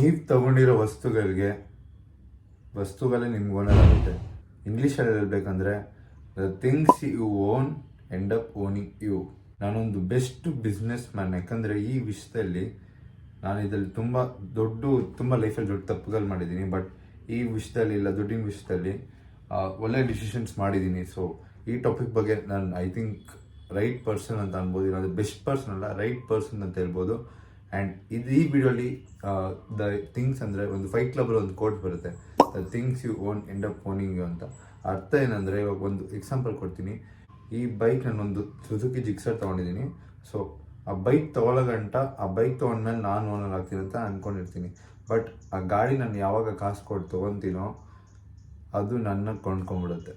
ನೀವು ತಗೊಂಡಿರೋ ವಸ್ತುಗಳೇ ನಿಮ್ಗೆ ಓನರ್ ಆಗುತ್ತೆ. ಇಂಗ್ಲೀಷಲ್ಲಿ ಹೇಳ್ಬೇಕಂದ್ರೆ the things you own end up owning you. ನಾನೊಂದು ಬೆಸ್ಟ್ ಬಿಸ್ನೆಸ್ ಮ್ಯಾನ್. ಯಾಕಂದರೆ ಈ ವಿಷಯದಲ್ಲಿ ನಾನು ಇದರಲ್ಲಿ ತುಂಬ ಲೈಫಲ್ಲಿ ದೊಡ್ಡ ತಪ್ಪುಗಳು ಮಾಡಿದ್ದೀನಿ. ಬಟ್ ಈ ವಿಷಯದಲ್ಲಿ ಇಲ್ಲ, ದುಡ್ಡಿನ ವಿಷಯದಲ್ಲಿ ಒಳ್ಳೆ ಡಿಸಿಷನ್ಸ್ ಮಾಡಿದ್ದೀನಿ. ಸೊ ಈ ಟಾಪಿಕ್ ಬಗ್ಗೆ ನಾನು ಐ ಥಿಂಕ್ ರೈಟ್ ಪರ್ಸನ್ ಅಂತ ಅನ್ಬೋದು. ಇಲ್ಲ ಅಂದರೆ ಬೆಸ್ಟ್ ಪರ್ಸನ್ ಅಲ್ಲ, ರೈಟ್ ಪರ್ಸನ್ ಅಂತ ಹೇಳ್ಬೋದು. ಆ್ಯಂಡ್ ಈ ವಿಡಿಯೋಲಿ ದ ಥಿಂಗ್ಸ್ ಅಂದರೆ ಒಂದು ಫೈಟ್ ಕ್ಲಬಲ್ಲಿ ಒಂದು ಕೋಟ್ ಬರುತ್ತೆ, the things you own end up owning you ಅಂತ. ಅರ್ಥ ಏನಂದರೆ, ಇವಾಗ ಒಂದು ಎಕ್ಸಾಂಪಲ್ ಕೊಡ್ತೀನಿ. ಈ ಬೈಕ್ ನಾನೊಂದು ಸುಜುಕಿ ಜಿಕ್ಸರ್ ತೊಗೊಂಡಿದ್ದೀನಿ. ಸೊ ಆ ಬೈಕ್ ಆ ಬೈಕ್ ತೊಗೊಂಡ್ಮೇಲೆ ನಾನು ಓನರ್ ಆಗ್ತೀನಿ ಅಂತ ಅಂದ್ಕೊಂಡಿರ್ತೀನಿ. ಬಟ್ ಆ ಗಾಡಿ ನಾನು ಯಾವಾಗ ಕಾಸು ಕೊಟ್ಟು ತೊಗೊತೀನೋ ಅದು ನನ್ನ ಕೊಂಡ್ಕೊಂಡ್ಬಿಡುತ್ತೆ.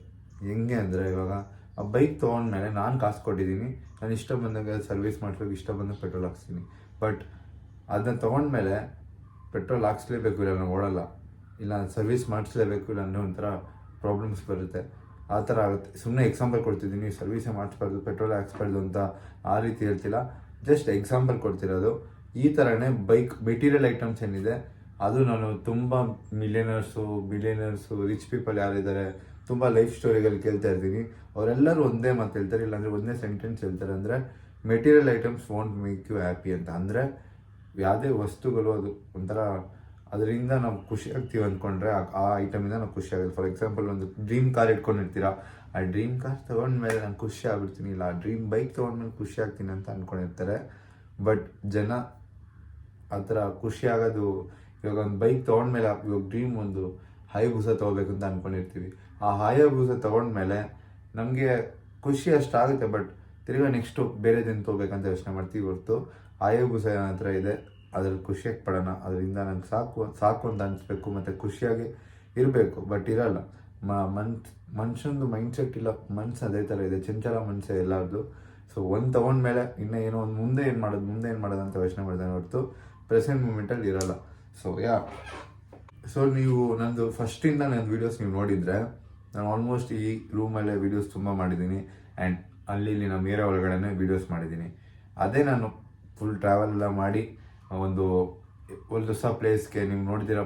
ಹೆಂಗೆ ಅಂದರೆ, ಇವಾಗ ಆ ಬೈಕ್ ತೊಗೊಂಡ್ಮೇಲೆ ನಾನು ಕಾಸು ಕೊಟ್ಟಿದ್ದೀನಿ, ನಾನು ಇಷ್ಟ ಬಂದಾಗ ಸರ್ವಿಸ್ ಮಾಡಿಸ್ಬೇಕು, ಇಷ್ಟ ಬಂದಾಗ ಪೆಟ್ರೋಲ್ ಹಾಕ್ಸ್ತೀನಿ. ಬಟ್ ಅದನ್ನ ತೊಗೊಂಡ್ಮೇಲೆ ಪೆಟ್ರೋಲ್ ಹಾಕ್ಸ್ಲೇಬೇಕು, ಇಲ್ಲ ನಾನು ಓಡಲ್ಲ, ಇಲ್ಲ ಸರ್ವಿಸ್ ಮಾಡಿಸ್ಲೇಬೇಕು, ಇಲ್ಲ ಅನ್ನೋ ಒಂಥರ ಪ್ರಾಬ್ಲಮ್ಸ್ ಬರುತ್ತೆ. ಆ ಥರ ಆಗುತ್ತೆ. ಸುಮ್ಮನೆ ಎಕ್ಸಾಂಪಲ್ ಕೊಡ್ತಿದ್ದೀನಿ, ಸರ್ವಿಸೇ ಮಾಡಿಸ್ಬಾರ್ದು, ಪೆಟ್ರೋಲ್ ಹಾಕ್ಸ್ಬಾರ್ದು ಅಂತ ಆ ರೀತಿ ಹೇಳ್ತಿಲ್ಲ, ಜಸ್ಟ್ ಎಕ್ಸಾಂಪಲ್ ಕೊಡ್ತಿರೋದು. ಈ ಥರನೇ ಬೈಕ್ ಮೆಟೀರಿಯಲ್ ಐಟಮ್ಸ್ ಏನಿದೆ ಅದು ನಾನು ತುಂಬ ಬಿಲಿಯನರ್ಸು ರಿಚ್ ಪೀಪಲ್ ಯಾರಿದ್ದಾರೆ, ತುಂಬ ಲೈಫ್ ಸ್ಟೋರಿಗಳು ಕೇಳ್ತಾ ಇರ್ತೀನಿ. ಅವರೆಲ್ಲರೂ ಒಂದೇ ಮಾತು ಹೇಳ್ತಾರೆ, ಇಲ್ಲಾಂದರೆ ಒಂದೇ ಸೆಂಟೆನ್ಸ್ ಹೇಳ್ತಾರೆ, ಅಂದರೆ material items won't make you happy ಅಂತ. ಅಂದರೆ ಯಾವುದೇ ವಸ್ತುಗಳು ಅದು ಒಂಥರ ಅದರಿಂದ ನಾವು ಖುಷಿ ಆಗ್ತೀವಿ ಅಂದ್ಕೊಂಡ್ರೆ ಆ ಐಟಮಿಂದ ನಾವು ಖುಷಿ ಆಗುತ್ತೆ. ಫಾರ್ ಎಕ್ಸಾಂಪಲ್, ಒಂದು ಡ್ರೀಮ್ ಕಾರ್ ಇಟ್ಕೊಂಡಿರ್ತೀರ, ಆ ಡ್ರೀಮ್ ಕಾರ್ ತೊಗೊಂಡ್ಮೇಲೆ ನಾನು ಖುಷಿ ಆಗ್ಬಿಡ್ತೀನಿ, ಇಲ್ಲ ಆ ಡ್ರೀಮ್ ಬೈಕ್ ತೊಗೊಂಡ್ಮೇಲೆ ಖುಷಿ ಆಗ್ತೀನಿ ಅಂತ ಅಂದ್ಕೊಂಡಿರ್ತಾರೆ. ಬಟ್ ಜನ ಆ ಥರ ಖುಷಿ ಆಗೋದು, ಇವಾಗ ಒಂದು ಬೈಕ್ ತೊಗೊಂಡ್ಮೇಲೆ ಇವಾಗ ಡ್ರೀಮ್ ಒಂದು ಹೈಬೂಸ ತೊಗೋಬೇಕು ಅಂತ ಅಂದ್ಕೊಂಡಿರ್ತೀವಿ. ಆ ಹೈಬೂಸ ತೊಗೊಂಡ್ಮೇಲೆ ನಮಗೆ ಖುಷಿ ಅಷ್ಟಾಗುತ್ತೆ, ಬಟ್ ತಿರ್ಗಾ ನೆಕ್ಸ್ಟು ಬೇರೆದೇನು ತೊಗೋಬೇಕಂತ ಯೋಚನೆ ಮಾಡ್ತೀವಿ ಹೊರತು ಹೈಬೂಸ ಹತ್ರ ಇದೆ, ಅದ್ರಲ್ಲಿ ಖುಷಿಯಾಗಿ ಪಡೋಣ, ಅದರಿಂದ ನಂಗೆ ಸಾಕು ಅಂತ ಅನಿಸ್ಬೇಕು ಮತ್ತು ಖುಷಿಯಾಗಿ ಇರಬೇಕು. ಬಟ್ ಇರಲ್ಲ, ಮನುಷ್ಯಂದು ಮೈಂಡ್ಸೆಟ್ ಇಲ್ಲ, ಮನ್ಸು ಅದೇ ಥರ ಇದೆ, ಚಂಚಲ ಮನಸ್ಸೇ ಎಲ್ಲರದು. ಸೊ ಒಂದು ತೊಗೊಂಡ್ಮೇಲೆ ಇನ್ನೂ ಏನೋ ಒಂದು ಮುಂದೆ ಏನು ಮಾಡೋದು ಅಂತ ಯೋಚನೆ ಮಾಡಿದೆ ಹೊರತು ಪ್ರೆಸೆಂಟ್ ಮೂಮೆಂಟಲ್ಲಿ ಇರಲ್ಲ. ಸೊ ನೀವು ನಂದು ಫಸ್ಟಿಂದ ನನ್ನ ವೀಡಿಯೋಸ್ ನೀವು ನೋಡಿದರೆ, ನಾನು ಆಲ್ಮೋಸ್ಟ್ ಈ ರೂಮಲ್ಲೇ ವೀಡಿಯೋಸ್ ತುಂಬ ಮಾಡಿದ್ದೀನಿ. ಆ್ಯಂಡ್ ಅಲ್ಲಿ ನಮ್ಮ ಏರಿಯಾ ಒಳಗಡೆ ವೀಡಿಯೋಸ್ ಮಾಡಿದ್ದೀನಿ. ಅದೇ ನಾನು ಫುಲ್ ಟ್ರಾವೆಲ್ ಎಲ್ಲ ಮಾಡಿ ಒಂದು ಹೊಸ ಪ್ಲೇಸ್ಗೆ ನೀವು ನೋಡ್ತಿರೋ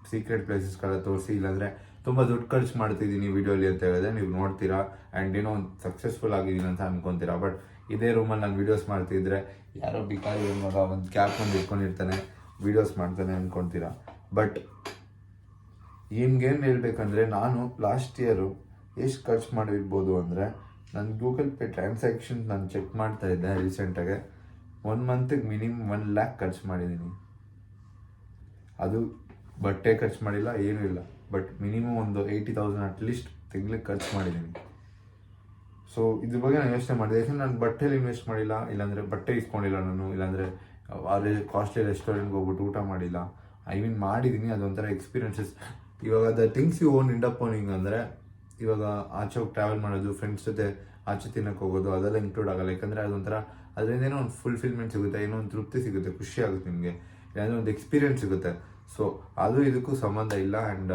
ಸೀಕ್ರೆಟ್ ಪ್ಲೇಸಸ್ಗೆಲ್ಲ ತೋರಿಸಿ, ಇಲ್ಲಾಂದರೆ ತುಂಬ ದುಡ್ಡು ಖರ್ಚು ಮಾಡ್ತಿದ್ದೀನಿ ವೀಡಿಯೋಲಿ ಅಂತ ಹೇಳಿದ್ರೆ ನೀವು ನೋಡ್ತೀರಾ ಆ್ಯಂಡ್ ಏನೋ ಒಂದು ಸಕ್ಸಸ್ಫುಲ್ ಆಗಿದ್ದೀನಿ ಅಂತ ಅನ್ಕೊತೀರಾ. ಬಟ್ ಇದೇ ರೂಮಲ್ಲಿ ನಾನು ವೀಡಿಯೋಸ್ ಮಾಡ್ತಿದ್ರೆ ಯಾರೋ ಬಿಕಾರಿ ಮಗ ಒಂದು ಕ್ಯಾಪ್ ಒಂದು ಇಟ್ಕೊಂಡಿರ್ತಾನೆ, ವೀಡಿಯೋಸ್ ಮಾಡ್ತಾನೆ ಅಂದ್ಕೊತೀರಾ. ಬಟ್ ಏನು ಹೇಳ್ಬೇಕಂದ್ರೆ, ನಾನು ಲಾಸ್ಟ್ ಇಯರು ಎಷ್ಟು ಖರ್ಚು ಮಾಡಿರ್ಬೋದು ಅಂದರೆ, ನನ್ನ ಗೂಗಲ್ ಪೇ ಟ್ರಾನ್ಸಾಕ್ಷನ್ ನಾನು ಚೆಕ್ ಮಾಡ್ತಾ ಇದ್ದೆ ರೀಸೆಂಟಾಗೆ. 1 ಮಂತಿಗೆ ಮಿನಿಮಮ್ 1 lakh ಖರ್ಚು ಮಾಡಿದ್ದೀನಿ. ಅದು ಬಟ್ಟೆ ಖರ್ಚು ಮಾಡಿಲ್ಲ, ಏನೂ ಇಲ್ಲ, ಬಟ್ ಮಿನಿಮಮ್ ಒಂದು 80,000 ಅಟ್ಲೀಸ್ಟ್ ತಿಂಗ್ಳಿಗೆ ಖರ್ಚು ಮಾಡಿದ್ದೀನಿ. ಸೊ ಇದ್ರ ಬಗ್ಗೆ ನಾನು ಯೋಚನೆ ಮಾಡಿದೆ, ಯಾಕಂದ್ರೆ ನಾನು ಬಟ್ಟೆಲಿ ಇನ್ವೆಸ್ಟ್ ಮಾಡಿಲ್ಲ, ಇಲ್ಲಾಂದರೆ ಬಟ್ಟೆ ಇಸ್ಕೊಂಡಿಲ್ಲ ನಾನು, ಇಲ್ಲಾಂದರೆ ಅದೇ ಕಾಸ್ಟ್ಲಿ ರೆಸ್ಟೋರೆಂಟ್ಗೆ ಹೋಗ್ಬಿಟ್ಟು ಊಟ ಮಾಡಿಲ್ಲ. ಐ ಮೀನ್ ಮಾಡಿದ್ದೀನಿ, ಅದೊಂಥರ ಎಕ್ಸ್ಪೀರಿಯನ್ಸಸ್. ಇವಾಗ the things you own end up owning ಅಂದರೆ, ಇವಾಗ ಆಚೆ ಹೋಗಿ ಟ್ರಾವೆಲ್ ಮಾಡೋದು, ಫ್ರೆಂಡ್ಸ್ ಜೊತೆ ಆಚೆ ತಿನ್ನೋಕೆ ಹೋಗೋದು, ಅದೆಲ್ಲ ಇನ್ಕ್ಲೂಡ್ ಆಗಲ್ಲ. ಯಾಕಂದರೆ ಅದೊಂಥರ ಅದರಿಂದ ಏನೋ ಒಂದು ಫುಲ್ಫಿಲ್ಮೆಂಟ್ ಸಿಗುತ್ತೆ, ಏನೋ ಒಂದು ತೃಪ್ತಿ ಸಿಗುತ್ತೆ, ಖುಷಿ ಆಗುತ್ತೆ ನಿಮಗೆ, ಏನೋ ಒಂದು ಎಕ್ಸ್ಪೀರಿಯನ್ಸ್ ಸಿಗುತ್ತೆ. ಸೊ ಅದು ಇದಕ್ಕೂ ಸಂಬಂಧ ಇಲ್ಲ. ಆ್ಯಂಡ್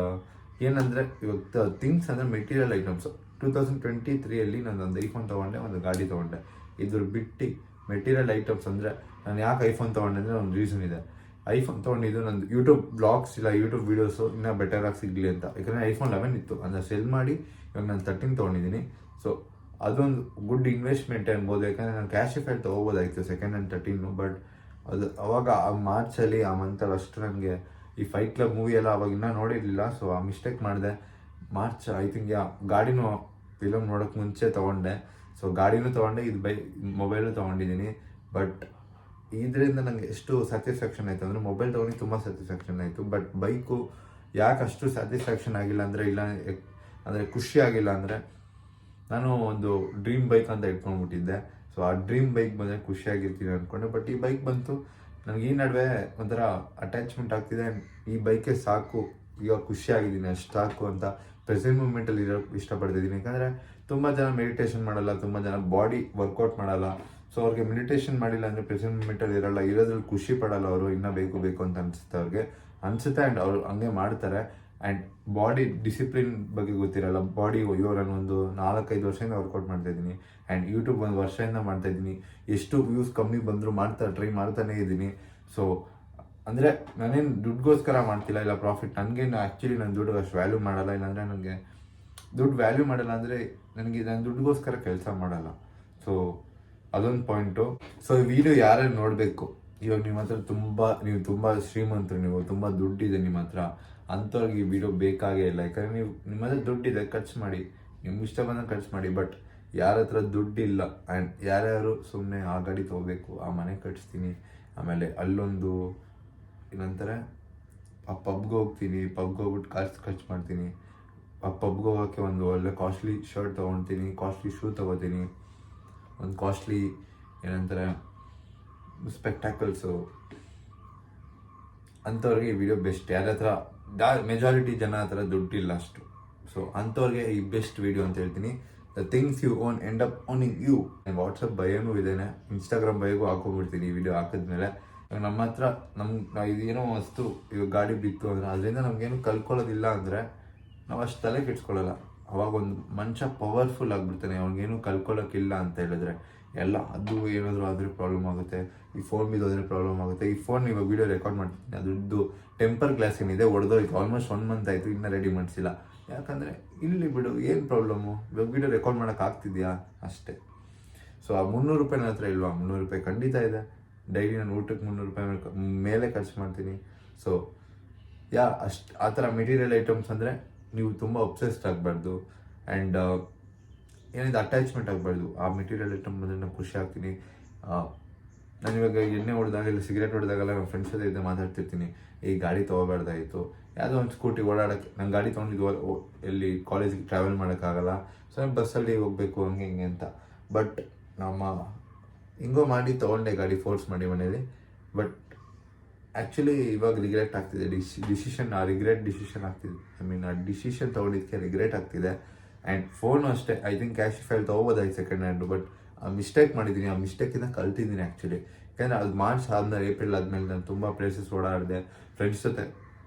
ಏನಂದರೆ, ಇವಾಗ ಥಿಂಗ್ಸ್ ಅಂದರೆ ಮೆಟೀರಿಯಲ್ ಐಟಮ್ಸು. 2023 ನಾನು ಒಂದು ಐಫೋನ್ ತೊಗೊಂಡೆ, ಒಂದು ಗಾಡಿ ತೊಗೊಂಡೆ. ಇದ್ರ ಬಿಟ್ಟು ಮೆಟೀರಿಯಲ್ ಐಟಮ್ಸ್ ಅಂದರೆ, ನಾನು ಯಾಕೆ ಐಫೋನ್ ತೊಗೊಂಡೆ ಅಂದರೆ ಒಂದು ರೀಸನ್ ಇದೆ. ಐಫೋನ್ ತೊಗೊಂಡಿದ್ದು ನಂದು ಯೂಟ್ಯೂಬ್ ಬ್ಲಾಗ್ಸ್ ಇಲ್ಲ ಯೂಟ್ಯೂಬ್ ವೀಡಿಯೋಸು ಇನ್ನೂ ಬೆಟರಾಗಿ ಸಿಗಲಿ ಅಂತ. ಯಾಕಂದರೆ ಐಫೋನ್ 11 ಇತ್ತು, ಅದನ್ನು ಸೆಲ್ ಮಾಡಿ ಇವಾಗ ನಾನು 13 ತೊಗೊಂಡಿದ್ದೀನಿ. ಸೊ ಅದೊಂದು ಗುಡ್ ಇನ್ವೆಸ್ಟ್ಮೆಂಟ್ ಅನ್ಬೋದು. ಯಾಕಂದರೆ ನಾನು ಕ್ಯಾಶಿಫೈ ತೊಗೋಬೋದಾಗಿತ್ತು ಸೆಕೆಂಡ್ ಹ್ಯಾಂಡ್ 13. ಬಟ್ ಅದು ಅವಾಗ ಆ ಮಾರ್ಚಲ್ಲಿ ಆ ಮಂತಲ್ಲಿ ಅಷ್ಟು ನನಗೆ ಈ ಫೈಟ್ ಕ್ಲಬ್ ಮೂವಿ ಎಲ್ಲ ಅವಾಗ ಇನ್ನೂ ನೋಡಿರಲಿಲ್ಲ. ಸೊ ಆ ಮಿಸ್ಟೇಕ್ ಮಾಡಿದೆ. ಮಾರ್ಚ್ ಐ ಥಿಂಕ್ ಗಾಡಿನೂ ಫಿಲಮ್ ನೋಡೋಕ್ಕೆ ಮುಂಚೆ ತೊಗೊಂಡೆ. ಸೊ ಗಾಡಿನೂ ತೊಗೊಂಡೆ, ಮೊಬೈಲು ತೊಗೊಂಡಿದ್ದೀನಿ. ಬಟ್ ಇದರಿಂದ ನನಗೆ ಎಷ್ಟು ಸ್ಯಾಟಿಸ್ಫ್ಯಾಕ್ಷನ್ ಆಯಿತು ಅಂದರೆ, ಮೊಬೈಲ್ ತೊಗೊಂಡು ತುಂಬ ಸ್ಯಾಟಿಸ್ಫ್ಯಾಕ್ಷನ್ ಆಯಿತು. ಬಟ್ ಬೈಕು ಯಾಕೆ ಅಷ್ಟು ಸ್ಯಾಟಿಸ್ಫ್ಯಾಕ್ಷನ್ ಆಗಿಲ್ಲ ಅಂದರೆ ಖುಷಿ ಆಗಿಲ್ಲ ಅಂದರೆ, ನಾನು ಒಂದು ಡ್ರೀಮ್ ಬೈಕ್ ಅಂತ ಇಟ್ಕೊಂಡ್ಬಿಟ್ಟಿದ್ದೆ. ಸೊ ಆ ಡ್ರೀಮ್ ಬೈಕ್ ಬಂದರೆ ಖುಷಿಯಾಗಿರ್ತೀನಿ ಅಂದ್ಕೊಂಡೆ. ಬಟ್ ಈ ಬೈಕ್ ಬಂತು, ನನಗೆ ಈ ನಡುವೆ ಒಂಥರ ಅಟ್ಯಾಚ್ಮೆಂಟ್ ಆಗ್ತಿದೆ. ಈ ಬೈಕೇ ಸಾಕು, ಈಗ ಖುಷಿಯಾಗಿದ್ದೀನಿ, ಅಷ್ಟು ಸಾಕು ಅಂತ ಪ್ರೆಸೆಂಟ್ ಮೂಮೆಂಟಲ್ಲಿ ಇಷ್ಟಪಡ್ತಿದ್ದೀನಿ. ಯಾಕಂದರೆ ತುಂಬ ಜನ ಮೆಡಿಟೇಷನ್ ಮಾಡಲ್ಲ, ತುಂಬ ಜನ ಬಾಡಿ ವರ್ಕೌಟ್ ಮಾಡಲ್ಲ. ಸೊ ಅವ್ರಿಗೆ ಮೆಡಿಟೇಷನ್ ಮಾಡಿಲ್ಲ ಅಂದರೆ ಪ್ರೆಸೆಂಟ್ ಮೂಮೆಂಟಲ್ಲಿ ಇರೋದ್ರಲ್ಲಿ ಖುಷಿ ಪಡಲ್ಲ ಅವರು. ಇನ್ನೂ ಬೇಕು ಅಂತ ಅನಿಸುತ್ತೆ ಆ್ಯಂಡ್ ಅವ್ರು ಹಂಗೆ ಮಾಡ್ತಾರೆ. ಆ್ಯಂಡ್ ಬಾಡಿ ಡಿಸಿಪ್ಲಿನ್ ಬಗ್ಗೆ ಗೊತ್ತಿರಲ್ಲ. ಬಾಡಿ ನಾನು ಒಂದು 4-5 ವರ್ಷದಿಂದ ವರ್ಕೌಟ್ ಮಾಡ್ತಾಯಿದ್ದೀನಿ. ಆ್ಯಂಡ್ ಯೂಟ್ಯೂಬ್ 1 ವರ್ಷದಿಂದ ಮಾಡ್ತಾಯಿದ್ದೀನಿ. ಎಷ್ಟು ವ್ಯೂಸ್ ಕಮ್ಮಿ ಬಂದರೂ ಟ್ರೈ ಮಾಡ್ತಾನೇ ಇದ್ದೀನಿ. ಸೊ ಅಂದರೆ ನಾನೇನು ದುಡ್ಡುಗೋಸ್ಕರ ಮಾಡ್ತಿಲ್ಲ, ಇಲ್ಲ ಪ್ರಾಫಿಟ್ ನನಗೇನು ಆ್ಯಕ್ಚುಲಿ ನಾನು ದುಡ್ಡು ಅಷ್ಟು ವ್ಯಾಲ್ಯೂ ಮಾಡಲ್ಲ. ಇಲ್ಲಾಂದರೆ ನನಗೆ ದುಡ್ಡು ವ್ಯಾಲ್ಯೂ ಮಾಡಲ್ಲ ಅಂದರೆ ನಾನು ದುಡ್ಡುಗೋಸ್ಕರ ಕೆಲಸ ಮಾಡಲ್ಲ. ಸೊ ಅದೊಂದು ಪಾಯಿಂಟು. ಸೊ ಈ ವಿಡಿಯೋ ಯಾರ್ಯಾರು ನೋಡಬೇಕು, ಇವಾಗ ನಿಮ್ಮ ಹತ್ರ ನೀವು ತುಂಬ ಶ್ರೀಮಂತರು, ನೀವು ತುಂಬ ದುಡ್ಡಿದೆ ನಿಮ್ಮ ಹತ್ರ, ಅಂಥವ್ರಿಗೆ ಈ ವಿಡಿಯೋ ಬೇಕಾಗೇ ಇಲ್ಲ. ಯಾಕಂದರೆ ನಿಮ್ಮ ಹತ್ರ ದುಡ್ಡಿದೆ, ಖರ್ಚು ಮಾಡಿ, ನಿಮ್ಗೆ ಇಷ್ಟ ಬಂದಂಗೆ ಖರ್ಚು ಮಾಡಿ. ಬಟ್ ಯಾರ ಹತ್ರ ದುಡ್ಡಿಲ್ಲ ಆ್ಯಂಡ್ ಯಾರ್ಯಾರು ಸುಮ್ಮನೆ ಆ ಗಾಡಿ ತೊಗೋಬೇಕು, ಆ ಮನೆ ಕಟ್ಸ್ತೀನಿ, ಆಮೇಲೆ ಅಲ್ಲೊಂದು ಏನಂತಾರೆ ಆ ಪಬ್ಗೆ ಹೋಗ್ಬಿಟ್ಟು ಖರ್ಚು ಮಾಡ್ತೀನಿ, ಆ ಪಬ್ಗೆ ಹೋಗೋಕ್ಕೆ ಒಂದು ಒಳ್ಳೆ ಕಾಸ್ಟ್ಲಿ ಶರ್ಟ್ ತೊಗೊಳ್ತೀನಿ, ಕಾಸ್ಟ್ಲಿ ಶೂ ತೊಗೋತೀನಿ, ಒಂದು ಕಾಸ್ಟ್ಲಿ ಏನಂತಾರೆ ಸ್ಪೆಕ್ಟಾಕಲ್ಸು, ಅಂಥವ್ರಿಗೆ ಈ ವಿಡಿಯೋ ಬೆಸ್ಟ್. ಯಾರ ಹತ್ರ ಮೆಜಾರಿಟಿ ಜನ ಹತ್ರ ದುಡ್ಡಿಲ್ಲ ಅಷ್ಟು. ಸೊ ಅಂಥವ್ರಿಗೆ ಈ ಬೆಸ್ಟ್ ವಿಡಿಯೋ ಅಂತ ಹೇಳ್ತೀನಿ. The things you own end up owning you. WhatsApp ಬಯೋನೂ ಇದೇನೆ, ಇನ್ಸ್ಟಾಗ್ರಾಮ್ ಬಯೋಗೂ ಹಾಕೊಂಡ್ಬಿಡ್ತೀನಿ ಈ ವಿಡಿಯೋ ಹಾಕಿದ್ಮೇಲೆ. ಇವಾಗ ನಮ್ಮ ಹತ್ರ ಇದೇನೋ ವಸ್ತು ಇವಾಗ ಗಾಡಿ ಬಿತ್ತು ಅಂದರೆ ಅದರಿಂದ ನಮಗೇನು ಕಲ್ಕೊಳ್ಳೋದಿಲ್ಲ ಅಂದರೆ ನಾವು ಅಷ್ಟು ತಲೆ ಕೆಡ್ಸ್ಕೊಳ್ಳಲ್ಲ. ಅವಾಗ ಒಂದು ಮನುಷ್ಯ ಪವರ್ಫುಲ್ ಆಗಿಬಿಡ್ತಾನೆ, ಅವ್ನಿಗೇನು ಕಲ್ಕೊಳ್ಳೋಕ್ಕಿಲ್ಲ ಅಂತ ಹೇಳಿದ್ರೆ. ಎಲ್ಲ ಅದು ಏನಾದರೂ ಆದರೆ ಪ್ರಾಬ್ಲಮ್ ಆಗುತ್ತೆ, ಈ ಫೋನ್ ಬಿದ್ದೋದ್ರೆ ಪ್ರಾಬ್ಲಮ್ ಆಗುತ್ತೆ. ಈ ಫೋನ್ ಇವಾಗ ವೀಡಿಯೋ ರೆಕಾರ್ಡ್ ಮಾಡ್ತೀನಿ, ಅದ್ರದ್ದು ಟೆಂಪರ್ ಗ್ಲಾಸ್ ಏನಿದೆ ಒಡೆದೋಯ್ತು, ಆಲ್ಮೋಸ್ಟ್ 1 ಮಂತ್ ಆಯಿತು, ಇನ್ನೂ ರೆಡಿ ಮಾಡಿಸಿಲ್ಲ. ಯಾಕಂದರೆ ಇಲ್ಲಿ ಬಿಡು ಏನು ಪ್ರಾಬ್ಲಮ್ಮು, ಇವಾಗ ವೀಡಿಯೋ ರೆಕಾರ್ಡ್ ಮಾಡೋಕೆ ಆಗ್ತಿದೆಯಾ ಅಷ್ಟೇ. ಸೊ ಆ 300 ರೂಪಾಯಿ ನನ್ನ ಹತ್ರ ಇಲ್ವಾ, 300 ರೂಪಾಯಿ ಖಂಡಿತ ಇದೆ. ಡೈಲಿ ನಾನು ಊಟಕ್ಕೆ 300 ರೂಪಾಯಿ ಮೇಲೆ ಖರ್ಚು ಮಾಡ್ತೀನಿ. ಸೊ ಅಷ್ಟು ಆ ಥರ ಮೆಟೀರಿಯಲ್ ಐಟಮ್ಸ್ ಅಂದರೆ ನೀವು ತುಂಬ ಒಬ್ಸೆಸ್ಡ್ ಆಗಬಾರ್ದು ಆ್ಯಂಡ್ ಏನಿದೆ ಅಟ್ಯಾಚ್ಮೆಂಟ್ ಆಗಬಾರ್ದು. ಆ ಮೆಟೀರಿಯಲ್ ಐಟಮ್ ಬಂದರೆ ನಾನು ಖುಷಿ ಆಗ್ತೀನಿ. ನಾನು ಇವಾಗ ಎಣ್ಣೆ ಹೊಡೆದಾಗ ಇಲ್ಲ ಸಿಗರೇಟ್ ಹೊಡೆದಾಗೆಲ್ಲ ನನ್ನ ಫ್ರೆಂಡ್ಸ್ ಜೊತೆ ಮಾತಾಡ್ತಿರ್ತೀನಿ, ಈ ಗಾಡಿ ತೊಗೋಬಾರ್ದಾಯಿತು, ಯಾವುದೋ ಒಂದು ಸ್ಕೂಟಿ ಓಡಾಡೋಕ್ಕೆ. ನಾನು ಗಾಡಿ ತೊಗೊಂಡಿದ್ದು ಎಲ್ಲಿ ಕಾಲೇಜಿಗೆ ಟ್ರಾವೆಲ್ ಮಾಡೋಕ್ಕಾಗಲ್ಲ, ಸೊ ನಾನು ಬಸ್ಸಲ್ಲಿ ಹೋಗಬೇಕು ಹಂಗೆ ಹಿಂಗೆ ಅಂತ. ಬಟ್ ನಮ್ಮ ಹಿಂಗೋ ಮಾಡಿ ತೊಗೊಂಡೆ ಗಾಡಿ, ಫೋರ್ಸ್ ಮಾಡಿ ಮನೇಲಿ. ಬಟ್ ಆ್ಯಕ್ಚುಲಿ ಇವಾಗ ರಿಗ್ರೆಟ್ ಆಗ್ತಿದೆ, ರಿಗ್ರೆಟ್ ಡಿಸಿಷನ್ ಆಗ್ತಿದೆ. ಆ ಡಿಸಿಷನ್ ತೊಗೊಂಡಿದ್ದಕ್ಕೆ ರಿಗ್ರೆಟ್ ಆಗ್ತಿದೆ. ಆ್ಯಂಡ್ ಫೋನು ಅಷ್ಟೇ, ಐ ಥಿಂಕ್ ಕ್ಯಾಶ್ ಫೈಲ್ ತೊಗೋಬೋದಾಯ್ತು ಸೆಕೆಂಡ್ ಹ್ಯಾಂಡು. ಬಟ್ ಆ ಮಿಸ್ಟೇಕ್ ಮಾಡಿದ್ದೀನಿ, ಆ ಮಿಸ್ಟೇಕಿಂದ ಕಲ್ತಿದ್ದೀನಿ ಆ್ಯಕ್ಚುಲಿ. ಯಾಕೆಂದರೆ ಅದು ಮಾರ್ಚ್ ಆದಮೇಲೆ ಏಪ್ರಿಲ್ ಆದಮೇಲೆ ನಾನು ತುಂಬ ಪ್ಲೇಸಸ್ ಓಡಾಡಿದೆ, ಫ್ರೆಂಡ್ಸ್ ಜೊತೆ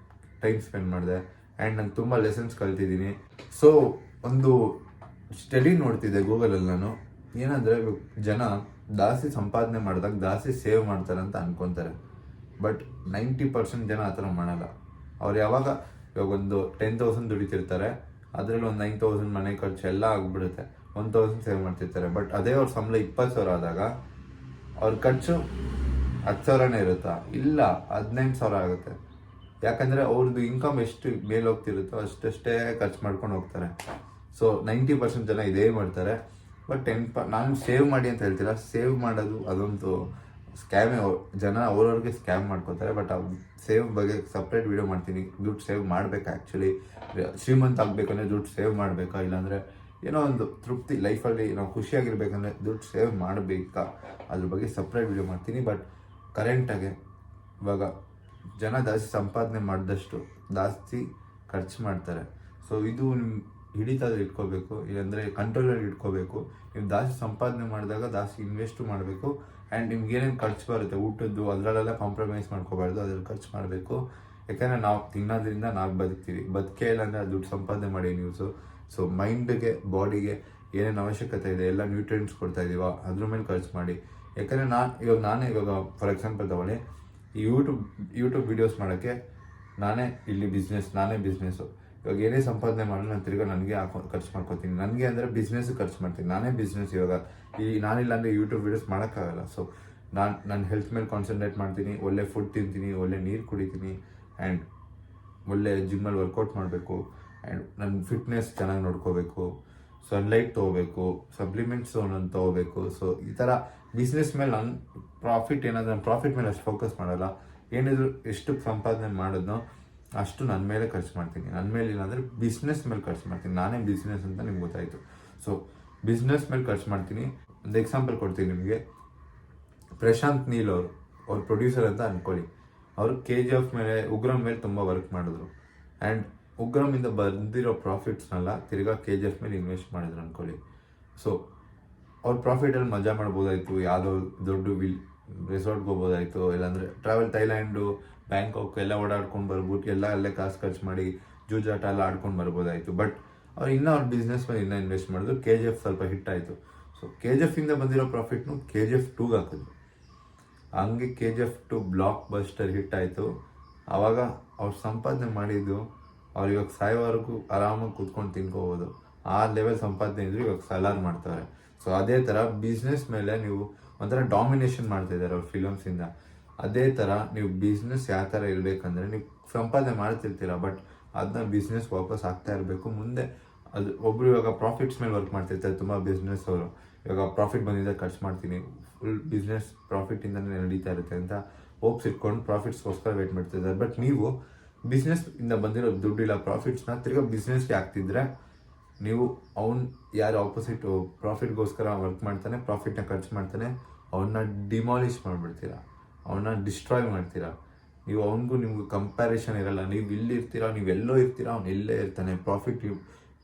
ಟೈಮ್ ಸ್ಪೆಂಡ್ ಮಾಡಿದೆ ಆ್ಯಂಡ್ ನಾನು ತುಂಬ ಲೆಸನ್ಸ್ ಕಲ್ತಿದ್ದೀನಿ. ಸೊ ಒಂದು ಸ್ಟಡಿ ನೋಡ್ತಿದ್ದೆ ಗೂಗಲಲ್ಲಿ ನಾನು, ಏನಂದರೆ ಜನ ಜಾಸ್ತಿ ಸಂಪಾದನೆ ಮಾಡಿದಾಗ ಜಾಸ್ತಿ ಸೇವ್ ಮಾಡ್ತಾರೆ ಅಂತ ಅನ್ಕೊತಾರೆ. ಬಟ್ 90% ಜನ ಆ ಥರ ಮಾಡಲ್ಲ. ಅವ್ರು ಇವಾಗ ಒಂದು 10,000 ದುಡಿತಿರ್ತಾರೆ, ಅದರಲ್ಲಿ ಒಂದು 9,000 ಮನೆ ಖರ್ಚು ಎಲ್ಲ ಆಗಿಬಿಡುತ್ತೆ, 1,000 ಸೇವ್ ಮಾಡ್ತಿರ್ತಾರೆ. ಬಟ್ ಅದೇ ಅವ್ರ ಸಂಬಳ 20,000 ಆದಾಗ ಅವ್ರ ಖರ್ಚು 10,000ನೇ ಇರುತ್ತಾ, ಇಲ್ಲ 15,000 ಆಗುತ್ತೆ. ಯಾಕಂದರೆ ಅವ್ರದ್ದು ಇನ್ಕಮ್ ಎಷ್ಟು ಮೇಲೆ ಹೋಗ್ತಿರುತ್ತೋ ಅಷ್ಟೇ ಖರ್ಚು ಮಾಡ್ಕೊಂಡು ಹೋಗ್ತಾರೆ. ಸೊ 90% ಜನ ಇದೇ ಮಾಡ್ತಾರೆ. ಬಟ್ ನಾನು ಸೇವ್ ಮಾಡಿ ಅಂತ ಹೇಳ್ತೀರ, ಸೇವ್ ಮಾಡೋದು ಅದೊಂದು ಸ್ಕ್ಯಾಮೇ. ಜನ ಅವ್ರವ್ರಿಗೆ ಸ್ಕ್ಯಾಮ್ ಮಾಡ್ಕೋತಾರೆ. ಬಟ್ ಆ ಸೇವ್ ಬಗ್ಗೆ ಸಪ್ರೇಟ್ ವೀಡಿಯೋ ಮಾಡ್ತೀನಿ. ದುಡ್ಡು ಸೇವ್ ಮಾಡಬೇಕಾ, ಆ್ಯಕ್ಚುಲಿ ಶ್ರೀಮಂತ ಆಗಬೇಕಂದ್ರೆ ದುಡ್ಡು ಸೇವ್ ಮಾಡಬೇಕಾ, ಇಲ್ಲಾಂದರೆ ಏನೋ ಒಂದು ತೃಪ್ತಿ ಲೈಫಲ್ಲಿ ನಾವು ಖುಷಿಯಾಗಿರ್ಬೇಕಂದ್ರೆ ದುಡ್ಡು ಸೇವ್ ಮಾಡಬೇಕಾ, ಅದ್ರ ಬಗ್ಗೆ ಸಪ್ರೇಟ್ ವೀಡಿಯೋ ಮಾಡ್ತೀನಿ. ಬಟ್ ಕರೆಂಟಾಗೆ ಇವಾಗ ಜನ ಜಾಸ್ತಿ ಸಂಪಾದನೆ ಮಾಡಿದಷ್ಟು ಜಾಸ್ತಿ ಖರ್ಚು ಮಾಡ್ತಾರೆ. ಸೊ ಇದು ನಿಮ್ಮ ಹಿಡಿತಾದ್ರೆ ಇಟ್ಕೋಬೇಕು, ಇಲ್ಲಾಂದರೆ ಕಂಟ್ರೋಲಲ್ಲಿ ಇಟ್ಕೋಬೇಕು. ನೀವು ಜಾಸ್ತಿ ಸಂಪಾದನೆ ಮಾಡಿದಾಗ ಜಾಸ್ತಿ ಇನ್ವೆಸ್ಟು ಮಾಡಬೇಕು. ಆ್ಯಂಡ್ ನಿಮ್ಗೆ ಏನೇನು ಖರ್ಚು ಬರುತ್ತೆ ಊಟದ್ದು ಅದರಲ್ಲೆಲ್ಲ ಕಾಂಪ್ರಮೈಸ್ ಮಾಡ್ಕೋಬಾರ್ದು, ಅದ್ರಲ್ಲಿ ಖರ್ಚು ಮಾಡಬೇಕು. ಯಾಕೆಂದರೆ ನಾವು ತಿನ್ನೋದ್ರಿಂದ ನಾವು ಬದುಕೇ ಇಲ್ಲ ಅಂದರೆ ದುಡ್ಡು ಸಂಪಾದನೆ ಮಾಡಿ ನ್ಯೂಸು. ಸೊ ಮೈಂಡ್ಗೆ ಬಾಡಿಗೆ ಏನೇನು ಅವಶ್ಯಕತೆ ಇದೆ ಎಲ್ಲ ನ್ಯೂಟ್ರಿಯೆಂಟ್ಸ್ ಕೊಡ್ತಾ ಇದ್ದೀವ, ಅದ್ರ ಮೇಲೆ ಖರ್ಚು ಮಾಡಿ. ಯಾಕಂದರೆ ನಾನೇ ಇವಾಗ ಫಾರ್ ಎಕ್ಸಾಂಪಲ್ ತಗೊಳ್ಳಿ, ಈ ಯೂಟ್ಯೂಬ್ ವೀಡಿಯೋಸ್ ಮಾಡೋಕ್ಕೆ ನಾನೇ ಬಿಸ್ನೆಸ್ಸು. ಇವಾಗ ಏನೇ ಸಂಪಾದನೆ ಮಾಡಲು ನಾನು ತಿರ್ಗಿ ನನಗೆ ಖರ್ಚು ಮಾಡ್ಕೊತೀನಿ. ನನಗೆ ಅಂದರೆ ಬಿಸ್ನೆಸ್ ಖರ್ಚು ಮಾಡ್ತೀನಿ, ನಾನೇ ಬಿಸ್ನೆಸ್. ಇವಾಗ ನಾನಿಲ್ಲ ಅಂದರೆ ಯೂಟ್ಯೂಬ್ ವೀಡಿಯೋಸ್ ಮಾಡೋಕ್ಕಾಗಲ್ಲ. ಸೊ ನಾನು ಹೆಲ್ತ್ ಮೇಲೆ ಕಾನ್ಸಂಟ್ರೇಟ್ ಮಾಡ್ತೀನಿ, ಒಳ್ಳೆ ಫುಡ್ ತಿಂತೀನಿ, ಒಳ್ಳೆ ನೀರು ಕುಡಿತೀನಿ ಆ್ಯಂಡ್ ಒಳ್ಳೆ ಜಿಮ್ಮಲ್ಲಿ ವರ್ಕೌಟ್ ಮಾಡಬೇಕು ಆ್ಯಂಡ್ ನನ್ನ ಫಿಟ್ನೆಸ್ ಚೆನ್ನಾಗಿ ನೋಡ್ಕೋಬೇಕು, ಸನ್ಲೈಟ್ ತೊಗೋಬೇಕು, ಸಪ್ಲಿಮೆಂಟ್ಸ್ ಒಂದೊಂದು ತೊಗೋಬೇಕು. ಸೊ ಈ ಥರ ಬಿಸ್ನೆಸ್ ಮೇಲೆ ನನ್ನ ಪ್ರಾಫಿಟ್ ಮೇಲೆ ಅಷ್ಟು ಫೋಕಸ್ ಮಾಡಲ್ಲ. ಏನಿದ್ರು ಎಷ್ಟು ಸಂಪಾದನೆ ಮಾಡೋದನ್ನೋ ಅಷ್ಟು ನನ್ನ ಮೇಲೆ ಖರ್ಚು ಮಾಡ್ತೀನಿ. ನನ್ನ ಮೇಲೆ ಇಲ್ಲಾಂದರೆ ಬಿಸ್ನೆಸ್ ಮೇಲೆ ಖರ್ಚು ಮಾಡ್ತೀನಿ. ನಾನೇ ಬಿಸ್ನೆಸ್ ಅಂತ ನಿಮ್ಗೆ ಗೊತ್ತಾಯಿತು. ಸೊ ಬಿಸ್ನೆಸ್ ಮೇಲೆ ಖರ್ಚು ಮಾಡ್ತೀನಿ. ಒಂದು ಎಕ್ಸಾಂಪಲ್ ಕೊಡ್ತೀನಿ ನಿಮಗೆ. ಪ್ರಶಾಂತ್ ನೀಲ್ ಅವ್ರು ಪ್ರೊಡ್ಯೂಸರ್ ಅಂತ ಅಂದ್ಕೊಳ್ಳಿ. ಅವರು KGF ಮೇಲೆ ಉಗ್ರಂ ಮೇಲೆ ತುಂಬ ವರ್ಕ್ ಮಾಡಿದ್ರು ಆ್ಯಂಡ್ ಉಗ್ರಮಿಂದ ಬಂದಿರೋ ಪ್ರಾಫಿಟ್ಸ್ನೆಲ್ಲ ತಿರ್ಗಾ KGF ಮೇಲೆ ಇನ್ವೆಸ್ಟ್ ಮಾಡಿದ್ರು ಅಂದ್ಕೊಳ್ಳಿ. ಸೊ ಅವ್ರ ಪ್ರಾಫಿಟಲ್ಲಿ ಮಜಾ ಮಾಡ್ಬೋದಾಯಿತು, ಯಾವುದೋ ದೊಡ್ಡ ರೆಸಾರ್ಟ್ಗೆ ಹೋಗ್ಬೋದಾಯಿತು, ಇಲ್ಲಾಂದರೆ ಥೈಲ್ಯಾಂಡು ಬ್ಯಾಂಕಾಕ್ ಎಲ್ಲ ಓಡಾಡ್ಕೊಂಡು ಬರ್ಬಿಟ್ಟು ಎಲ್ಲ ಅಲ್ಲೇ ಕಾಸು ಖರ್ಚು ಮಾಡಿ ಜೂಜಾಟ ಎಲ್ಲ ಆಡ್ಕೊಂಡು ಬರ್ಬೋದಾಯಿತು. ಬಟ್ ಅವ್ರು ಅವ್ರ ಬಿಸ್ನೆಸ್ ಮೇಲೆ ಇನ್ವೆಸ್ಟ್ ಮಾಡಿದ್ರು. KGF ಸ್ವಲ್ಪ ಹಿಟ್ ಆಯಿತು. ಸೊ KGF ಇಂದ ಬಂದಿರೋ ಪ್ರಾಫಿಟ್ನು KGF 2ಗೆ ಹಾಕಿದ್ರು. ಹಂಗೆ KGF 2 ಬ್ಲಾಕ್ ಬಸ್ಟರ್ ಹಿಟ್ ಆಯಿತು. ಆವಾಗ ಅವ್ರು ಸಂಪಾದನೆ ಮಾಡಿದ್ದು ಅವ್ರು ಇವಾಗ ಸಾಯೋವರೆಗೂ ಆರಾಮಾಗಿ ಕೂತ್ಕೊಂಡು ತಿನ್ಕೋಬೋದು. ಆ ಲೆವೆಲ್ ಸಂಪಾದನೆ ಇದ್ರು ಇವಾಗ ಸಲಾರ್ ಮಾಡ್ತಾರೆ. ಸೊ ಅದೇ ಥರ ಬಿಸ್ನೆಸ್ ಮೇಲೆ ನೀವು ಒಂಥರ ಡಾಮಿನೇಷನ್ ಮಾಡ್ತಿದ್ದಾರೆ ಅವ್ರು ಫಿಲಮ್ಸಿಂದ. ಅದೇ ಥರ ನೀವು ಬಿಸ್ನೆಸ್ ಯಾವ ಥರ ಇರಬೇಕಂದ್ರೆ, ನೀವು ಸಂಪಾದನೆ ಮಾಡ್ತಿರ್ತೀರ ಬಟ್ ಅದನ್ನ ಬಿಸ್ನೆಸ್ ವಾಪಸ್ ಆಗ್ತಾ ಇರಬೇಕು ಮುಂದೆ. ಅದು ಒಬ್ರು ಇವಾಗ ಪ್ರಾಫಿಟ್ಸ್ ಮೇಲೆ ವರ್ಕ್ ಮಾಡ್ತಿರ್ತಾರೆ ತುಂಬ ಬಿಸ್ನೆಸ್ ಅವರು. ಇವಾಗ ಪ್ರಾಫಿಟ್ ಬಂದಿದೆ ಖರ್ಚು ಮಾಡ್ತೀನಿ, ಫುಲ್ ಬಿಸ್ನೆಸ್ ಪ್ರಾಫಿಟ್ಟಿಂದನೇ ನಡೀತಾ ಇರುತ್ತೆ ಅಂತ ಹೋಪ್ಸ್ ಇಟ್ಕೊಂಡು ಪ್ರಾಫಿಟ್ಸ್ಗೋಸ್ಕರ ವೇಟ್ ಮಾಡ್ತಿದ್ದಾರೆ. ಬಟ್ ನೀವು ಬಿಸ್ನೆಸ್ ಇಂದ ಬಂದಿರೋ ದುಡ್ಡಿಲ್ಲ ಪ್ರಾಫಿಟ್ಸ್ನ ತಿರ್ಗಾ ಬಿಸ್ನೆಸ್ಗೆ ಹಾಕ್ತಿದ್ರೆ, ನೀವು ಯಾರು ಆಪೋಸಿಟ್ ಪ್ರಾಫಿಟ್ಗೋಸ್ಕರ ವರ್ಕ್ ಮಾಡ್ತಾನೆ, ಪ್ರಾಫಿಟ್ನ ಖರ್ಚು ಮಾಡ್ತಾನೆ, ಅವನ್ನ ಡಿಮಾಲಿಷ್ ಮಾಡಿಬಿಡ್ತೀರಾ, ಅವನ್ನ ಡಿಸ್ಟ್ರಾಯ್ ಮಾಡ್ತೀರಾ. ನೀವು ಅವನಿಗೂ ನಿಮ್ಗೆ ಕಂಪ್ಯಾರಿಷನ್ ಇರಲ್ಲ. ನೀವು ಇಲ್ಲಿರ್ತೀರಾ, ನೀವೆಲ್ಲೋ ಇರ್ತೀರಾ, ಅವ್ನು ಎಲ್ಲೇ ಇರ್ತಾನೆ.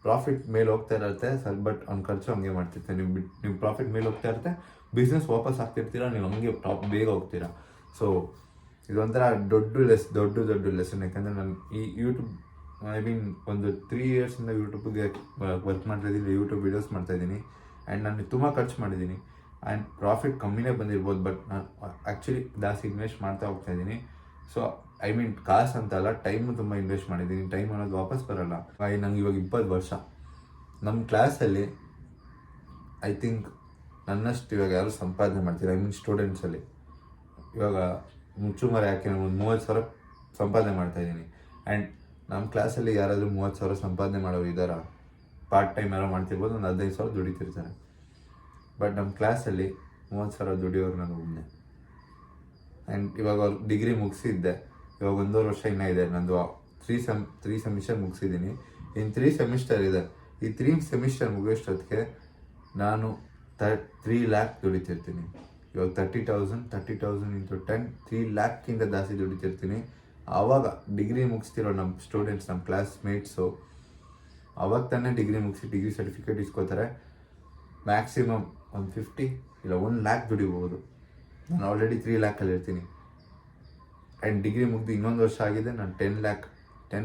ಪ್ರಾಫಿಟ್ ಮೇಲೆ ಹೋಗ್ತಾ ಇರುತ್ತೆ ಸರ್, ಬಟ್ ಅವ್ನು ಖರ್ಚು ಹಂಗೆ ಮಾಡ್ತಿರ್ತಾನೆ. ನೀವು ಪ್ರಾಫಿಟ್ ಮೇಲೆ ಹೋಗ್ತಾ ಇರುತ್ತೆ, ಬಿಸ್ನೆಸ್ ವಾಪಸ್ ಆಗ್ತಿರ್ತೀರಾ, ನೀವು ಹಂಗೆ ಬೇಗ ಹೋಗ್ತೀರಾ. ಸೊ ಇದೊಂಥರ ದೊಡ್ಡ ಲೆಸನ್. ಯಾಕಂದರೆ ನಾನು ಈ ಯೂಟ್ಯೂಬ್ ಒಂದು 3 ಇಯರ್ಸಿಂದ ಯೂಟ್ಯೂಬ್ಗೆ ವರ್ಕ್ ಮಾಡ್ತಾಯಿದ್ದೀನಿ, ಯೂಟ್ಯೂಬ್ ವೀಡಿಯೋಸ್ ಮಾಡ್ತಾಯಿದ್ದೀನಿ. ಆ್ಯಂಡ್ ನಾನು ತುಂಬ ಖರ್ಚು ಮಾಡಿದ್ದೀನಿ ಆ್ಯಂಡ್ ಪ್ರಾಫಿಟ್ ಕಮ್ಮಿನೇ ಬಂದಿರ್ಬೋದು, ಬಟ್ ನಾನು ಆ್ಯಕ್ಚುಲಿ ಜಾಸ್ತಿ ಇನ್ವೆಸ್ಟ್ ಮಾಡ್ತಾ ಹೋಗ್ತಾಯಿದ್ದೀನಿ. ಸೊ ಕಾಸು ಅಂತಲ್ಲ, ಟೈಮು ತುಂಬ ಇನ್ವೆಸ್ಟ್ ಮಾಡಿದ್ದೀನಿ. ಟೈಮ್ ಅನ್ನೋದು ವಾಪಸ್ ಬರೋಲ್ಲ. ನಂಗೆ ಇವಾಗ 20 ವರ್ಷ. ನಮ್ಮ ಕ್ಲಾಸಲ್ಲಿ ಐ ಥಿಂಕ್ ನನ್ನಷ್ಟು ಇವಾಗ ಯಾರು ಸಂಪಾದನೆ ಮಾಡ್ತೀರಾ, ಸ್ಟೂಡೆಂಟ್ಸಲ್ಲಿ ಇವಾಗ ಮುಚ್ಚುಮರೆ ಯಾಕೆ ಒಂದು 30,000 ಸಂಪಾದನೆ ಮಾಡ್ತಾಯಿದ್ದೀನಿ. ಆ್ಯಂಡ್ ನಮ್ಮ ಕ್ಲಾಸಲ್ಲಿ ಯಾರಾದರೂ 30,000 ಸಂಪಾದನೆ ಮಾಡೋರು ಇದ್ದಾರಾ? ಪಾರ್ಟ್ ಟೈಮ್ ಯಾರೋ ಮಾಡ್ತಿರ್ಬೋದು, ಒಂದು 15,000 ದುಡಿತಿರ್ತಾರೆ. ಬಟ್ ನಮ್ಮ ಕ್ಲಾಸಲ್ಲಿ 30,000 ದುಡಿಯೋರು ನಾನು ಒಬ್ಬನೇ. ಆ್ಯಂಡ್ ಇವಾಗ ಅವ್ರು ಡಿಗ್ರಿ ಮುಗಿಸಿದ್ದೆ, ಇವಾಗ 1.5 ವರ್ಷ ಇನ್ನೂ ಇದೆ. ನಂದು 3 ಸೆಮಿಸ್ಟರ್ ಮುಗಿಸಿದ್ದೀನಿ, ಇನ್ನು 3 ಸೆಮಿಸ್ಟರ್ ಇದೆ. ಈ 3 ಸೆಮಿಸ್ಟರ್ ಮುಗಿಯೋಷ್ಟೊತ್ತಿಗೆ ನಾನು 3 ಲ್ಯಾಕ್ ದುಡಿತಿರ್ತೀನಿ. ಇವಾಗ 30,000 ಇಂಟು 10 3 ಲ್ಯಾಕ್ಕಿಂತ ಜಾಸ್ತಿ ದುಡಿತಿರ್ತೀನಿ. ಆವಾಗ ಡಿಗ್ರಿ ಮುಗಿಸ್ತಿರೋ ನಮ್ಮ ಸ್ಟೂಡೆಂಟ್ಸ್, ನಮ್ಮ ಕ್ಲಾಸ್ಮೇಟ್ಸು ಆವಾಗ ತಾನೇ ಡಿಗ್ರಿ ಮುಗಿಸಿ ಡಿಗ್ರಿ ಸರ್ಟಿಫಿಕೇಟ್ ಇಸ್ಕೋತಾರೆ. ಮ್ಯಾಕ್ಸಿಮಮ್ ಒಂದು 50 ಇಲ್ಲ 1 ಲ್ಯಾಕ್ ದುಡಿಬೋದು. ನಾನು ಆಲ್ರೆಡಿ 3 ಲ್ಯಾಕಲ್ಲಿ ಇರ್ತೀನಿ. ಆ್ಯಂಡ್ ಡಿಗ್ರಿ ಮುಗಿದು ಇನ್ನೊಂದು ವರ್ಷ ಆಗಿದೆ, ನಾನು 10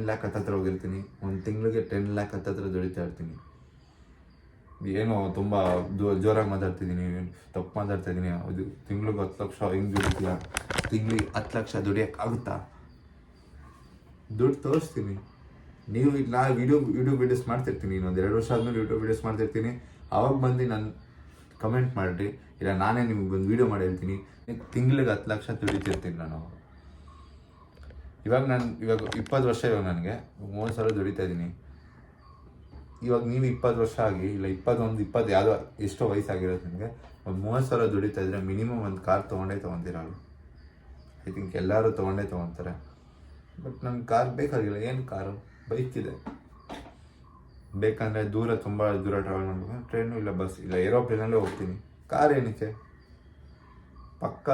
ಲ್ಯಾಕ್ ಹತ್ತತ್ರ ಹೋಗಿರ್ತೀನಿ. ಒಂದು ತಿಂಗಳಿಗೆ 10 ಲ್ಯಾಕ್ ಹತ್ತತ್ರ ದುಡಿತಾ ಇರ್ತೀನಿ. ಏನೋ ತುಂಬ ಜೋರಾಗಿ ಮಾತಾಡ್ತಿದ್ದೀನಿ, ತಪ್ಪು ಮಾತಾಡ್ತಾಯಿದ್ದೀನಿ. ಅದು ತಿಂಗ್ಳಿಗೆ 10 ಲಕ್ಷ ಹಿಂಗೆ ದುಡಿತೀಯ, ತಿಂಗಳಿಗೆ 10 ಲಕ್ಷ ದುಡಿಯೋಕ್ಕಾಗುತ್ತಾ? ದುಡ್ಡು ತೋರಿಸ್ತೀನಿ. ನೀವು ಈಗ ನಾ ಯೂಟ್ಯೂಬ್ ವೀಡಿಯೋಸ್ ಮಾಡ್ತಿರ್ತೀನಿ, ಇನ್ನೊಂದು 2 ವರ್ಷ ಆದಮೇಲೆ ಯೂಟ್ಯೂಬ್ ವೀಡಿಯೋಸ್ ಮಾಡ್ತಿರ್ತೀನಿ. ಆವಾಗ ಬಂದು ನಾನು ಕಮೆಂಟ್ ಮಾಡಿರಿ, ಇಲ್ಲ ನಾನೇ ನಿಮ್ಗೆ ಒಂದು ವೀಡಿಯೋ ಮಾಡಿರ್ತೀನಿ. ತಿಂಗಳಿಗೆ 10 ಲಕ್ಷ ದುಡಿತಿರ್ತೀನಿ ನಾನು. ಇವಾಗ 20 ವರ್ಷ, ಇವಾಗ ನನಗೆ 30,000 ದುಡಿತಾ ಇದ್ದೀನಿ. ಇವಾಗ ನೀವು 20 ವರ್ಷ ಆಗಿ, ಇಲ್ಲ 21, 20 ಯಾವುದೋ ಎಷ್ಟೋ ವಯಸ್ಸಾಗಿರೋದು ನಿಮಗೆ, ಒಂದು 30,000 ದುಡಿತಾ ಇದ್ರೆ ಮಿನಿಮಮ್ ಒಂದು ಕಾರ್ ತೊಗೊಂಡಿರಲ್ಲ. ಐ ಥಿಂಕ್ ಎಲ್ಲರೂ ತೊಗೊಂತಾರೆ. ಬಟ್ ನನಗೆ ಕಾರ್ ಬೇಕಾಗಿಲ್ಲ. ಏನು ಕಾರು? ಬೈಕ್ ಇದೆ. ಬೇಕಂದರೆ ತುಂಬ ದೂರ ಟ್ರಾವೆಲ್ ಮಾಡಬೇಕು, ಟ್ರೈನು ಇಲ್ಲ ಬಸ್ ಇಲ್ಲ ಏರೋಪ್ಲೇನಲ್ಲೇ ಹೋಗ್ತೀನಿ. ಕಾರ್ ಏನಕ್ಕೆ? ಪಕ್ಕ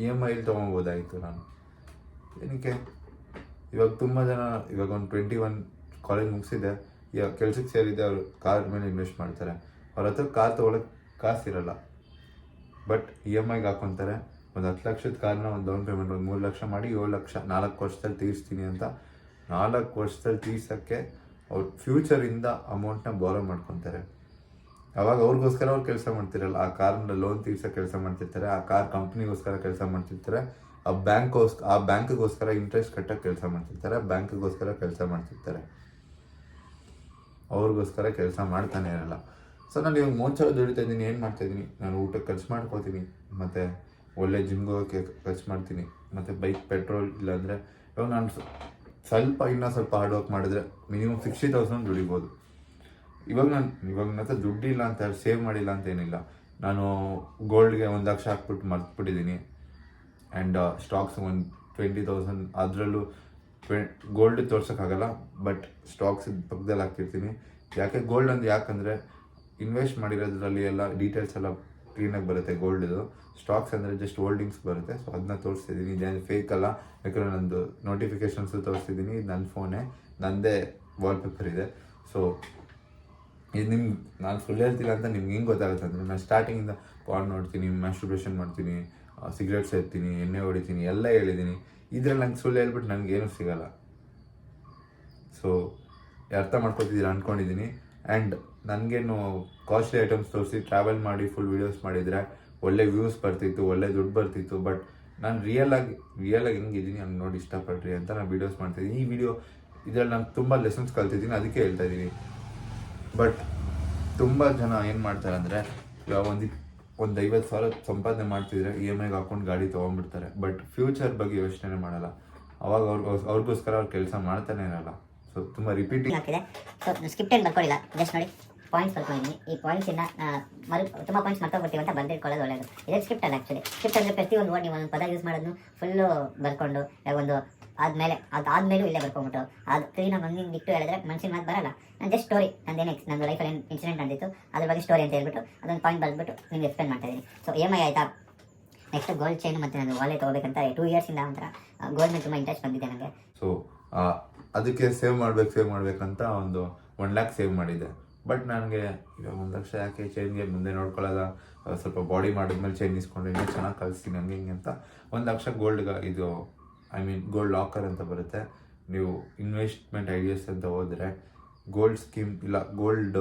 EMI ತೊಗೊಬೋದಾಯಿತು ನಾನು. ಏನಕ್ಕೆ? ಇವಾಗ ತುಂಬ ಜನ ಇವಾಗ ಒಂದು 21 ಕಾಲೇಜ್ ಮುಗಿಸಿದೆ, ಇವಾಗ ಕೆಲ್ಸಕ್ಕೆ ಸೇರಿದ್ದೆ, ಅವರು ಕಾರ್ ಮೇಲೆ ಇನ್ವೆಸ್ಟ್ ಮಾಡ್ತಾರೆ. ಅವ್ರ ಹತ್ರ ಕಾರ್ ತೊಗೊಳಕ್ಕೆ ಕಾಸಿರಲ್ಲ, ಬಟ್ EMIಗೆ ಹಾಕೊತಾರೆ. ಒಂದು 10 ಲಕ್ಷದ ಕಾರ್ನ ಒಂದು ಡೌನ್ ಪೇಮೆಂಟ್ ಒಂದು 3 ಲಕ್ಷ ಮಾಡಿ 7 ಲಕ್ಷ 4 ವರ್ಷದಲ್ಲಿ ತೀರಿಸ್ತೀನಿ ಅಂತ. 4 ವರ್ಷದಲ್ಲಿ ತೀರ್ಸೋಕ್ಕೆ ಅವ್ರ ಫ್ಯೂಚರಿಂದ ಅಮೌಂಟ್ನ ಬಾರೋ ಮಾಡ್ಕೊತಾರೆ. ಅವಾಗ ಅವ್ರಿಗೋಸ್ಕರ ಅವ್ರು ಕೆಲಸ ಮಾಡ್ತಿರಲ್ಲ, ಆ ಕಾರ್ನ ಲೋನ್ ತೀರ್ಸೋಕೆ ಕೆಲಸ ಮಾಡ್ತಿರ್ತಾರೆ, ಆ ಕಾರ್ ಕಂಪ್ನಿಗೋಸ್ಕರ ಕೆಲಸ ಮಾಡ್ತಿರ್ತಾರೆ, ಆ ಬ್ಯಾಂಕ್ಗೋಸ್ಕರ ಇಂಟ್ರೆಸ್ಟ್ ಕಟ್ಟೋಕ್ಕೆ ಕೆಲಸ ಮಾಡ್ತಿರ್ತಾರೆ, ಬ್ಯಾಂಕ್ಗೋಸ್ಕರ ಕೆಲಸ ಮಾಡ್ತಿರ್ತಾರೆ, ಅವ್ರಿಗೋಸ್ಕರ ಕೆಲಸ ಮಾಡ್ತಾನೆ ಇರಲ್ಲ. ಸೊ ನಾನು ಇವಾಗ 30,000 ದುಡಿತಾ ಇದ್ದೀನಿ. ಏನು ಮಾಡ್ತಾಯಿದ್ದೀನಿ? ನಾನು ಊಟಕ್ಕೆ ಖರ್ಚು ಮಾಡ್ಕೋತೀನಿ, ಮತ್ತು ಒಳ್ಳೆ ಜಿಮ್ಗೆ ಹೋಗೋಕ್ಕೆ ಖರ್ಚು ಮಾಡ್ತೀನಿ, ಮತ್ತು ಬೈಕ್ ಪೆಟ್ರೋಲ್. ಇಲ್ಲಾಂದರೆ ಇವಾಗ ನಾನು ಇನ್ನೂ ಸ್ವಲ್ಪ ಹಾರ್ಡ್ ವರ್ಕ್ ಮಾಡಿದ್ರೆ ಮಿನಿಮಮ್ 60,000 ದುಡಿಬೋದು. ಇವಾಗ ನನ್ನ ಹತ್ರ ದುಡ್ಡಿಲ್ಲ ಅಂತ ಸೇವ್ ಮಾಡಿಲ್ಲ ಅಂತ ಏನಿಲ್ಲ. ನಾನು ಗೋಲ್ಡ್ಗೆ 1 ಲಕ್ಷ ಹಾಕ್ಬಿಟ್ಟು ಮರ್ತ್ಬಿಟ್ಟಿದ್ದೀನಿ. ಆ್ಯಂಡ್ ಸ್ಟಾಕ್ಸ್ ಒಂದು 20,000, ಅದರಲ್ಲೂ ಗೋಲ್ಡ್ ತೋರ್ಸೋಕ್ಕಾಗಲ್ಲ, ಬಟ್ ಸ್ಟಾಕ್ಸ್ ಪಕ್ಕದಲ್ಲಿ ಹಾಕ್ತಿರ್ತೀನಿ. ಯಾಕಂದರೆ ಇನ್ವೆಸ್ಟ್ ಮಾಡಿರೋದ್ರಲ್ಲಿ ಎಲ್ಲ ಡೀಟೇಲ್ಸ್ ಎಲ್ಲ ಕ್ಲೀನಾಗಿ ಬರುತ್ತೆ. ಗೋಲ್ಡ್ದು ಸ್ಟಾಕ್ಸ್ ಅಂದರೆ ಜಸ್ಟ್ ಹೋಲ್ಡಿಂಗ್ಸ್ ಬರುತ್ತೆ. ಸೊ ಅದನ್ನ ತೋರಿಸ್ತಿದ್ದೀನಿ. ಇದೇನು ಫೇಕ್ ಅಲ್ಲ, ಯಾಕಂದರೆ ನಂದು ನೋಟಿಫಿಕೇಷನ್ಸು ತೋರಿಸ್ತಿದ್ದೀನಿ. ಇದು ನನ್ನ ಫೋನೇ, ನನ್ನದೇ ವಾಲ್ಪೇಪರ್ ಇದೆ. ಸೊ ಇದು ನಾನು ಸುಳ್ಳು ಹೇಳ್ತಿಲ್ಲ ಅಂತ ನಿಮ್ಗೆ ಹೆಂಗೆ ಗೊತ್ತಾಗುತ್ತೆ ಅಂದರೆ, ನಾನು ಸ್ಟಾರ್ಟಿಂಗಿಂದ ಪಾರ್ನ್ ನೋಡ್ತೀನಿ, ಮ್ಯಾಸ್ಟರ್ಬೇಷನ್ ಮಾಡ್ತೀನಿ, ಸಿಗರೇಟ್ ಸೇರ್ತೀನಿ, ಎಣ್ಣೆ ಹೊಡಿತೀನಿ, ಎಲ್ಲ ಹೇಳಿದ್ದೀನಿ. ಇದರಲ್ಲಿ ನಂಗೆ ಸುಳ್ಳು ಹೇಳ್ಬಿಟ್ಟು ನನಗೇನು ಸಿಗೋಲ್ಲ. ಸೊ ಅರ್ಥ ಮಾಡ್ಕೊತಿದ್ದೀರ ಅಂದ್ಕೊಂಡಿದ್ದೀನಿ. ಆ್ಯಂಡ್ ನನಗೇನು ಕಾಸ್ಟ್ಲಿ ಐಟಮ್ಸ್ ತೋರಿಸಿ ಟ್ರಾವೆಲ್ ಮಾಡಿ ಫುಲ್ ವೀಡಿಯೋಸ್ ಮಾಡಿದರೆ ಒಳ್ಳೆ ವ್ಯೂಸ್ ಬರ್ತಿತ್ತು, ಒಳ್ಳೆ ದುಡ್ಡು ಬರ್ತಿತ್ತು. ಬಟ್ ನಾನು ರಿಯಲ್ ಆಗಿ ಹೆಂಗಿದ್ದೀನಿ ಹಂಗೆ ನೋಡಿ ಇಷ್ಟಪಡ್ರಿ ಅಂತ ನಾನು ವೀಡಿಯೋಸ್ ಮಾಡ್ತಾಯಿದ್ದೀನಿ. ಈ ವಿಡಿಯೋ ಇದರಲ್ಲಿ ನಾನು ತುಂಬ ಲೆಸನ್ಸ್ ಕಲ್ತಿದ್ದೀನಿ, ಅದಕ್ಕೆ ಹೇಳ್ತಾ ಇದ್ದೀನಿ. ಬಟ್ ತುಂಬ ಜನ ಏನು ಮಾಡ್ತಾರೆ ಅಂದರೆ, ಇವಾಗ ಒಂದು 50,000 ಸಂಪಾದನೆ ಮಾಡ್ತಿದ್ರೆ EMIಗೆ ಹಾಕೊಂಡು ಗಾಡಿ ತೊಗೊಂಡ್ಬಿಡ್ತಾರೆ. ಬಟ್ ಫ್ಯೂಚರ್ ಬಗ್ಗೆ ಯೋಚನೆ ಮಾಡಲ್ಲ. ಅವಾಗ ಅವ್ರಿಗೋಸ್ಕರ ಅವ್ರು ಕೆಲಸ ಮಾಡ್ತಾನೆ ಇರಲ್ಲ. ಸೊ ತುಂಬ ರಿಪೀಟಿಂಗ್ ಆಗ್ತಿದೆ. ಸೊ ಸ್ಕ್ರಿಪ್ಟ್ ಏನು ಬರ್ಕೊಳ್ಳಿಲ್ಲ, ಜಸ್ಟ್ ನೋಡಿ ಪಾಯಿಂಟ್ಸ್ ಬರ್ಕೊಂಡಿದ್ದೀನಿ. ಈ ಪಾಯಿಂಟ್ಸಿಂದ ತುಂಬ ಪಾಯಿಂಟ್ಸ್ ಮರ್ತೋಗ್ಬಿಡ್ತೀವಿ ಅಂತ ಬಂದಿಟ್ಕೊಳ್ಳೋದು ಒಳ್ಳೆಯದು. ಇದೇ ಸ್ಕ್ರಿಪ್ಟ್ ಅಲ್ಲ ಆ್ಯಕ್ಚುಲಿ. ಸ್ಕ್ರಿಪ್ಟ್ ಅಂದರೆ ಪ್ರತಿಯೊಂದು ವರ್ಡ್ ನೀವು ಒಂದು ಪದ ಯೂಸ್ ಮಾಡೋದನ್ನು ಫುಲ್ಲು ಬರ್ಕೊಂಡು ಒಂದು ಅದಾದ್ಮೇಲೂ ಇಲ್ಲೇ ಬರ್ಕೊಂಬಿಟ್ಟು ಅದು ಕ್ಲೀನಾಗಿ ಹಂಗೆ ಇಟ್ಟು ಹೇಳಿದ್ರೆ ಮನುಷ್ಯನ ಮಾತು ಬರಲ್ಲ. ನಾನು ಜಸ್ಟ್ ಸ್ಟೋರಿ ನನ್ನ ಲೈಫಲ್ಲಿ ಏನು ಇನ್ಸಿಡೆಂಟ್ ನಡೆದಿತ್ತು ಅದ್ರ ಬಗ್ಗೆ ಸ್ಟೋರಿ ಅಂತ ಹೇಳ್ಬಿಟ್ಟು ಅದೊಂದು ಪಾಯಿಂಟ್ ಬರ್ಬಿಟ್ಟು ನಿಮ್ಗೆ ಎಕ್ಸ್ಪ್ಲೇನ್ ಮಾಡ್ತಾ ಇದ್ದೀನಿ. ಸೊ EMI ಆಯಿತಾ, ನೆಕ್ಸ್ಟ್ ಗೋಲ್ಡ್ ಚೈನ್ ಮತ್ತು ನಾನು ವಾಲೆಟ್ ತೊಗೋಬೇಕಂತ 2 ಇಯರ್ಸಿಂದ ಒಂಥರ ಗೋಲ್ಡ್ ಮೇಲೆ ತುಂಬ ಇಂಟ್ರೆಸ್ಟ್ ಬಂದಿದೆ ನನಗೆ. ಸೊ ಅದಕ್ಕೆ ಸೇವ್ ಮಾಡ್ಬೇಕಂತ ಒಂದು 1 lakh ಸೇವ್ ಮಾಡಿದ್ದೆ. ಬಟ್ ನನಗೆ ಇವಾಗ 1 ಲಕ್ಷ ಯಾಕೆ ಚೈನ್ಗೆ ಮುಂದೆ ನೋಡ್ಕೊಳ್ಳೋದ, ಸ್ವಲ್ಪ ಬಾಡಿ ಮಾಡಿದ್ಮೇಲೆ ಚೈನ್ ಇಸ್ಕೊಂಡು ಇನ್ನೂ ಚೆನ್ನಾಗಿ ಕಲಿಸ್ತೀನಿ ಹಂಗೆ ಹಿಂಗೆ ಅಂತ 1 ಲಕ್ಷ ಗೋಲ್ಡ್ಗೆ ಇದು ಗೋಲ್ಡ್ ಲಾಕರ್ ಅಂತ ಬರುತ್ತೆ. ನೀವು ಇನ್ವೆಸ್ಟ್ಮೆಂಟ್ ಐಡಿಯಾಸ್ ಅಂತ ಹೋದರೆ ಗೋಲ್ಡ್ ಸ್ಕೀಮ್ ಇಲ್ಲ, ಗೋಲ್ಡ್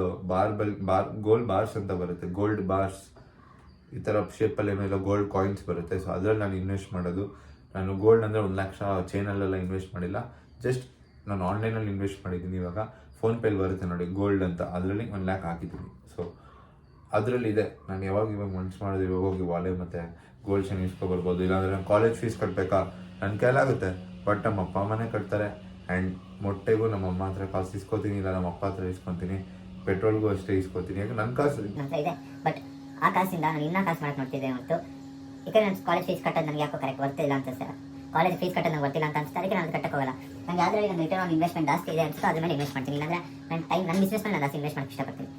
ಗೋಲ್ಡ್ ಬಾರ್ಸ್ ಅಂತ ಬರುತ್ತೆ. ಗೋಲ್ಡ್ ಬಾರ್ಸ್ ಈ ಥರ ಶೇಪಲ್ಲಿ ಏನೋ ಇಲ್ಲ, ಗೋಲ್ಡ್ ಕಾಯಿನ್ಸ್ ಬರುತ್ತೆ. ಸೊ ಅದರಲ್ಲಿ ನಾನು ಇನ್ವೆಸ್ಟ್ ಮಾಡೋದು. ನಾನು ಗೋಲ್ಡ್ ಅಂದರೆ 1 ಲಕ್ಷ ಚೈನಲ್ಲೆಲ್ಲ ಇನ್ವೆಸ್ಟ್ ಮಾಡಿಲ್ಲ, ಜಸ್ಟ್ ನಾನು ಆನ್ಲೈನಲ್ಲಿ ಇನ್ವೆಸ್ಟ್ ಮಾಡಿದ್ದೀನಿ. ಇವಾಗ ಫೋನ್ಪೇಲಿ ಬರುತ್ತೆ ನೋಡಿ ಗೋಲ್ಡ್ ಅಂತ, ಅದರಲ್ಲಿ 1 lakh ಹಾಕಿದ್ದೀನಿ. ಸೊ ಅದರಲ್ಲಿದೆ. ನಾನು ಇವಾಗ ಮನ್ಸು ಮಾಡಿದ್ರೆ ಇವಾಗ ಹೋಗಿ ವಾಲೆ ಮತ್ತು ಗೋಲ್ಡ್ ಚೈನ್ ಇಸ್ಕೊಬರ್ಬೋದು. ಇಲ್ಲಾಂದರೆ ನಾನು ಕಾಲೇಜ್ ಫೀಸ್ ಕಟ್ಟಬೇಕಾ, ನನ್ನ ಕೈಲಾಗುತ್ತೆ. ಬಟ್ ನಮ್ಮ ಅಪ್ಪ ಅಮ್ಮನೇ ಕಟ್ತಾರೆ. ಆ್ಯಂಡ್ ಮೊಟ್ಟೆಗೂ ನಮ್ಮ ಅಮ್ಮ ಹತ್ರ ಕಾಸು ಇಸ್ಕೊತೀನಿ, ಇಲ್ಲ ನಮ್ಮ ಅಪ್ಪ ಹತ್ರ ಇಸ್ಕೊತೀನಿ. ಪೆಟ್ರೋಲ್ಗೂ ಅಷ್ಟೇ ಇಸ್ಕೊತೀನಿ, ಯಾಕೆ ನನ್ನ ಕಾಸು ಇದೆ. ಬಟ್ ಆ ಕಾಸಿಂದ ನಾನು ಇನ್ನೂ ಕಾಸು ಮಾಡಕ್ಕೆ ಮಾಡ್ತಿದ್ದೆ. ಮತ್ತು ಯಾಕಂದರೆ ನಾನು ಕಾಲೇಜ್ ಫೀಸ್ ಕಟ್ಟೋದು ನನಗೆ ಯಾಕೋ ಕರೆಕ್ಟ್ ಬರ್ತಿಲ್ಲ ಅಂತ ಸರ್. ಕಾಲೇಜ್ ಫೀಸ್ ಕಟ್ಟೋದು ನಂಗೆ ಬರ್ತಿಲ್ಲ ಅಂತ ಅನ್ಸುತ್ತೆ, ಅದಕ್ಕೆ ನಾನು ಕಟ್ಟಕ್ಕೆ ಹೋಗಲ್ಲ. ನನಗೆ ಯಾವುದ್ರಲ್ಲಿ ನನ್ನ ರಿಟರ್ನ್ ಆನ್ ಇನ್ವೆಸ್ಟ್ಮೆಂಟ್ ಜಾಸ್ತಿ ಇದೆ ಅನ್ಸುತ್ತೆ ಅದ್ರ ಮೇಲೆ ಇನ್ವೆಸ್ಟ್ ಮಾಡ್ತೀನಿ. ಇಲ್ಲಾಂದರೆ ನನ್ನ ಬಿಸ್ನೆಸ್ ಮೇಲೆ ನಾನು ಜಾಸ್ತಿ ಇನ್ವೆಸ್ಟ್ ಮಾಡೋಕ್ಕೆ ಇಷ್ಟಪಡ್ತೀನಿ.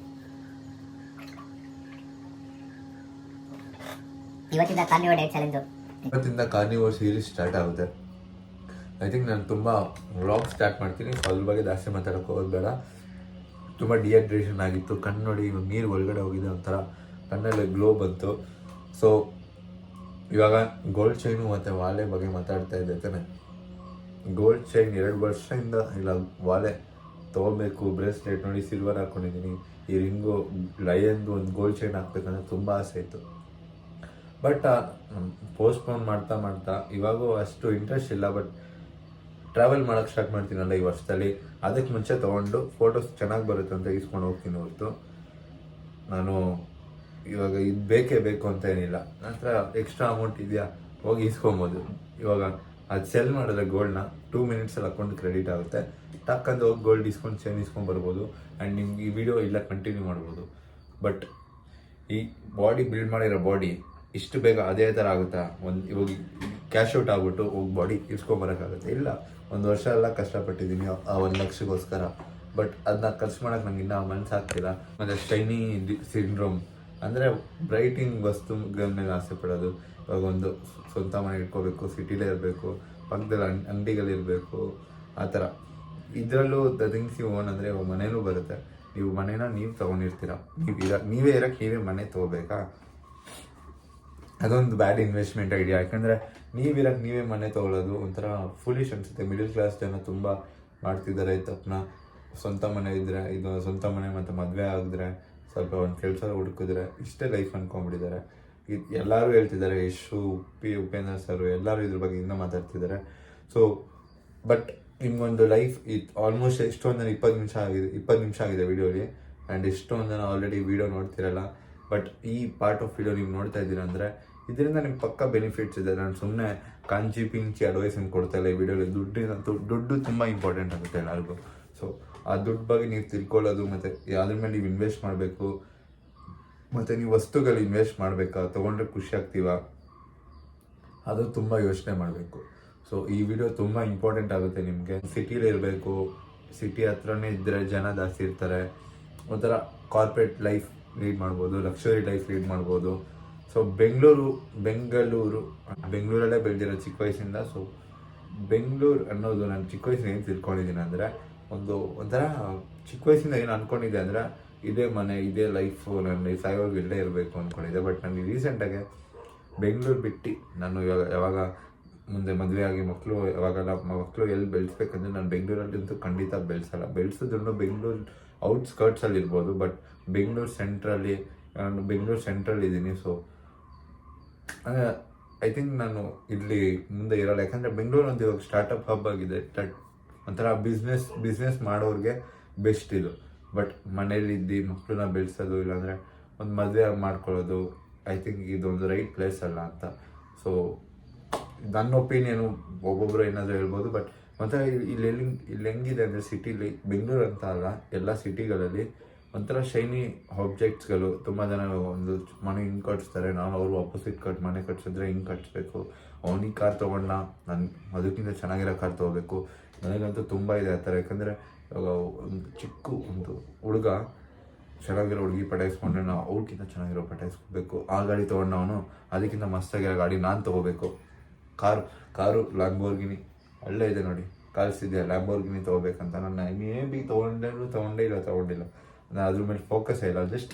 ಇವತ್ತಿಂದ ಕಾರ್ನಿವೋ ಡೇಟ್ ಚಾಲೆಂಜು, ಇವತ್ತಿಂದ ಕಾರ್ನಿವೋ ಸೀರೀಸ್ ಸ್ಟಾರ್ಟ್ ಆಗುತ್ತೆ. ಐ ಥಿಂಕ್ ನಾನು ತುಂಬ ವ್ಲಾಗ್ ಸ್ಟಾರ್ಟ್ ಮಾಡ್ತೀನಿ. ಸೊ ಅದ್ರ ಬಗ್ಗೆ ಜಾಸ್ತಿ ಮಾತಾಡೋಕೆ ಹೋಗೋದು ಬೇಡ. ತುಂಬ ಡಿಹೈಡ್ರೇಷನ್ ಆಗಿತ್ತು, ಕಣ್ಣು ನೋಡಿ ಇವಾಗ ನೀರು ಒಳಗಡೆ ಹೋಗಿದೆ, ಒಂಥರ ಕಣ್ಣಲ್ಲಿ ಗ್ಲೋ ಬಂತು. ಸೊ ಇವಾಗ ಗೋಲ್ಡ್ ಚೈನು ಮತ್ತು ವಾಲೆ ಬಗ್ಗೆ ಮಾತಾಡ್ತಾ ಇದ್ದೆ ತಾನೆ. ಗೋಲ್ಡ್ ಚೈನ್ 2 ವರ್ಷದಿಂದ ಇಲ್ಲ ವಾಲೆ ತೊಗೋಬೇಕು. ಬ್ರೇಸ್ಲೆಟ್ ನೋಡಿ ಸಿಲ್ವರ್ ಹಾಕ್ಕೊಂಡಿದ್ದೀನಿ. ಈ ರಿಂಗು ಲಯನ್ದು ಒಂದು ಗೋಲ್ಡ್ ಚೈನ್ ಹಾಕ್ಬೇಕಂದ್ರೆ ತುಂಬ ಆಸೆ ಇತ್ತು. ಬಟ್ ಪೋಸ್ಟ್ಪೋನ್ ಮಾಡ್ತಾ ಇವಾಗೂ ಅಷ್ಟು ಇಂಟ್ರೆಸ್ಟ್ ಇಲ್ಲ. ಬಟ್ ಟ್ರಾವೆಲ್ ಮಾಡೋಕ್ಕೆ ಸ್ಟಾರ್ಟ್ ಮಾಡ್ತೀನಲ್ಲ ಈ ವರ್ಷದಲ್ಲಿ, ಅದಕ್ಕೆ ಮುಂಚೆ ತೊಗೊಂಡು ಫೋಟೋಸ್ ಚೆನ್ನಾಗಿ ಬರುತ್ತೆ ಅಂತ ಇಸ್ಕೊಂಡು ಹೋಗ್ತೀನಿ ಹೊರತು ನಾನು ಇವಾಗ ಇದು ಬೇಕೇ ಬೇಕು ಅಂತ ಏನಿಲ್ಲ. ನನ್ನ ಹತ್ರ ಎಕ್ಸ್ಟ್ರಾ ಅಮೌಂಟ್ ಇದೆಯಾ ಹೋಗಿ ಇಸ್ಕೊಬೋದು. ಇವಾಗ ಅದು ಸೆಲ್ ಮಾಡಿದ್ರೆ ಗೋಲ್ಡ್ನ 2 ಮಿನಿಟ್ಸಲ್ಲಿ ಅಕೌಂಟ್ ಕ್ರೆಡಿಟ್ ಆಗುತ್ತೆ. ಟಕ್ಕಂತ ಹೋಗಿ ಗೋಲ್ಡ್ ಇಸ್ಕೊಂಡು ಚೈನ್ ಇಸ್ಕೊಂಡು ಬರ್ಬೋದು. ಆ್ಯಂಡ್ ನಿಮ್ಗೆ ಈ ವಿಡಿಯೋ ಇಲ್ಲ ಕಂಟಿನ್ಯೂ ಮಾಡ್ಬೋದು. ಬಟ್ ಈ ಬಾಡಿ ಬಿಲ್ಡ್ ಮಾಡಿರೋ ಬಾಡಿ ಇಷ್ಟು ಬೇಗ ಅದೇ ಥರ ಆಗುತ್ತಾ? ಇವಾಗ ಕ್ಯಾಶ್ ಔಟ್ ಆಗ್ಬಿಟ್ಟು ಹೋಗಿ ಬಾಡಿ ಇಸ್ಕೊಂಬರೋಕ್ಕಾಗುತ್ತೆ? ಇಲ್ಲ, 1 ವರ್ಷ ಎಲ್ಲ ಕಷ್ಟಪಟ್ಟಿದ್ದೀನಿ ಆ 1 ಲಕ್ಷಕ್ಕೋಸ್ಕರ. ಬಟ್ ಅದನ್ನ ಖರ್ಚು ಮಾಡೋಕ್ಕೆ ನಂಗೆ ಇನ್ನೂ ಮನಸ್ಸಾಗ್ತಿಲ್ಲ. ಮತ್ತು ಶೈನಿ ಸಿಂಡ್ರೋಮ್ ಅಂದರೆ ಬ್ರೈಟಿಂಗ್ ವಸ್ತುಗಳ ಮೇಲೆ ಆಸೆ ಪಡೋದು. ಇವಾಗ ಒಂದು ಸ್ವಂತ ಮನೆ ಇಟ್ಕೋಬೇಕು, ಸಿಟಿಲೇ ಇರಬೇಕು, ಪಕ್ಕದಲ್ಲಿ ಅಂಗಡಿಗಳಿರಬೇಕು, ಆ ಥರ. ಇದರಲ್ಲೂ ದ ಥಿಂಗ್ಸ್ ಯು ಓನ್ ಅಂದರೆ ಮನೇನೂ ಬರುತ್ತೆ. ನೀವು ಮನೇನ ನೀವು ತೊಗೊಂಡಿರ್ತೀರ, ನೀವೇ ಇರೋಕ್ಕೆ ನೀವೇ ಮನೆ ತೊಗೋಬೇಕಾ? ಅದೊಂದು ಬ್ಯಾಡ್ ಇನ್ವೆಸ್ಟ್ಮೆಂಟ್ ಐಡಿಯಾ. ಯಾಕಂದರೆ ನೀವಿರೋಕ್ಕೆ ನೀವೇ ಮನೆ ತೊಗೊಳ್ಳೋದು ಒಂಥರ ಫುಲಿಶ್ ಅನಿಸುತ್ತೆ. ಮಿಡಲ್ ಕ್ಲಾಸ್ ಜನ ತುಂಬ ಮಾಡ್ತಿದ್ದಾರೆ ತಪ್ಪನ್ನ. ಸ್ವಂತ ಮನೆ ಇದ್ದರೆ, ಇದು ಸ್ವಂತ ಮನೆ ಮತ್ತು ಮದುವೆ ಆಗಿದ್ರೆ, ಸ್ವಲ್ಪ ಒಂದು ಕೆಲಸ ಹುಡುಕಿದ್ರೆ ಇಷ್ಟೇ ಲೈಫ್ ಅಂದ್ಕೊಂಡ್ಬಿಟ್ಟಿದ್ದಾರೆ. ಎಲ್ಲರೂ ಹೇಳ್ತಿದ್ದಾರೆ, ಯಶು, ಉಪೇಂದ್ರ ಸರ್ ಎಲ್ಲರೂ ಇದ್ರ ಬಗ್ಗೆ ಇನ್ನೂ ಮಾತಾಡ್ತಿದ್ದಾರೆ. ಸೊ ಬಟ್ ನಿಮ್ಗೊಂದು ಲೈಫ್ ಆಲ್ಮೋಸ್ಟ್ ಎಷ್ಟೊಂದು 20 ನಿಮಿಷ ಆಗಿದೆ ವಿಡಿಯೋಲಿ. ಆ್ಯಂಡ್ ಎಷ್ಟೊಂದು ಜನ ಆಲ್ರೆಡಿ ವಿಡಿಯೋ ನೋಡ್ತಿರಲ್ಲ. ಬಟ್ ಈ ಪಾರ್ಟ್ ಆಫ್ ವಿಡಿಯೋ ನೀವು ನೋಡ್ತಾ ಇದ್ದೀರಾ ಅಂದರೆ ಇದರಿಂದ ನಿಮ್ಗೆ ಪಕ್ಕ ಬೆನಿಫಿಟ್ಸ್ ಇದೆ. ನಾನು ಸುಮ್ಮನೆ ಕಾಂಚಿ ಪಿಂಚಿ ಅಡ್ವೈಸ್ ಏನು ಕೊಡ್ತಾ ಇಲ್ಲ ಈ ವಿಡಿಯೋಲಿ. ದುಡ್ಡು ತುಂಬ ಇಂಪಾರ್ಟೆಂಟ್ ಆಗುತ್ತೆ ಎಲ್ಲರಿಗೂ. ಸೊ ಆ ದುಡ್ಡು ಬಗ್ಗೆ ನೀವು ತಿಳ್ಕೊಳ್ಳೋದು, ಮತ್ತು ಅದ್ರ ಮೇಲೆ ನೀವು ಇನ್ವೆಸ್ಟ್ ಮಾಡಬೇಕು, ಮತ್ತು ನೀವು ವಸ್ತುಗಳು ಇನ್ವೆಸ್ಟ್ ಮಾಡಬೇಕಾ, ತೊಗೊಂಡ್ರೆ ಖುಷಿ ಆಗ್ತೀವ, ಅದು ತುಂಬ ಯೋಚನೆ ಮಾಡಬೇಕು. ಸೊ ಈ ವಿಡಿಯೋ ತುಂಬ ಇಂಪಾರ್ಟೆಂಟ್ ಆಗುತ್ತೆ ನಿಮಗೆ. ಸಿಟಿಲೇ ಇರಬೇಕು, ಸಿಟಿ ಹತ್ರನೇ ಇದ್ದರೆ ಜನ ಜಾಸ್ತಿ ಇರ್ತಾರೆ. ಒಂಥರ ಕಾರ್ಪೊರೇಟ್ ಲೈಫ್ ಲೀಡ್ ಮಾಡ್ಬೋದು, ಲಕ್ಸುರಿ ಲೈಫ್ ಲೀಡ್ ಮಾಡ್ಬೋದು. ಸೊ ಬೆಂಗಳೂರಲ್ಲೇ ಬೆಳೆದಿರೋ ಚಿಕ್ಕ ವಯಸ್ಸಿಂದ. ಸೊ ಬೆಂಗಳೂರು ಅನ್ನೋದು ನಾನು ಚಿಕ್ಕ ವಯಸ್ಸಿನ ಏನು ತಿಳ್ಕೊಂಡಿದ್ದೀನಿ ಅಂದರೆ, ಒಂಥರ ಚಿಕ್ಕ ವಯಸ್ಸಿಂದ ಏನು ಅಂದ್ಕೊಂಡಿದ್ದೆ ಅಂದರೆ ಇದೇ ಮನೆ, ಇದೇ ಲೈಫು, ನನ್ನ ಸಾಯೋವಾಗ ಇಲ್ಲೇ ಇರಬೇಕು ಅಂದ್ಕೊಂಡಿದ್ದೆ. ಬಟ್ ನನಗೆ ರೀಸೆಂಟಾಗಿ ಬೆಂಗಳೂರು ಬಿಟ್ಟು ನಾನು ಯಾವಾಗ ಮುಂದೆ ಮದುವೆ ಆಗಿ ಮಕ್ಕಳು ಎಲ್ಲಿ ಬೆಳೆಸ್ಬೇಕಂದ್ರೆ ನಾನು ಬೆಂಗಳೂರಲ್ಲಂತೂ ಖಂಡಿತ ಬೆಳೆಸಿದ್ರು ಬೆಂಗಳೂರು ಔಟ್ಸ್ಕರ್ಟ್ಸಲ್ಲಿ ಇರ್ಬೋದು. ಬಟ್ ನಾನು ಬೆಂಗಳೂರು ಸೆಂಟ್ರಲ್ ಇದ್ದೀನಿ. ಸೊ ಐ ಥಿಂಕ್ ನಾನು ಇಲ್ಲಿ ಮುಂದೆ ಇರಲ್ಲ, ಯಾಕಂದರೆ ಬೆಂಗಳೂರು ಒಂದು ಇವಾಗ ಸ್ಟಾರ್ಟಪ್ ಹಬ್ ಆಗಿದೆ. ಒಂಥರ ಬಿಸ್ನೆಸ್ ಮಾಡೋರಿಗೆ ಬೆಸ್ಟ್ ಇದು. ಬಟ್ ಮನೇಲಿದ್ದು ಮಕ್ಕಳನ್ನ ಬೆಳೆಸೋದು, ಇಲ್ಲಾಂದರೆ ಒಂದು ಮದುವೆ ಮಾಡ್ಕೊಳ್ಳೋದು, ಐ ಥಿಂಕ್ ಇದೊಂದು ರೈಟ್ ಪ್ಲೇಸ್ ಅಲ್ಲ ಅಂತ. ಸೊ ನನ್ನ ಒಪಿನಿಯನು, ಒಬ್ಬೊಬ್ಬರು ಏನಾದರೂ ಹೇಳ್ಬೋದು. ಬಟ್ ಒಂಥರ ಇಲ್ಲಿ ಹೆಂಗಿದೆ ಅಂದರೆ ಸಿಟಿಲಿ, ಬೆಂಗಳೂರು ಅಂತ ಅಲ್ಲ, ಎಲ್ಲ ಸಿಟಿಗಳಲ್ಲಿ ಒಂಥರ ಶೈನಿ ಆಬ್ಜೆಕ್ಟ್ಸ್ಗಳು. ತುಂಬ ಜನ ಒಂದು ಮನೆ ಹಿಂಗೆ ಕಟ್ಸ್ತಾರೆ, ನಾವು ಅವರು ಆಪೋಸಿಟ್ ಮನೆ ಕಟ್ಸಿದ್ರೆ ಹಿಂಗೆ ಕಟ್ಸ್ಬೇಕು, ಅವನಿಗೆ ಕಾರ್ ತೊಗೊಂಡ ನಾನು ಅದಕ್ಕಿಂತ ಚೆನ್ನಾಗಿರೋ ಕಾರ್ ತೊಗೋಬೇಕು. ನನಗಂತೂ ತುಂಬ ಇದೆ ಆ ಥರ. ಯಾಕಂದರೆ ಒಂದು ಚಿಕ್ಕ ಒಂದು ಹುಡುಗ ಚೆನ್ನಾಗಿರೋ ಹುಡುಗಿ ಪಟಾಯಿಸ್ಕೊಂಡ್ರೆ ನಾವು ಅವ್ರಿಗಿಂತ ಚೆನ್ನಾಗಿರೋ ಪಟಾಯಿಸ್ಕೋಬೇಕು. ಆ ಗಾಡಿ ತೊಗೊಂಡು ಅವನು ಅದಕ್ಕಿಂತ ಮಸ್ತಾಗಿರೋ ಗಾಡಿ ನಾನು ತೊಗೋಬೇಕು. ಕಾರು ಲ್ಯಾಂಬೋರ್ಗಿನಿ ಒಳ್ಳೆ ಇದೆ ನೋಡಿ, ಕಳಿಸಿದ್ದೆ ಲ್ಯಾಂಬೋರ್ಗಿನಿ ತೊಗೋಬೇಕಂತ. ನಾನು ಮೇ ಬಿ ತೊಗೊಂಡೇ ಇಲ್ಲ. ನಾನು ಅದ್ರ ಮೇಲೆ ಫೋಕಸ್ ಇಲ್ಲ. ಜಸ್ಟ್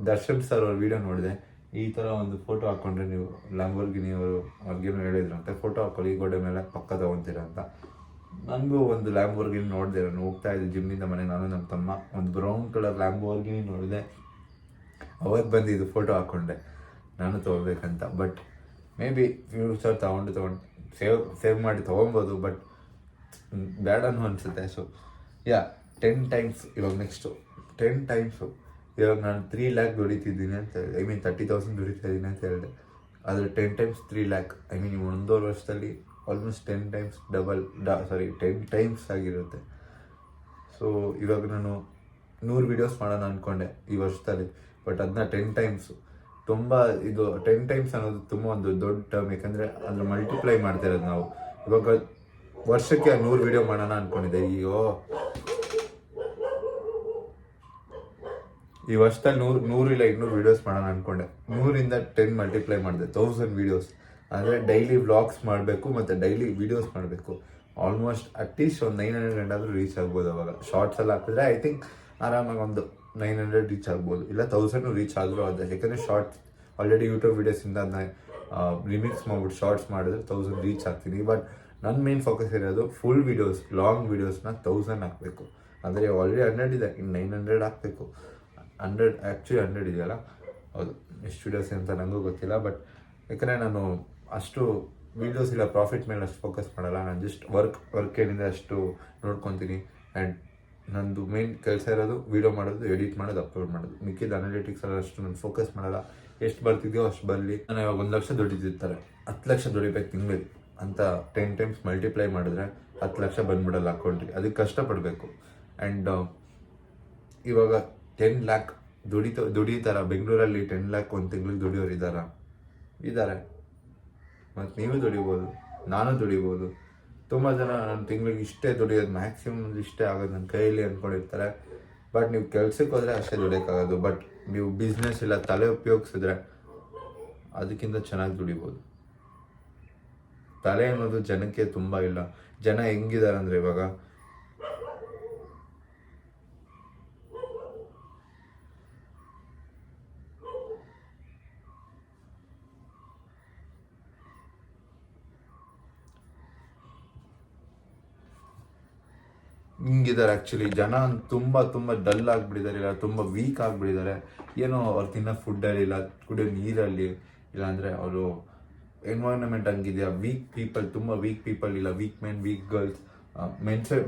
ದರ್ಶನ್ ಸರ್ ಅವ್ರ ವಿಡಿಯೋ ನೋಡಿದೆ, ಈ ಥರ ಒಂದು ಫೋಟೋ ಹಾಕ್ಕೊಂಡ್ರೆ ನೀವು ಲ್ಯಾಂಬೋರ್ಗಿನಿ ಅವ್ರಿಗೇನು ಹೇಳಿದ್ರಂತೆ, ಫೋಟೋ ಹಾಕೊಳ್ಳಿ ಗೋಡೆ ಮೇಲೆ ಪಕ್ಕ ತೊಗೊತೀರ ಅಂತ. ನನಗೂ ಒಂದು ಲ್ಯಾಂಬೋರ್ಗಿನಿ ನೋಡಿದೆ, ನಾನು ಹೋಗ್ತಾ ಇದ್ದೆ ಜಿಮ್ಮಿಂದ ಮನೆಗೆ, ನಾನು ನಮ್ಮ ತಮ್ಮ ಒಂದು ಬ್ರೌನ್ ಕಲರ್ ಲ್ಯಾಂಬೋರ್ಗಿನಿ ನೋಡಿದೆ. ಅವಾಗ ಬಂದು ಇದು ಫೋಟೋ ಹಾಕ್ಕೊಂಡೆ ನಾನು ತೊಗೋಬೇಕಂತ. ಬಟ್ ಮೇ ಬಿ ಫ್ಯೂಚರ್ ತೊಗೊಂಡು ಸೇವ್ ಮಾಡಿ ತೊಗೊಬೋದು, ಬಟ್ ಬೇಡನೂ ಅನಿಸುತ್ತೆ. ಸೊ 10 ಟೈಮ್ಸ್ ಇವಾಗ ನೆಕ್ಸ್ಟು 10 ಟೈಮ್ಸು ಇವಾಗ ನಾನು 3 ಲ್ಯಾಕ್ ದುಡಿತಿದ್ದೀನಿ ಅಂತ ಹೇಳಿದೆ. 30,000 ದುಡಿತಾ ಇದ್ದೀನಿ ಅಂತ ಹೇಳಿದೆ. ಆದರೆ 10 ಟೈಮ್ಸ್ 3 ಲ್ಯಾಕ್, 1.5 ವರ್ಷದಲ್ಲಿ ಆಲ್ಮೋಸ್ಟ್ 10 ಟೈಮ್ಸ್ 10 ಟೈಮ್ಸ್ ಆಗಿರುತ್ತೆ. ಸೊ ಇವಾಗ ನಾನು 100 ವೀಡಿಯೋಸ್ ಮಾಡೋಣ ಅಂದ್ಕೊಂಡೆ ಈ ವರ್ಷದಲ್ಲಿ, ಬಟ್ ಅದನ್ನ 10 ಟೈಮ್ಸು. ತುಂಬ ಇದು 10 ಟೈಮ್ಸ್ ಅನ್ನೋದು ತುಂಬ ಒಂದು ದೊಡ್ಡ ಟರ್ಮ್. ಯಾಕಂದರೆ ಅದ್ರ ಮಲ್ಟಿಪ್ಲೈ ಮಾಡ್ತಾ ಇರೋದು ನಾವು. ಇವಾಗ ವರ್ಷಕ್ಕೆ 100 ವೀಡಿಯೋ ಮಾಡೋಣ ಅಂದ್ಕೊಂಡಿದ್ದೆ. ಈ ವರ್ಷದಲ್ಲಿ 100 ಇಲ್ಲ 200 ವೀಡಿಯೋಸ್ ಮಾಡೋಣ ಅಂದ್ಕೊಂಡೆ. 100ರಿಂದ 10 ಮಲ್ಟಿಪ್ಲೈ ಮಾಡಿದೆ, 1000 ವೀಡಿಯೋಸ್. ಅಂದರೆ ಡೈಲಿ ವ್ಲಾಗ್ಸ್ ಮಾಡಬೇಕು ಮತ್ತು ಡೈಲಿ ವೀಡಿಯೋಸ್ ಮಾಡಬೇಕು. ಆಲ್ಮೋಸ್ಟ್ ಅಟ್ಲೀಸ್ಟ್ ಒಂದು 900 ಆದರೂ ರೀಚ್ ಆಗ್ಬೋದು. ಅವಾಗ ಶಾರ್ಟ್ಸ್ ಎಲ್ಲ ಹಾಕಿದ್ರೆ ಐ ಥಿಂಕ್ ಆರಾಮಾಗಿ ಒಂದು 900 ರೀಚ್ ಆಗ್ಬೋದು, ಇಲ್ಲ 1000 ರೀಚ್ ಆದರೂ ಅದೇ. ಯಾಕಂದರೆ ಶಾರ್ಟ್ಸ್ ಆಲ್ರೆಡಿ ಯೂಟ್ಯೂಬ್ ವೀಡಿಯೋಸಿಂದ ಅದನ್ನ ರಿಮಿಕ್ಸ್ ಮಾಡ್ಬಿಟ್ಟು ಶಾರ್ಟ್ಸ್ ಮಾಡಿದ್ರೆ 1000 ರೀಚ್ ಆಗ್ತೀನಿ. ಬಟ್ ನನ್ನ ಮೇನ್ ಫೋಕಸ್ ಇರೋದು ಫುಲ್ ವೀಡಿಯೋಸ್, ಲಾಂಗ್ ವೀಡಿಯೋಸ್ನ 1000 ಹಾಕಬೇಕು. ಅಂದರೆ ಆಲ್ರೆಡಿ 100 ಇದೆ, ಇನ್ನು 900 ಹಾಕಬೇಕು. 100 ಇದೆಯಲ್ಲ, ಹೌದು. ಎಷ್ಟು ವೀಡಿಯೋಸ್ ಅಂತ ನನಗೂ ಗೊತ್ತಿಲ್ಲ. ಬಟ್ ಯಾಕಂದರೆ ನಾನು ಅಷ್ಟು ವೀಡಿಯೋಸ್ ಇಲ್ಲ, ಪ್ರಾಫಿಟ್ ಮೇಲೆ ಅಷ್ಟು ಫೋಕಸ್ ಮಾಡಲ್ಲ. ನಾನು ಜಸ್ಟ್ ವರ್ಕ್ ಏನಿದೆ ಅಷ್ಟು ನೋಡ್ಕೊತೀನಿ. ಆ್ಯಂಡ್ ನಂದು ಮೇನ್ ಕೆಲಸ ಇರೋದು ವೀಡಿಯೋ ಮಾಡೋದು, ಎಡಿಟ್ ಮಾಡೋದು, ಅಪ್ಲೋಡ್ ಮಾಡೋದು. ಮಿಕ್ಕಿದ ಅನಾಲಿಟಿಕ್ಸ್ ಎಲ್ಲ ಅಷ್ಟು ನಾನು ಫೋಕಸ್ ಮಾಡಲ್ಲ. ಎಷ್ಟು ಬರ್ತಿದೆಯೋ ಅಷ್ಟು ಬರಲಿ. ನಾನು ಇವಾಗ 1 ಲಕ್ಷ ದುಡಿತಿರ್ತಾರೆ, 10 ಲಕ್ಷ ದುಡಿಬೇಕು ತಿಂಗಳಿಗೆ ಅಂತ 10 ಟೈಮ್ಸ್ ಮಲ್ಟಿಪ್ಲೈ ಮಾಡಿದ್ರೆ 10 ಲಕ್ಷ ಬಂದ್ಬಿಡಲ್ಲ ಅಕೌಂಟಿಗೆ. ಅದಕ್ಕೆ ಕಷ್ಟಪಡಬೇಕು. ಆ್ಯಂಡ್ ಇವಾಗ 10 ಲ್ಯಾಕ್ ದುಡಿತಾರ ಬೆಂಗಳೂರಲ್ಲಿ. 10 ಲ್ಯಾಕ್ ಒಂದು ತಿಂಗಳಿಗೆ ದುಡಿಯೋರು ಇದ್ದಾರೆ. ಮತ್ತು ನೀವು ದುಡಿಬೋದು, ನಾನು ದುಡಿಬೋದು. ತುಂಬ ಜನ ನನ್ನ ತಿಂಗಳಿಗೆ ಇಷ್ಟೇ ದುಡಿಯೋದು, ಮ್ಯಾಕ್ಸಿಮಮ್ ಇಷ್ಟೇ ಆಗೋದು ನನ್ನ ಕೈಯಲ್ಲಿ ಅಂದ್ಕೊಂಡಿರ್ತಾರೆ. ಬಟ್ ನೀವು ಕೆಲ್ಸಕ್ಕೆ ಹೋದರೆ ಅಷ್ಟೇ ದುಡಿಯೋಕ್ಕಾಗೋದು. ಬಟ್ ನೀವು ಬಿಸ್ನೆಸ್ ಇಲ್ಲ ತಲೆ ಉಪಯೋಗಿಸಿದ್ರೆ ಅದಕ್ಕಿಂತ ಚೆನ್ನಾಗಿ ದುಡಿಬೋದು. ತಲೆ ಅನ್ನೋದು ಜನಕ್ಕೆ ತುಂಬ ಇಲ್ಲ. ಜನ ಹೆಂಗಿದ್ದಾರೆ ಅಂದರೆ ಇವಾಗ ಹಿಂಗಿದ್ದಾರೆ ಆ್ಯಕ್ಚುಲಿ. ಜನ ತುಂಬ ಡಲ್ ಆಗಿಬಿಟ್ಟಿದ್ದಾರೆ, ಇಲ್ಲ ತುಂಬ ವೀಕ್ ಆಗಿಬಿಟ್ಟಿದ್ದಾರೆ. ಏನೋ ಅವ್ರು ತಿನ್ನೋ ಫುಡ್ಡಲ್ಲಿ, ಇಲ್ಲ ಕುಡಿಯೋ ನೀರಲ್ಲಿ, ಇಲ್ಲಾಂದರೆ ಅವರು ಎನ್ವೈರನ್ಮೆಂಟ್ ಹಂಗಿದೆಯಾ. ತುಂಬ ವೀಕ್ ಪೀಪಲ್, ಇಲ್ಲ weak men, weak girls,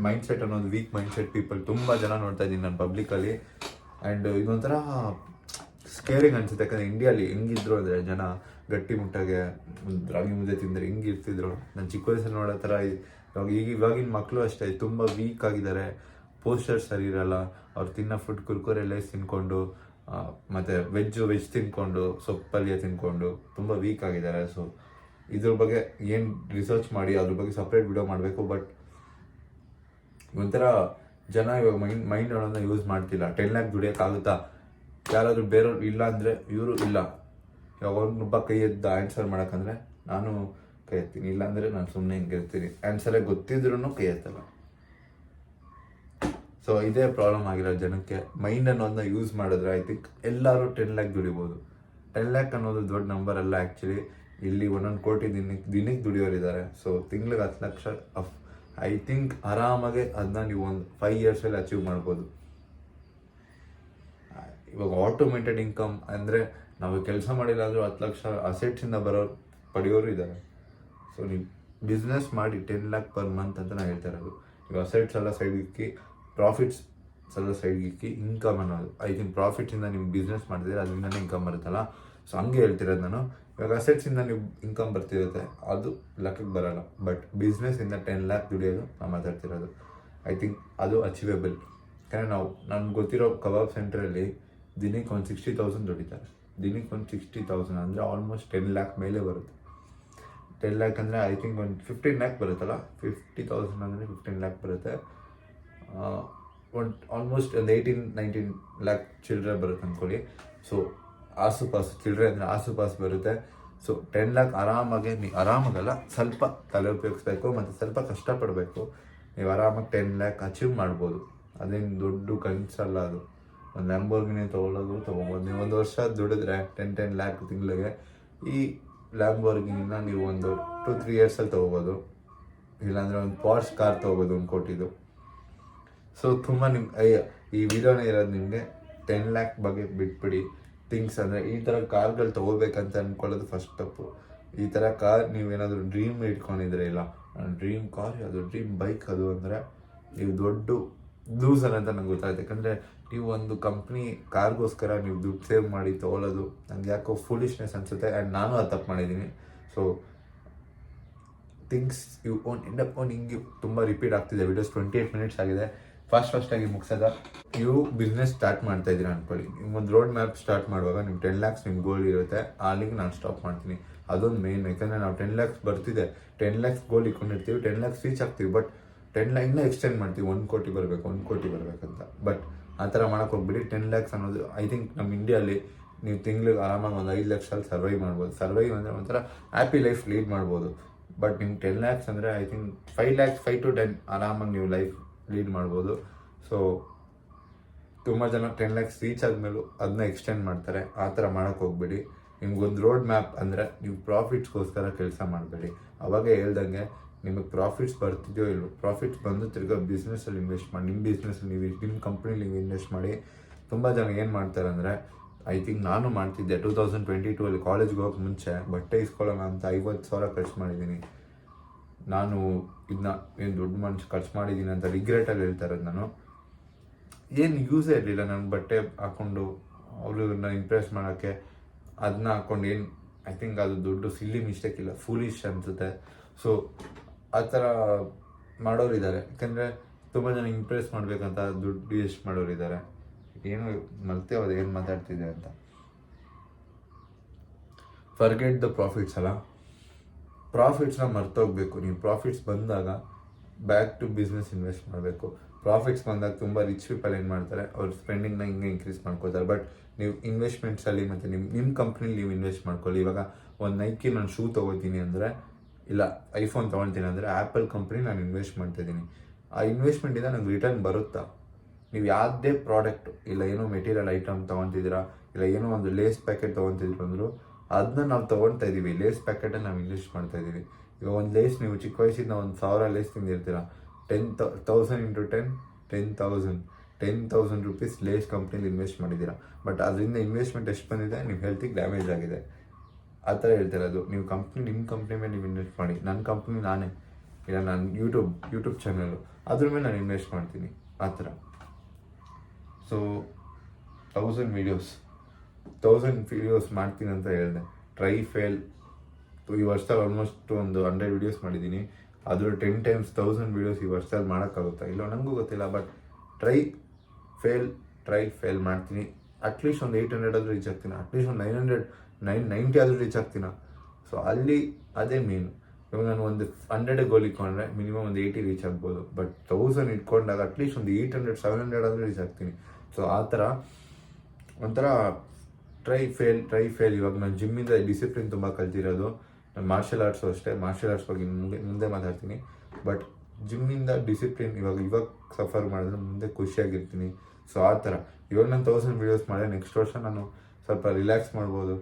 mindset ಅನ್ನೋದು ವೀಕ್ ಮೈಂಡ್ಸೆಟ್ ಪೀಪಲ್ ತುಂಬ ಜನ ನೋಡ್ತಾ ಇದ್ದೀನಿ ನಾನು ಪಬ್ಲಿಕಲ್ಲಿ. ಆ್ಯಂಡ್ ಇದೊಂಥರ ಸ್ಕೇರಿಂಗ್ ಅನಿಸುತ್ತೆ. ಯಾಕಂದರೆ ಇಂಡಿಯಾಲಿ ಹೆಂಗಿದ್ರು ಅಂದರೆ ಜನ ಗಟ್ಟಿ ಮುಟ್ಟಾಗೆ ರಾಗಿ ಮುದ್ದೆ ತಿಂದರೆ ಹಿಂಗೆ ಇರ್ತಿದ್ರು. ನಾನು ಚಿಕ್ಕ ವಯಸ್ಸಲ್ಲಿ ನೋಡೋ ಥರ ಇವಾಗಿನ ಮಕ್ಕಳು ಅಷ್ಟೇ ತುಂಬ ವೀಕ್ ಆಗಿದ್ದಾರೆ. ಪೋಸ್ಟರ್ಸ್ ಸರಿ ಇರಲ್ಲ. ಅವ್ರು ತಿನ್ನೋ ಫುಡ್ ಕುರ್ಕುರೆ ಲೇಸ್ ತಿನ್ಕೊಂಡು, ಮತ್ತು ವೆಜ್ ತಿನ್ಕೊಂಡು, ಸೊಪ್ಪಲ್ಯ ತಿನ್ಕೊಂಡು ತುಂಬ ವೀಕ್ ಆಗಿದ್ದಾರೆ. ಸೊ ಇದ್ರ ಬಗ್ಗೆ ಏನು ರಿಸರ್ಚ್ ಮಾಡಿ ಅದ್ರ ಬಗ್ಗೆ ಸಪ್ರೇಟ್ ವಿಡಿಯೋ ಮಾಡಬೇಕು. ಬಟ್ ಒಂಥರ ಜನ ಇವಾಗ ಮೈಂಡ್ ಅನ್ನೋದನ್ನ ಯೂಸ್ ಮಾಡ್ತಿಲ್ಲ. 10 ಲ್ಯಾಕ್ ದುಡಿಯೋಕ್ಕಾಗುತ್ತಾ? ಯಾರಾದರೂ ಬೇರೆಯವ್ರು ಇಲ್ಲ ಅಂದರೆ ಇವರು ಇಲ್ಲ. ಇವಾಗ ಒಬ್ಬ ಕೈ ಎದ್ದ ಆನ್ಸರ್ ಮಾಡೋಕ್ಕಂದ್ರೆ ನಾನು ಕೈ ಎತ್ತೀನಿ, ಇಲ್ಲಾಂದರೆ ನಾನು ಸುಮ್ಮನೆ ಹಿಂಗಿರ್ತೀನಿ. ಆನ್ಸರೇ ಗೊತ್ತಿದ್ರೂ ಕೈ ಎತ್ತಲ್ಲ. ಸೊ ಇದೇ ಪ್ರಾಬ್ಲಮ್ ಆಗಿರೋ ಜನಕ್ಕೆ. ಮೈಂಡ್ ಅನ್ನೋದನ್ನ ಯೂಸ್ ಮಾಡಿದ್ರೆ ಐ ಥಿಂಕ್ ಎಲ್ಲರೂ 10 ಲ್ಯಾಕ್ ದುಡಿಬೋದು. 10 ಲ್ಯಾಕ್ ಅನ್ನೋದು ದೊಡ್ಡ ನಂಬರ್ ಅಲ್ಲ ಆ್ಯಕ್ಚುಲಿ. ಇಲ್ಲಿ 1 ಕೋಟಿ ದಿನಕ್ಕೆ ದುಡಿಯೋರಿದ್ದಾರೆ. ಸೊ ತಿಂಗ್ಳಿಗೆ 10 ಲಕ್ಷ ಐ ಥಿಂಕ್ ಆರಾಮಾಗೆ ಅದನ್ನ ನೀವು ಒಂದು 5 ಇಯರ್ಸಲ್ಲಿ ಅಚೀವ್ ಮಾಡ್ಬೋದು. ಇವಾಗ ಆಟೋಮೇಟೆಡ್ ಇನ್ಕಮ್ ಅಂದರೆ ನಾವು ಕೆಲಸ ಮಾಡಿಲ್ಲ ಅಂದರೂ 10 ಲಕ್ಷ ಅಸೆಟ್ಸಿಂದ ಪಡೆಯೋರು ಇದ್ದಾರೆ. ಸೊ ನೀವು ಬಿಸ್ನೆಸ್ ಮಾಡಿ 10 ಲ್ಯಾಕ್ ಪರ್ ಮಂತ್ ಅಂತ ನಾನು ಹೇಳ್ತಾ ಇರೋದು. ಈಗ ಅಸೆಟ್ಸ್ ಎಲ್ಲ ಸೈಡ್ಗಿಕ್ಕಿ, ಪ್ರಾಫಿಟ್ಸ್ ಎಲ್ಲ ಸೈಡ್ಗಿಕ್ಕಿ, ಇನ್ಕಮ್ ಅನ್ನೋದು ಐ ಥಿಂಕ್ ಪ್ರಾಫಿಟ್ಸಿಂದ ನೀವು ಬಿಸ್ನೆಸ್ ಮಾಡಿದ್ರೆ ಅದರಿಂದನೇ ಇನ್ಕಮ್ ಬರುತ್ತಲ್ಲ. ಸೊ ಹಂಗೆ ಹೇಳ್ತಿರೋದು ನಾನು. ಇವಾಗ ಅಸೆಟ್ಸಿಂದ ನೀವು ಇನ್ಕಮ್ ಬರ್ತಿರುತ್ತೆ, ಅದು ಲೆಕ್ಕಕ್ಕೆ ಬರೋಲ್ಲ. ಬಟ್ ಬಿಸ್ನೆಸ್ಸಿಂದ 10 ಲ್ಯಾಕ್ ದುಡಿಯೋದು ನಾವು ಮಾತಾಡ್ತಿರೋದು. ಐ ಥಿಂಕ್ ಅದು ಅಚೀವೇಬಲ್. ಯಾಕಂದರೆ ನಮ್ಗೆ ಗೊತ್ತಿರೋ ಕಬಾಬ್ ಸೆಂಟ್ರಲ್ಲಿ ದಿನಕ್ಕೆ ಒಂದು 60,000 ದುಡಿತಾರೆ. ದಿನಕ್ಕೆ ಒಂದು 60,000 ಅಂದರೆ ಆಲ್ಮೋಸ್ಟ್ 10 ಲ್ಯಾಕ್ ಮೇಲೆ ಬರುತ್ತೆ. 10 ಲ್ಯಾಕ್ ಅಂದರೆ ಐ ಥಿಂಕ್ ಒಂದು 15 ಲ್ಯಾಕ್ ಬರುತ್ತಲ್ಲ. 50,000 ಅಂದರೆ 15 ಲ್ಯಾಕ್ ಬರುತ್ತೆ. ಒಂದು ಆಲ್ಮೋಸ್ಟ್ ಒಂದು 18-19 ಲ್ಯಾಕ್ ಚಿಲ್ಲರೆ ಬರುತ್ತೆ ಅಂದ್ಕೊಳ್ಳಿ. ಸೊ ಆಸುಪಾಸು ಚಿಲ್ಲರೆ ಅಂದರೆ ಆಸುಪಾಸು ಬರುತ್ತೆ. ಸೊ 10 ಲ್ಯಾಕ್ ಆರಾಮಾಗಲ್ಲ, ಸ್ವಲ್ಪ ತಲೆ ಉಪಯೋಗಿಸ್ಬೇಕು ಮತ್ತು ಸ್ವಲ್ಪ ಕಷ್ಟಪಡಬೇಕು. ನೀವು ಆರಾಮಾಗಿ 10 ಲ್ಯಾಕ್ ಅಚೀವ್ ಮಾಡ್ಬೋದು. ಅದೇನು ದೊಡ್ಡ ಕನಸಲ್ಲ ಅದು. ಒಂದು ಲ್ಯಾಂಬೋರ್ಗಿನಿ ತೊಗೊಬೋದು. ನೀವು ಒಂದು ವರ್ಷ ದುಡಿದ್ರೆ 10 ಲ್ಯಾಕ್ ತಿಂಗಳಿಗೆ, ಈ ಲ್ಯಾಂಬೋರ್ಗಿನಿನ ನೀವು ಒಂದು 2-3 ಇಯರ್ಸಲ್ಲಿ ತೊಗೋಬೋದು. ಇಲ್ಲಾಂದರೆ ಒಂದು ಪಾರ್ಶ್ ಕಾರ್ ತೊಗೋಬೋದು 1 ಕೋಟಿದು. ಸೊ ತುಂಬ ಈ ವಿಡಿಯೋನೇ ಇರೋದು ನಿಮಗೆ 10 ಲ್ಯಾಕ್ ಬಗ್ಗೆ ಬಿಟ್ಬಿಡಿ. ಥಿಂಗ್ಸ್ ಅಂದರೆ ಈ ಥರ ಕಾರ್ಗಳು ತೊಗೋಬೇಕಂತ ಅಂದ್ಕೊಳ್ಳೋದು ಫಸ್ಟ್ ತಪ್ಪು. ಈ ಥರ ಕಾರ್ ನೀವೇನಾದರೂ ಡ್ರೀಮ್ ಇಟ್ಕೊಂಡಿದ್ರೆ, ಇಲ್ಲ ಡ್ರೀಮ್ ಕಾರ್ ಅದು, ಡ್ರೀಮ್ ಬೈಕ್ ಅದು ಅಂದರೆ ನೀವು ದೊಡ್ಡ ಲೂಸರ್ ಅಂತ ನಂಗೆ ಗೊತ್ತಾಯ್ತು. ಯಾಕಂದರೆ ನೀವು ಒಂದು ಕಂಪ್ನಿ ಕಾರ್ಗೋಸ್ಕರ ನೀವು ದುಡ್ಡು ಸೇವ್ ಮಾಡಿ ತೊಗೊಳ್ಳೋದು ನಂಗೆ ಯಾಕೋ ಫೂಲಿಶ್ನೆಸ್ ಅನಿಸುತ್ತೆ. ಆ್ಯಂಡ್ ನಾನು ಅದು ತಪ್ಪು ಮಾಡಿದ್ದೀನಿ. So things you own end up own ಹಿಂಗೆ ತುಂಬ ರಿಪೀಟ್ ಆಗ್ತಿದೆ. ವಿಡಿಯೋಸ್ 28 ಮಿನಿಟ್ಸ್ ಆಗಿದೆ. ಫಾಸ್ಟಾಗಿ ಮುಗಿಸೋದ. ನೀವು ಬಿಸ್ನೆಸ್ ಸ್ಟಾರ್ಟ್ ಮಾಡ್ತಾ ಇದ್ದೀರಾ ಅಂದ್ಕೊಳ್ಳಿ. ನಿಮ್ಮೊಂದು ರೋಡ್ ಮ್ಯಾಪ್ ಸ್ಟಾರ್ಟ್ ಮಾಡುವಾಗ ನಿಮ್ಮ 10 ಲ್ಯಾಕ್ಸ್ ನಿಮ್ಮ ಗೋಲ್ ಇರುತ್ತೆ. ಅಲ್ಲಿಗೆ ನಾನು ಸ್ಟಾಪ್ ಮಾಡ್ತೀನಿ. ಅದೊಂದು ಮೇನ್. ಯಾಕಂದರೆ ನಾವು 10 ಲ್ಯಾಕ್ಸ್ ಬರ್ತಿದೆ, 10 ಲ್ಯಾಕ್ಸ್ ಗೋಲ್ ಇಟ್ಕೊಂಡಿರ್ತೀವಿ, 10 ಲ್ಯಾಕ್ಸ್ ರೀಚ್ ಆಗ್ತೀವಿ. ಬಟ್ 10 ಲ್ಯಾಕ್ ಇನ್ನೂ ಎಕ್ಸ್ಟೆಂಡ್ ಮಾಡ್ತೀವಿ, 1 ಕೋಟಿ ಬರಬೇಕು, 1 ಕೋಟಿ ಬರಬೇಕಂತ. ಬಟ್ ಆ ಥರ ಮಾಡೋಕೆ ಹೋಗ್ಬಿಡಿ. 10 ಲ್ಯಾಕ್ಸ್ ಅನ್ನೋದು ಐ ಥಿಂಕ್ ನಮ್ಮ ಇಂಡಿಯಲ್ಲಿ ನೀವು ತಿಂಗ್ಳಿಗೆ ಆರಾಮಾಗಿ ಒಂದು 5 ಲಕ್ಷಲ್ಲಿ ಸರ್ವೈವ್ ಮಾಡ್ಬೋದು. ಸರ್ವೈವ್ ಅಂದರೆ ಒಂಥರ ಹ್ಯಾಪಿ ಲೈಫ್ ಲೀಡ್ ಮಾಡ್ಬೋದು. ಬಟ್ ನಿಮ್ಗೆ 10 ಲ್ಯಾಕ್ಸ್ ಅಂದರೆ ಐ ಥಿಂಕ್ 5 ಲ್ಯಾಕ್ಸ್ 5 to 10 ಆರಾಮಾಗಿ ನೀವು ಲೈಫ್ ಲೀಡ್ ಮಾಡ್ಬೋದು. ಸೊ ತುಂಬ ಜನ 10 ಲ್ಯಾಕ್ಸ್ ರೀಚ್ ಆದಮೇಲೂ ಅದನ್ನ ಎಕ್ಸ್ಟೆಂಡ್ ಮಾಡ್ತಾರೆ. ಆ ಥರ ಮಾಡೋಕ್ಕೆ ಹೋಗ್ಬೇಡಿ. ನಿಮ್ಗೊಂದು ರೋಡ್ ಮ್ಯಾಪ್ ಅಂದರೆ ನೀವು ಪ್ರಾಫಿಟ್ಸ್ಗೋಸ್ಕರ ಕೆಲಸ ಮಾಡಬೇಡಿ. ಅವಾಗ ಹೇಳ್ದಂಗೆ ನಿಮಗೆ ಪ್ರಾಫಿಟ್ಸ್ ಬರ್ತಿದೆಯೋ ಇಲ್ಲವೋ, ಪ್ರಾಫಿಟ್ಸ್ ಬಂದು ತಿರ್ಗಾ ಬಿಸ್ನೆಸ್ಸಲ್ಲಿ ಇನ್ವೆಸ್ಟ್ ಮಾಡಿ, ನಿಮ್ಮ ಬಿಸ್ನೆಸ್ಸಲ್ಲಿ ನೀವು ನಿಮ್ಮ ಕಂಪ್ನಿಲಿ ನೀವು ಇನ್ವೆಸ್ಟ್ ಮಾಡಿ. ತುಂಬ ಜನ ಏನು ಮಾಡ್ತಾರೆ ಅಂದರೆ, ಐ ಥಿಂಕ್ ನಾನು ಮಾಡ್ತಿದ್ದೆ 2022 ಕಾಲೇಜ್ಗೆ ಹೋಗೋಕೆ ಮುಂಚೆ ಬಟ್ಟೆ ಇಸ್ಕೊಳ್ಳೋಣ ಅಂತ 50,000 ಖರ್ಚು ಮಾಡಿದ್ದೀನಿ. ನಾನು ಇದನ್ನ ಏನು ದೊಡ್ಡ ಮನುಷ್ಯ ಖರ್ಚು ಮಾಡಿದ್ದೀನಿ ಅಂತ ರಿಗ್ರೆಟಲ್ಲಿ ಹೇಳ್ತಾ ಇರೋದು. ನಾನು ಏನು ಯೂಸೇ ಇರಲಿಲ್ಲ. ನಾನು ಬಟ್ಟೆ ಹಾಕ್ಕೊಂಡು ಅವ್ರನ್ನ ಇಂಪ್ರೆಸ್ ಮಾಡೋಕ್ಕೆ ಅದನ್ನ ಹಾಕ್ಕೊಂಡು ಏನು ಐ ಥಿಂಕ್ ಅದು ದೊಡ್ಡ ಸಿಲ್ಲಿ ಮಿಸ್ಟೇಕ್ ಇಲ್ಲ, ಫೂಲಿಶ್ ಅನಿಸುತ್ತೆ. ಸೊ ಆ ಥರ ಮಾಡೋರಿದ್ದಾರೆ. ಯಾಕಂದರೆ ತುಂಬ ಜನ ಇಂಪ್ರೆಸ್ ಮಾಡಬೇಕಂತ ದುಡ್ಡು ಎಷ್ಟು ಮಾಡೋರಿದ್ದಾರೆ. ಏನು ಮಲ್ತೇ ಹೋದೆ ಏನು ಮಾತಾಡ್ತಿದ್ದೆ ಅಂತ. ಫರ್ಗೆಟ್ ದ ಪ್ರಾಫಿಟ್ಸ್ ಅಲ್ಲ, ಪ್ರಾಫಿಟ್ಸ್ನ ಮರ್ತೋಗ್ಬೇಕು. ನೀವು ಪ್ರಾಫಿಟ್ಸ್ ಬಂದಾಗ ಬ್ಯಾಕ್ ಟು ಬಿಸ್ನೆಸ್ ಇನ್ವೆಸ್ಟ್ ಮಾಡಬೇಕು. ಪ್ರಾಫಿಟ್ಸ್ ಬಂದಾಗ ತುಂಬ ರಿಚ್ ಪೀಪಲ್ ಏನು ಮಾಡ್ತಾರೆ, ಅವ್ರ ಸ್ಪೆಂಡಿಂಗ್ನ ಹಿಂಗೆ ಇನ್ಕ್ರೀಸ್ ಮಾಡ್ಕೋತಾರೆ. ಬಟ್ ನೀವು ಇನ್ವೆಸ್ಟ್ಮೆಂಟ್ಸಲ್ಲಿ ಮತ್ತು ನಿಮ್ಮ ಕಂಪ್ನಿಲಿ ನೀವು ಇನ್ವೆಸ್ಟ್ ಮಾಡ್ಕೊಳ್ಳಿ. ಇವಾಗ ಒಂದು ನೈಕಿ ನಾನು ಶೂ ತೊಗೋತೀನಿ ಅಂದರೆ, ಇಲ್ಲ ಐಫೋನ್ ತೊಗೊಳ್ತೀನಿ ಅಂದರೆ ಆ್ಯಪಲ್ ಕಂಪ್ನಿ ನಾನು ಇನ್ವೆಸ್ಟ್ ಮಾಡ್ತಾಯಿದ್ದೀನಿ. ಆ ಇನ್ವೆಸ್ಟ್ಮೆಂಟಿಂದ ನಂಗೆ ರಿಟರ್ನ್ ಬರುತ್ತಾ? ನೀವು ಯಾವುದೇ ಪ್ರಾಡಕ್ಟ್, ಇಲ್ಲ ಏನೋ ಮೆಟೀರಿಯಲ್ ಐಟಮ್ ತೊಗೊತಿದ್ದೀರಾ, ಇಲ್ಲ ಏನೋ ಒಂದು ಲೇಸ್ ಪ್ಯಾಕೆಟ್ ತೊಗೊತಿದ್ರು ಅಂದರು, ಅದನ್ನ ನಾವು ತೊಗೊಳ್ತಾ ಇದ್ದೀವಿ. ಲೇಸ್ ಪ್ಯಾಕೆಟನ್ನು ನಾವು ಇನ್ವೆಸ್ಟ್ ಮಾಡ್ತಾಯಿದ್ದೀವಿ. ಈಗ ಒಂದು ಲೇಸ್ ನೀವು ಚಿಕ್ಕ ವಯಸ್ಸಿಂದ 1,000 ಲೇಸ್ ತಿಂದಿರ್ತೀರ. 10,000 into 10 10,000 rupees ಲೇಸ್ ಕಂಪ್ನಿಲಿ ಇನ್ವೆಸ್ಟ್ ಮಾಡಿದ್ದೀರಾ. ಬಟ್ ಅದರಿಂದ ಇನ್ವೆಸ್ಟ್ಮೆಂಟ್ ಎಷ್ಟು ಬಂದಿದೆ, ನಿಮ್ಮ ಹೆಲ್ತಿಗೆ ಡ್ಯಾಮೇಜ್ ಆಗಿದೆ. ಆ ಥರ ಹೇಳ್ತಿರೋದು. ನೀವು ನಿಮ್ಮ ಕಂಪ್ನಿ ಮೇಲೆ ನೀವು ಇನ್ವೆಸ್ಟ್ ಮಾಡಿ. ನನ್ನ ಕಂಪ್ನಿ ನಾನೇ, ಇಲ್ಲ ನಾನು ಯೂಟ್ಯೂಬ್ ಚಾನಲ್ಲು ಅದ್ರ ಮೇಲೆ ನಾನು ಇನ್ವೆಸ್ಟ್ ಮಾಡ್ತೀನಿ. ಆ ಥರ. ಸೊ 1000 ವೀಡಿಯೋಸ್ ಮಾಡ್ತೀನಿ ಅಂತ ಹೇಳಿದೆ. Try fail. ಈ ವರ್ಷದಲ್ಲಿ ಆಲ್ಮೋಸ್ಟ್ ಒಂದು 100 ವೀಡಿಯೋಸ್ ಮಾಡಿದ್ದೀನಿ. ಅದ್ರ 10 times 1000 ವೀಡಿಯೋಸ್ ಈ ವರ್ಷದಲ್ಲಿ ಮಾಡೋಕ್ಕಾಗುತ್ತಾ ಇಲ್ಲೋ ನನಗೂ ಗೊತ್ತಿಲ್ಲ. ಬಟ್ ಟ್ರೈ ಫೇಲ್ ಮಾಡ್ತೀನಿ. ಅಟ್ಲೀಸ್ಟ್ ಒಂದು 800 ಆದರೂ ರೀಚ್ ಆಗ್ತೀನಿ. ಅಟ್ಲೀಸ್ಟ್ ಒಂದು 990 ಆದರೂ ರೀಚ್ ಆಗ್ತೀನ. ಸೊ ಅಲ್ಲಿ ಅದೇ ಮೇನು. ಇವಾಗ ನಾನು ಒಂದು 100 ಗೋಲ್ ಇಟ್ಕೊಂಡ್ರೆ ಮಿನಿಮಮ್ ಒಂದು 80 ರೀಚ್ ಆಗ್ಬೋದು. ಬಟ್ 1000 ಇಟ್ಕೊಂಡಾಗ ಅಟ್ಲೀಸ್ಟ್ ಒಂದು 800-700 ಆದರೂ ರೀಚ್ ಆಗ್ತೀನಿ. ಸೊ ಆ ಥರ ಒಂಥರ ಟ್ರೈ ಫೇಲ್. ಇವಾಗ ನಾನು ಜಿಮ್ಮಿಂದ ಡಿಸಿಪ್ಲಿನ್ ತುಂಬ ಕಲ್ತಿರೋದು. ನಾನು ಮಾರ್ಷಲ್ ಆರ್ಟ್ಸು ಅಷ್ಟೇ. ಮಾರ್ಷಲ್ ಆರ್ಟ್ಸ್ ಬಗ್ಗೆ ಮುಂದೆ ಮಾತಾಡ್ತೀನಿ. ಬಟ್ ಜಿಮ್ಮಿಂದ ಡಿಸಿಪ್ಲಿನ್ ಇವಾಗ ಸಫರ್ ಮಾಡಿದ್ರೆ ಮುಂದೆ ಖುಷಿಯಾಗಿರ್ತೀನಿ. ಸೊ ಆ ಥರ ಇವಾಗ ನಾನು 1000 ವೀಡಿಯೋಸ್ ಮಾಡಿದೆ. ನೆಕ್ಸ್ಟ್ ವರ್ಷ ನಾನು ಸ್ವಲ್ಪ ರಿಲ್ಯಾಕ್ಸ್ ಮಾಡ್ಬೋದು,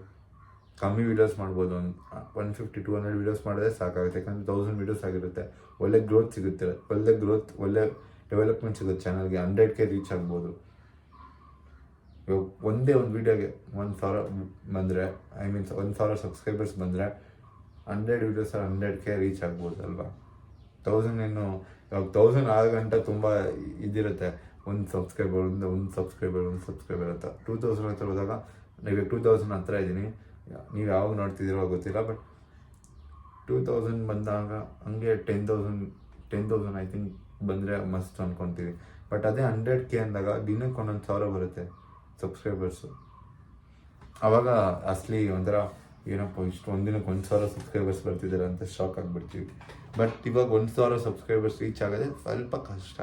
ಕಮ್ಮಿ ವೀಡಿಯೋಸ್ ಮಾಡ್ಬೋದು. ಒಂದು 150-200 ವೀಡಿಯೋಸ್ ಮಾಡಿದ್ರೆ ಸಾಕಾಗುತ್ತೆ. ಯಾಕಂದರೆ 1000 ವೀಡಿಯೋಸ್ ಆಗಿರುತ್ತೆ. ಒಳ್ಳೆ ಗ್ರೋತ್ ಸಿಗುತ್ತೆ, ಒಳ್ಳೆ ಡೆವಲಪ್ಮೆಂಟ್ ಸಿಗುತ್ತೆ ಚಾನಲ್ಗೆ. 100K ರೀಚ್ ಆಗ್ಬೋದು. ಇವಾಗ ಒಂದೇ ಒಂದು ವೀಡಿಯೋಗೆ 1,000 ಬಂದರೆ ಮೀನ್ಸ್ 1,000 ಸಬ್ಸ್ಕ್ರೈಬರ್ಸ್ ಬಂದರೆ 100 ವೀಡಿಯೋಸ್ 100K ರೀಚ್ ಆಗ್ಬೋದಲ್ವಾ. 1000 ಏನು ಇವಾಗ 1000 ಆಗಂಟ ತುಂಬ ಇದಿರುತ್ತೆ. ಒಂದು ಸಬ್ಸ್ಕ್ರೈಬರ್ ಅಂತ 2000 ಹತ್ರ ಹೋದಾಗ ಇವಾಗ 2000 ಹತ್ರ ಇದ್ದೀನಿ. ನೀವು ಯಾವಾಗ ನೋಡ್ತಿದ್ದೀರೋ ಗೊತ್ತಿಲ್ಲ, ಬಟ್ 2000 ಬಂದಾಗ ಹಂಗೆ 10,000 ಐ ಥಿಂಕ್ ಬಂದರೆ ಮಸ್ತ್ ಅನ್ಕೊತೀವಿ. ಬಟ್ ಅದೇ 100K ಅಂದಾಗ ದಿನಕ್ಕೆ 1,000 ಬರುತ್ತೆ ಸಬ್ಸ್ಕ್ರೈಬರ್ಸು. ಆವಾಗ ಅಸಲಿ ಒಂಥರ ಏನಪ್ಪ ಇಷ್ಟು ಒಂದಿನಕ್ಕೆ 1,000 ಸಬ್ಸ್ಕ್ರೈಬರ್ಸ್ ಬರ್ತಿದ್ದಾರೆ ಅಂತ ಶಾಕ್ ಆಗಿಬಿಡ್ತೀವಿ. ಬಟ್ ಇವಾಗ 1,000 ಸಬ್ಸ್ಕ್ರೈಬರ್ಸ್ ರೀಚ್ ಆಗೋದೇ ಸ್ವಲ್ಪ ಕಷ್ಟ.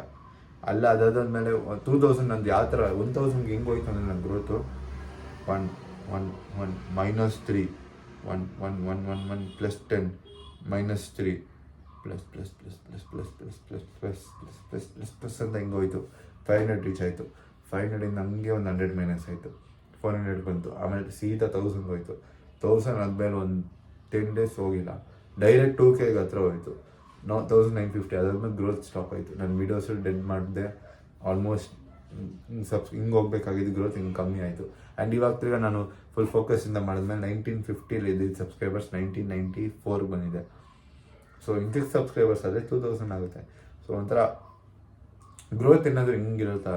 ಅಲ್ಲ ಅದಾದ್ಮೇಲೆ 2000 ನಂದು ಯಾವ ಥರ 1,000ಗೆ ಹೆಂಗೆ ಹೋಯ್ತು ಅಂದರೆ ನನ್ನ ಗ್ರೋತು 1 -3 1 +10 -3 ಪ್ಲಸ್ ಅಂತ ಹಿಂಗೆ ಹೋಯ್ತು. 500 ರೀಚ್ ಆಯಿತು. 500ಇಂದ ಹಂಗೆ ಒಂದು 100 ಮೈನಸ್ ಆಯಿತು. 400 ಬಂತು. ಆಮೇಲೆ ಸೀದಾ 1000 ಹೋಯ್ತು. 1000 ಆದಮೇಲೆ ಒಂದು 10 ಡೇಸ್ ಹೋಗಿಲ್ಲ, ಡೈರೆಕ್ಟ್ 2Kಗೆ ಹತ್ರ ಹೋಯಿತು. 1950 ಅದಾದ್ಮೇಲೆ ಗ್ರೋತ್ ಸ್ಟಾಪ್ ಆಯಿತು. ನನ್ನ ವೀಡಿಯೋಸು ಡೆಡ್ ಮಾಡಿದೆ. ಆಲ್ಮೋಸ್ಟ್ ಹಿಂಗೆ ಹೋಗ್ಬೇಕಾಗಿದ್ದು ಗ್ರೋತ್ ಹಿಂಗೆ ಕಮ್ಮಿ ಆಯಿತು. ಆ್ಯಂಡ್ ಇವಾಗ ತಿರ್ಗ ನಾನು ಫುಲ್ ಫೋಕಸಿಂದ ಮಾಡಿದ್ಮೇಲೆ 1950 ಇದ್ದಿದ್ದು ಸಬ್ಸ್ಕ್ರೈಬರ್ಸ್ 1994 ಬಂದಿದೆ. ಸೊ ಇಂತಿಗೆ ಸಬ್ಸ್ಕ್ರೈಬರ್ಸ್ ಆದರೆ 2000 ಆಗುತ್ತೆ. ಸೊ ಒಂಥರ ಗ್ರೋತ್ ಏನಾದರೂ ಹಿಂಗಿರುತ್ತಾ,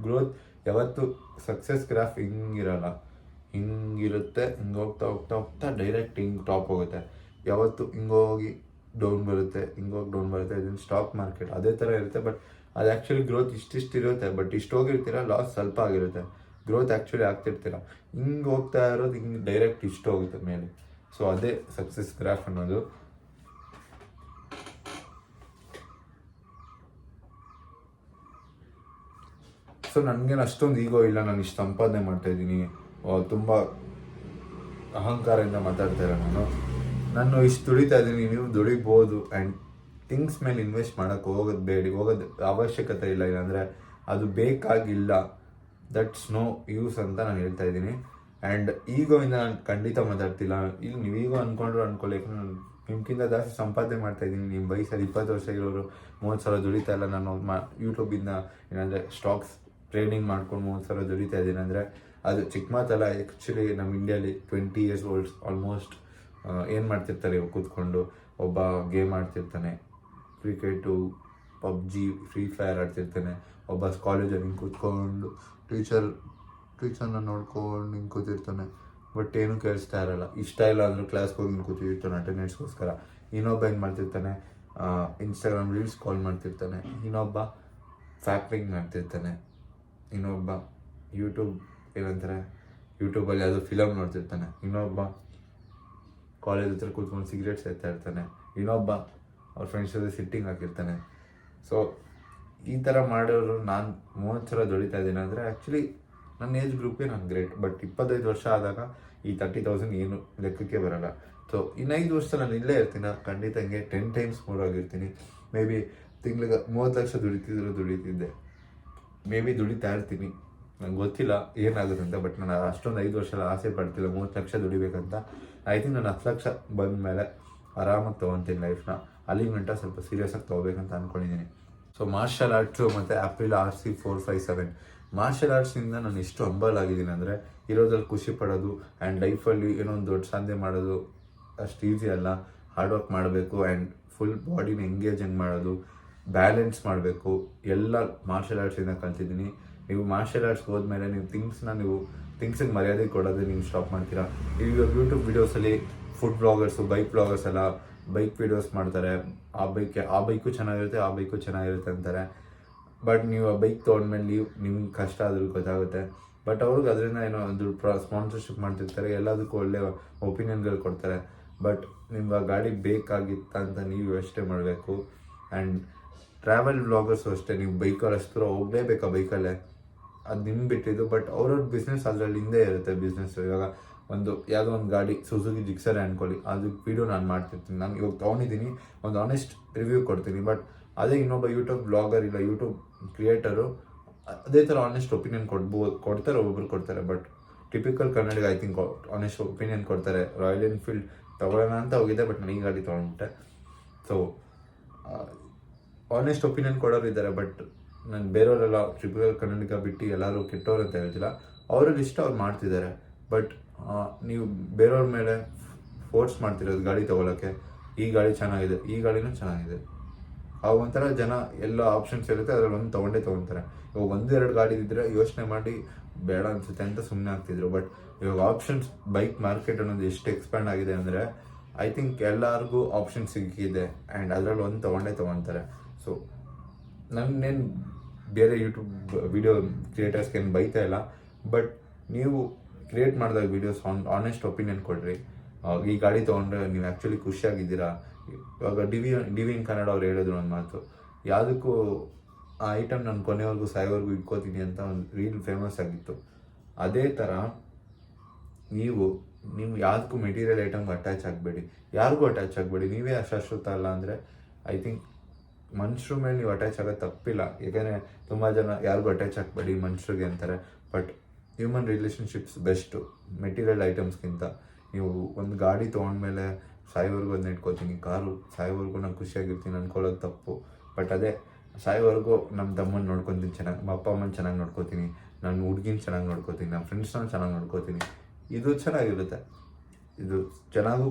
ಗ್ರೋತ್ ಯಾವತ್ತು ಸಕ್ಸಸ್ ಗ್ರಾಫ್ ಹಿಂಗಿರಲ್ಲ, ಹಿಂಗಿರುತ್ತೆ. ಹಿಂಗೆ ಹೋಗ್ತಾ ಹೋಗ್ತಾ ಹೋಗ್ತಾ ಡೈರೆಕ್ಟ್ ಹಿಂಗೆ ಟಾಪ್ ಹೋಗುತ್ತೆ. ಯಾವತ್ತು ಹಿಂಗೋಗಿ ಡೌನ್ ಬರುತ್ತೆ, ಇದನ್ನು ಸ್ಟಾಕ್ ಮಾರ್ಕೆಟ್ ಅದೇ ಥರ ಇರುತ್ತೆ. ಬಟ್ ಅದು ಆ್ಯಕ್ಚುಲಿ ಗ್ರೋತ್ ಇಷ್ಟಿಷ್ಟು ಇರುತ್ತೆ, ಬಟ್ ಇಷ್ಟು ಹೋಗಿರ್ತೀರ, ಲಾಸ್ ಸ್ವಲ್ಪ ಆಗಿರುತ್ತೆ. ಗ್ರೋತ್ ಆ್ಯಕ್ಚುಲಿ ಆಗ್ತಿರ್ತೀರ. ಹಿಂಗೆ ಹೋಗ್ತಾ ಇರೋದು ಹಿಂಗೆ ಡೈರೆಕ್ಟ್ ಇಷ್ಟು ಹೋಗುತ್ತೆ ಮೇಲೆ. ಸೊ ಅದೇ ಸಕ್ಸಸ್ ಗ್ರಾಫ್ ಅನ್ನೋದು. ಸೊ ನನಗೇನು ಅಷ್ಟೊಂದು ಈಗೋ ಇಲ್ಲ, ನಾನು ಇಷ್ಟು ಸಂಪಾದನೆ ಮಾಡ್ತಾಯಿದ್ದೀನಿ, ತುಂಬ ಅಹಂಕಾರದಿಂದ ಮಾತಾಡ್ತಾಯಿಲ್ಲ ನಾನು ಇಷ್ಟು ದುಡಿತಾ ಇದ್ದೀನಿ, ನೀವು ದುಡಿಬೋದು. ಆ್ಯಂಡ್ ಥಿಂಗ್ಸ್ ಮೇಲೆ ಇನ್ವೆಸ್ಟ್ ಮಾಡೋಕ್ಕೆ ಹೋಗೋದು ಅವಶ್ಯಕತೆ ಇಲ್ಲ, ಇಲ್ಲಾಂದರೆ ಅದು ಬೇಕಾಗಿಲ್ಲ. ದಟ್ಸ್ ನೋ ಯೂಸ್ ಅಂತ ನಾನು ಹೇಳ್ತಾ ಇದ್ದೀನಿ. ಆ್ಯಂಡ್ ಈಗೋಯಿಂದ ನಾನು ಖಂಡಿತ ಮಾತಾಡ್ತಿಲ್ಲ. ಇಲ್ಲಿ ನೀವು ಈಗೋ ಅನ್ಕೊಳ್ಳಿ, ನಾನು ನಿಮ್ಗಿಂತ ಜಾಸ್ತಿ ಸಂಪಾದನೆ ಮಾಡ್ತಾಯಿದ್ದೀನಿ. ನಿಮ್ಮ ವಯಸ್ಸಲ್ಲಿ 20 ವರ್ಷ ಇರೋರು 30,000 ದುಡಿತಾ ಇಲ್ಲ. ನಾನು ಯೂಟ್ಯೂಬಿಂದ ಏನಂದರೆ ಸ್ಟಾಕ್ಸ್ ಟ್ರೇಡಿಂಗ್ ಮಾಡ್ಕೊಂಡು 30,000 ದುಡಿತಾ ಇದ್ದೀನಿ ಅಂದರೆ ಅದು ಚಿಕ್ಕ ಮಾತಲ್ಲ. ಆ್ಯಕ್ಚುಲಿ ನಮ್ಮ ಇಂಡಿಯಾಲಿ 20 years ಓಲ್ಡ್ಸ್ ಆಲ್ಮೋಸ್ಟ್ ಏನು ಮಾಡ್ತಿರ್ತಾರೆ ಇವಾಗ ಕೂತ್ಕೊಂಡು. ಒಬ್ಬ ಗೇಮ್ ಆಡ್ತಿರ್ತಾನೆ, ಕ್ರಿಕೆಟು, PUBG, ಫ್ರೀ ಫೈರ್ ಆಡ್ತಿರ್ತಾನೆ. ಒಬ್ಬ ಕಾಲೇಜಲ್ಲಿ ಹಿಂಗೆ ಕೂತ್ಕೊಂಡು ಟೀಚರ್ನ ನೋಡ್ಕೊಂಡು ಹಿಂಗೆ ಕೂತಿರ್ತಾನೆ. ಬಟ್ ಏನೂ ಕೇಳಿಸ್ತಾ ಇರಲ್ಲ. ಇಷ್ಟ ಇಲ್ಲ ಅಂದರೂ ಕ್ಲಾಸ್ಗೆ ಹೋಗಿ ಹಿಂಗೆ ಕೂತಿರ್ತಾನೆ ಅಟೆಂಡೆನ್ಸ್ಗೋಸ್ಕರ. ಇನ್ನೊಬ್ಬ ಏನು ಮಾಡ್ತಿರ್ತಾನೆ, ಇನ್ಸ್ಟಾಗ್ರಾಮ್ ರೀಲ್ಸ್ ಕಾಲ್ ಮಾಡ್ತಿರ್ತಾನೆ. ಇನ್ನೊಬ್ಬ ಫ್ಯಾಕ್ಟ್ರಿಂಗ್ ಮಾಡ್ತಿರ್ತಾನೆ. ಇನ್ನೊಬ್ಬ ಯೂಟ್ಯೂಬಲ್ಲಿ ಯಾವುದೋ ಫಿಲಮ್ ನೋಡ್ತಿರ್ತಾನೆ. ಇನ್ನೊಬ್ಬ ಕಾಲೇಜ್ ಹತ್ರ ಕೂತ್ಕೊಂಡು ಸಿಗರೇಟ್ ಸೇರ್ತಾ ಇರ್ತಾನೆ. ಇನ್ನೊಬ್ಬ ಅವ್ರ ಫ್ರೆಂಡ್ಸ್ ಜೊತೆ ಸಿಟ್ಟಿಂಗ್ ಹಾಕಿರ್ತಾನೆ. ಸೊ ಈ ಥರ ಮಾಡೋರು ನಾನು 30,000 ದುಡಿತಾ ಇದ್ದೀನಿ ಅಂದರೆ ಆ್ಯಕ್ಚುಲಿ ನನ್ನ ಏಜ್ ಗ್ರೂಪೇ ನಾನು ಗ್ರೇಟ್. ಬಟ್ 25 ವರ್ಷ ಆದಾಗ ಈ 30,000 ಏನು ಲೆಕ್ಕಕ್ಕೆ ಬರೋಲ್ಲ. ಸೊ ಇನ್ನು 5 ವರ್ಷ ನಾನು ಇಲ್ಲೇ ಇರ್ತೀನಿ, ಖಂಡಿತ ಹಿಂಗೆ 10 times more ಆಗಿರ್ತೀನಿ. ಮೇ ಬಿ ತಿಂಗ್ಳಿಗೆ 30 ಲಕ್ಷ ದುಡಿತಿದ್ದೆ, ಮೇ ಬಿ ದುಡಿತಾ ಇರ್ತೀನಿ, ನಂಗೆ ಗೊತ್ತಿಲ್ಲ ಏನಾಗುತ್ತೆ ಅಂತ. ಬಟ್ ನಾನು ಅಷ್ಟೊಂದು 5 ವರ್ಷ ಆಸೆ ಪಡ್ತಿಲ್ಲ 30 ಲಕ್ಷ ದುಡಿಬೇಕಂತ. ಐ ಥಿಂಕ್ ನಾನು 10 ಲಕ್ಷ ಬಂದ ಮೇಲೆ ಆರಾಮಾಗಿ ತೊಗೊತೀನಿ ಲೈಫ್ನ. ಅಲ್ಲಿ ಗಂಟ ಸ್ವಲ್ಪ ಸೀರಿಯಸ್ಸಾಗಿ ತೊಗೋಬೇಕಂತ ಅಂದ್ಕೊಂಡಿದ್ದೀನಿ. ಸೊ ಮಾರ್ಷಲ್ ಆರ್ಟ್ಸು ಮತ್ತು ಆ್ಯಪ್ರಿಲ್ RC457 ಮಾರ್ಷಲ್ ಆರ್ಟ್ಸಿಂದ ನಾನು ಎಷ್ಟು ಹಂಬಲ್ ಆಗಿದ್ದೀನಿ ಅಂದರೆ ಇರೋದ್ರಲ್ಲಿ ಖುಷಿ ಪಡೋದು. ಆ್ಯಂಡ್ ಲೈಫಲ್ಲಿ ಏನೋ ಒಂದು ದೊಡ್ಡ ಸಾಧನೆ ಮಾಡೋದು ಅಷ್ಟು ಈಸಿ ಅಲ್ಲ. ಹಾರ್ಡ್ ವರ್ಕ್ ಮಾಡಬೇಕು ಆ್ಯಂಡ್ ಫುಲ್ ಬಾಡಿನ ಎಂಗೇಜ್ ಮಾಡೋದು, ಬ್ಯಾಲೆನ್ಸ್ ಮಾಡಬೇಕು, ಎಲ್ಲ ಮಾರ್ಷಲ್ ಆರ್ಟ್ಸಿಂದ ಕಲ್ತಿದ್ದೀನಿ. ನೀವು ಮಾರ್ಷಲ್ ಆರ್ಟ್ಸ್ಗೆ ಹೋದ್ಮೇಲೆ ನೀವು ಥಿಂಗ್ಸಿಗೆ ಮರ್ಯಾದೆ ಕೊಡೋದು ನೀವು ಸ್ಟಾಪ್ ಮಾಡ್ತೀರಾ. ಈಗ YouTube ವೀಡಿಯೋಸಲ್ಲಿ food bloggers, bike bloggers ಎಲ್ಲ ಬೈಕ್ ವೀಡಿಯೋಸ್ ಮಾಡ್ತಾರೆ. ಆ ಬೈಕು ಚೆನ್ನಾಗಿರುತ್ತೆ ಅಂತಾರೆ. ಬಟ್ ನೀವು ಆ ಬೈಕ್ ತೊಗೊಂಡ್ಮೇಲೆ ನಿಮ್ಗೆ ಕಷ್ಟ ಆದ್ರೂ ಗೊತ್ತಾಗುತ್ತೆ. ಬಟ್ ಅವ್ರಿಗೆ ಅದರಿಂದ ಏನೋ ದುಡ್ಡು ಸ್ಪಾನ್ಸರ್ಶಿಪ್ ಮಾಡ್ತಿರ್ತಾರೆ, ಎಲ್ಲದಕ್ಕೂ ಒಳ್ಳೆ ಒಪಿನಿಯನ್ಗಳು ಕೊಡ್ತಾರೆ. ಬಟ್ ನಿಮ್ಗೆ ಆ ಗಾಡಿ ಬೇಕಾಗಿತ್ತ ಅಂತ ನೀವು ಯೋಚನೆ ಮಾಡಬೇಕು. ಆ್ಯಂಡ್ ಟ್ರಾವೆಲ್ ವ್ಲಾಗರ್ಸು ಅಷ್ಟೇ, ನೀವು ಬೈಕಲ್ಲಿ ಅಷ್ಟು ದೂರ ಹೋಗಲೇಬೇಕಾ ಬೈಕಲ್ಲೇ, ಅದು ನಿಮ್ಗೆ ಬಿಟ್ಟಿದ್ದು. ಬಟ್ ಅವ್ರವ್ರ ಬಿಸ್ನೆಸ್ ಅದರಲ್ಲಿ ಹಿಂದೆ ಇರುತ್ತೆ ಬಿಸ್ನೆಸ್. ಇವಾಗ ಯಾವುದೋ ಒಂದು ಗಾಡಿ ಸುಜುಕಿ ಜಿಕ್ಸರ್ ಅನ್ಕೊಳ್ಳಿ, ಅದು ವಿಡಿಯೋ ನಾನು ಮಾಡ್ತಿರ್ತೀನಿ. ನಾನು ಇವಾಗ ತೊಗೊಂಡಿದ್ದೀನಿ, ಒಂದು ಆನೆಸ್ಟ್ ರಿವ್ಯೂ ಕೊಡ್ತೀನಿ. ಬಟ್ ಅದೇ ಇನ್ನೊಬ್ಬ ಯೂಟ್ಯೂಬ್ ಬ್ಲಾಗರ್ ಇಲ್ಲ ಯೂಟ್ಯೂಬ್ ಕ್ರಿಯೇಟರು ಅದೇ ಥರ ಆನೆಸ್ಟ್ ಒಪಿನಿಯನ್ ಕೊಡ್ತಾರೆ, ಒಬ್ಬೊಬ್ರು ಕೊಡ್ತಾರೆ. But typical Kannadiga I think honest opinion ಕೊಡ್ತಾರೆ. ರಾಯಲ್ ಎನ್ಫೀಲ್ಡ್ ತೊಗೊಳ್ಳೋಣ ಅಂತ ಹೋಗಿದ್ದೆ, ಬಟ್ ನಾನು ಈ ಗಾಡಿ ತೊಗೊಂಡ್ಬಿಟ್ಟೆ. ಸೊ ಆನೆಸ್ಟ್ ಒಪಿನಿಯನ್ ಕೊಡೋರು ಇದ್ದಾರೆ. ಬಟ್ ನಾನು ಬೇರೆಯವರೆಲ್ಲ ಟ್ರಿಪಿಕಲ್ ಕನ್ನಡಿಗ ಬಿಟ್ಟು ಎಲ್ಲರೂ ಕೆಟ್ಟವ್ರು ಅಂತ ಹೇಳ್ತಿಲ್ಲ, ಅವ್ರಿಗೆ ಇಷ್ಟ ಅವ್ರು ಮಾಡ್ತಿದ್ದಾರೆ. ಬಟ್ ನೀವು ಬೇರೆಯವ್ರ ಮೇಲೆ ಫೋರ್ಸ್ ಮಾಡ್ತಿರೋದು ಗಾಡಿ ತೊಗೊಳಕ್ಕೆ, ಈ ಗಾಡಿ ಚೆನ್ನಾಗಿದೆ, ಈ ಗಾಡಿನೂ ಚೆನ್ನಾಗಿದೆ. ಆ ಒಂಥರ ಜನ ಎಲ್ಲ ಆಪ್ಷನ್ಸ್ ಇರುತ್ತೆ, ಅದ್ರಲ್ಲಿ ಒಂದು ತೊಗೊತಾರೆ. ಇವಾಗ 1-2 ಗಾಡಿ ಇದ್ದರೆ ಯೋಚನೆ ಮಾಡಿ ಬೇಡ ಅನ್ಸುತ್ತೆ ಅಂತ ಸುಮ್ಮನೆ ಆಗ್ತಿದ್ರು. ಬಟ್ ಇವಾಗ ಆಪ್ಷನ್ಸ್ ಬೈಕ್ ಮಾರ್ಕೆಟ್ ಅನ್ನೋದು ಎಷ್ಟು ಎಕ್ಸ್ಪ್ಯಾಂಡ್ ಆಗಿದೆ ಅಂದರೆ ಐ ಥಿಂಕ್ ಎಲ್ಲರಿಗೂ ಆಪ್ಷನ್ ಸಿಕ್ಕಿದೆ ಆ್ಯಂಡ್ ಅದರಲ್ಲಿ ಒಂದು ತೊಗೊತಾರೆ. ಸೊ ನನ್ನೇನು ಬೇರೆ ಯೂಟ್ಯೂಬ್ ವಿಡಿಯೋ ಕ್ರಿಯೇಟರ್ಸ್ಗೆ ಏನು ಬೈತಾ ಇಲ್ಲ, ಬಟ್ ನೀವು ಕ್ರಿಯೇಟ್ ಮಾಡಿದಾಗ ವೀಡಿಯೋಸ್ ಆನೆಸ್ಟ್ ಒಪಿನಿಯನ್ ಕೊಡ್ರಿ. ಈ ಗಾಡಿ ತೊಗೊಂಡ್ರೆ ನೀವು ಆ್ಯಕ್ಚುಲಿ ಖುಷಿಯಾಗಿದ್ದೀರಾ. ಇವಾಗ ಡಿ ವಿ ಇನ್ ಕನ್ನಡ ಅವ್ರು ಹೇಳಿದ್ರು ಒಂದು ಮಾತು, ಯಾವುದಕ್ಕೂ ಆ ಐಟಮ್ ನಾನು ಕೊನೆವರೆಗೂ ಸಾಯೋವರೆಗೂ ಇಟ್ಕೋತೀನಿ ಅಂತ ಒಂದು ರೀಲ್ ಫೇಮಸ್ ಆಗಿತ್ತು. ಅದೇ ಥರ ನೀವು ಯಾವುದಕ್ಕೂ ಮೆಟೀರಿಯಲ್ ಐಟಮ್ಗೆ ಅಟ್ಯಾಚ್ ಆಗಬೇಡಿ, ಯಾರಿಗೂ ಅಟ್ಯಾಚ್ ಆಗಬೇಡಿ. ನೀವೇ ಶಾಶ್ವತ ಅಲ್ಲ ಅಂದರೆ ಐ ಥಿಂಕ್ ಮನುಷ್ಯರ ಮೇಲೆ ನೀವು ಅಟ್ಯಾಚ್ ಆಗೋದು ತಪ್ಪಿಲ್ಲ. ಯಾಕಂದರೆ ತುಂಬ ಜನ ಯಾರಿಗೂ ಅಟ್ಯಾಚ್ ಆಗಬೇಡಿ ಮನುಷ್ಯರಿಗೆ ಅಂತಾರೆ, but human relationships best material ಐಟಮ್ಸ್ಗಿಂತ. ನೀವು ಒಂದು ಗಾಡಿ ತೊಗೊಂಡ್ಮೇಲೆ ಸಾಯೋವರೆಗೂ ಅದನ್ನ ಇಟ್ಕೋತೀನಿ, ಕಾರು ಸಾಯೋವರೆಗೂ ನಾನು ಖುಷಿಯಾಗಿರ್ತೀನಿ ಅಂದ್ಕೊಳ್ಳೋದು ತಪ್ಪು. ಬಟ್ ಅದೇ ಸಾಯೋವರೆಗೂ ನಮ್ಮ ತಮ್ಮನ ನೋಡ್ಕೊತೀನಿ ಚೆನ್ನಾಗಿ, ನಮ್ಮ ಅಪ್ಪ ಅಮ್ಮನ ಚೆನ್ನಾಗಿ ನೋಡ್ಕೋತೀನಿ, ನನ್ನ ಹುಡುಗಿನ ಚೆನ್ನಾಗಿ ನೋಡ್ಕೋತೀನಿ, ನಮ್ಮ ಫ್ರೆಂಡ್ಸ್ನ ಚೆನ್ನಾಗಿ ನೋಡ್ಕೋತೀನಿ. ಇದು ಚೆನ್ನಾಗಿರುತ್ತೆ, ಇದು ಚೆನ್ನಾಗೂ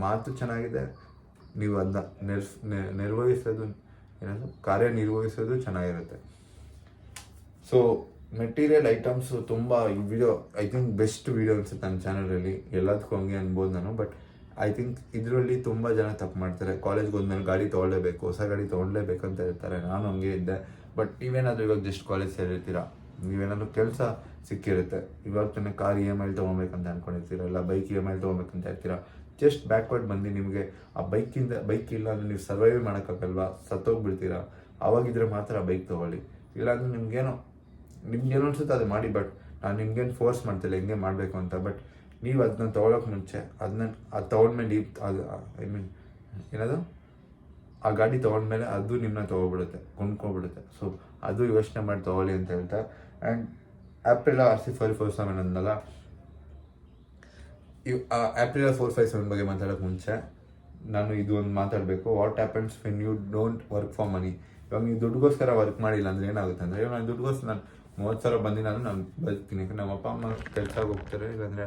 ಮಾತು ಚೆನ್ನಾಗಿದೆ, ನೀವು ಅದನ್ನ ನಿರ್ವಹಿಸೋದು ಕಾರ್ಯನಿರ್ವಹಿಸೋದು ಚೆನ್ನಾಗಿರುತ್ತೆ. ಸೊ ಮೆಟೀರಿಯಲ್ ಐಟಮ್ಸು ತುಂಬ ಈ video I think best video ಅನ್ಸುತ್ತೆ ನನ್ನ ಚಾನಲಲ್ಲಿ. ಎಲ್ಲದಕ್ಕೂ ಹಂಗೆ ಅನ್ಬೋದು ನಾನು. ಬಟ್ ಐ ಥಿಂಕ್ ಇದರಲ್ಲಿ ತುಂಬ ಜನ ತಪ್ಪು ಮಾಡ್ತಾರೆ. ಕಾಲೇಜ್ಗೆ ಹೋದ್ಮೇಲೆ ಗಾಡಿ ತೊಗೊಳ್ಳೇಬೇಕು, ಹೊಸ ಗಾಡಿ ತೊಗೊಳ್ಳೇಬೇಕು ಅಂತ ಹೇಳ್ತಾರೆ. ನಾನು ಹಂಗೆ ಇದ್ದೆ. ಬಟ್ ನೀವೇನಾದರೂ ಇವಾಗ ಜಸ್ಟ್ ಕಾಲೇಜ್ ಸೇರಿರ್ತೀರ, ನೀವೇನಾದರೂ ಕೆಲಸ ಸಿಕ್ಕಿರುತ್ತೆ, ಇವಾಗ ತಾನೇ ಕಾರ್ EMI ತೊಗೊಬೇಕಂತ ಅಂದ್ಕೊಂಡಿರ್ತೀರ, ಇಲ್ಲ ಬೈಕ್ EMI ತೊಗೊಬೇಕಂತ ಇರ್ತೀರ. ಜಸ್ಟ್ ಬ್ಯಾಕ್ವರ್ಡ್ ಬಂದು ನಿಮಗೆ ಆ ಬೈಕ್ ಇಲ್ಲ ಅಂದರೆ ನೀವು ಸರ್ವೈವ್ ಮಾಡೋಕ್ಕಾಗಲ್ವಾ, ಸತ್ತೋಗ್ಬಿಡ್ತೀರಾ. ಆವಾಗಿದ್ರೆ ಮಾತ್ರ ಬೈಕ್ ತೊಗೊಳ್ಳಿ. ಇಲ್ಲಾಂದರೆ ನಿಮ್ಗೇನೋ ಅನ್ಸುತ್ತೆ ಅದು ಮಾಡಿ. ಬಟ್ ನಾನು ನಿಮ್ಗೇನು ಫೋರ್ಸ್ ಮಾಡ್ತಿಲ್ಲ ಹಿಂಗೆ ಮಾಡಬೇಕು ಅಂತ. ಬಟ್ ನೀವು ಅದನ್ನ ತೊಗೊಳಕ್ಕೆ ಮುಂಚೆ ಅದು ತೊಗೊಂಡ್ಮೇಲೆ ಅದು ಐ ಮೀನ್ ಏನದು ಆ ಗಾಡಿ ತೊಗೊಂಡ್ಮೇಲೆ ಅದು ನಿಮ್ಮನ್ನ ತೊಗೊಬಿಡುತ್ತೆ, ಕೊಂಡ್ಕೊಬಿಡುತ್ತೆ. ಸೊ ಅದು ಯೋಚನೆ ಮಾಡಿ ತೊಗೊಳ್ಳಿ ಅಂತ ಹೇಳ್ತಾ. ಆ್ಯಂಡ್ ಆ್ಯಪ್ರಿಲ್ RC457 ಅಂದಲ್ಲ, ಆ್ಯಪ್ರಿಲ್ 457 ಬಗ್ಗೆ ಮಾತಾಡೋಕ್ಕೆ ಮುಂಚೆ ನಾನು ಇದು ಒಂದು ಮಾತಾಡಬೇಕು. What happens when you don't work for money. ಇವಾಗ ನೀವು ದುಡ್ಡುಗೋಸ್ಕರ ವರ್ಕ್ ಮಾಡಿಲ್ಲ ಅಂದರೆ ಏನಾಗುತ್ತೆ ಅಂದರೆ, ಇವಾಗ ನಾನು ದುಡ್ಡುಗೋಸ್ಕರ ನಾನು 30,000 ಬಂದಿನಾದ್ರೂ ನಾನು ಬದುಕ್ತೀನಿ. ಯಾಕಂದ್ರೆ ನಮ್ಮ ಅಪ್ಪ ಅಮ್ಮ ಕೆಲ್ಸಕ್ಕೆ ಹೋಗ್ತಾರೆ, ಇಲ್ಲಾಂದರೆ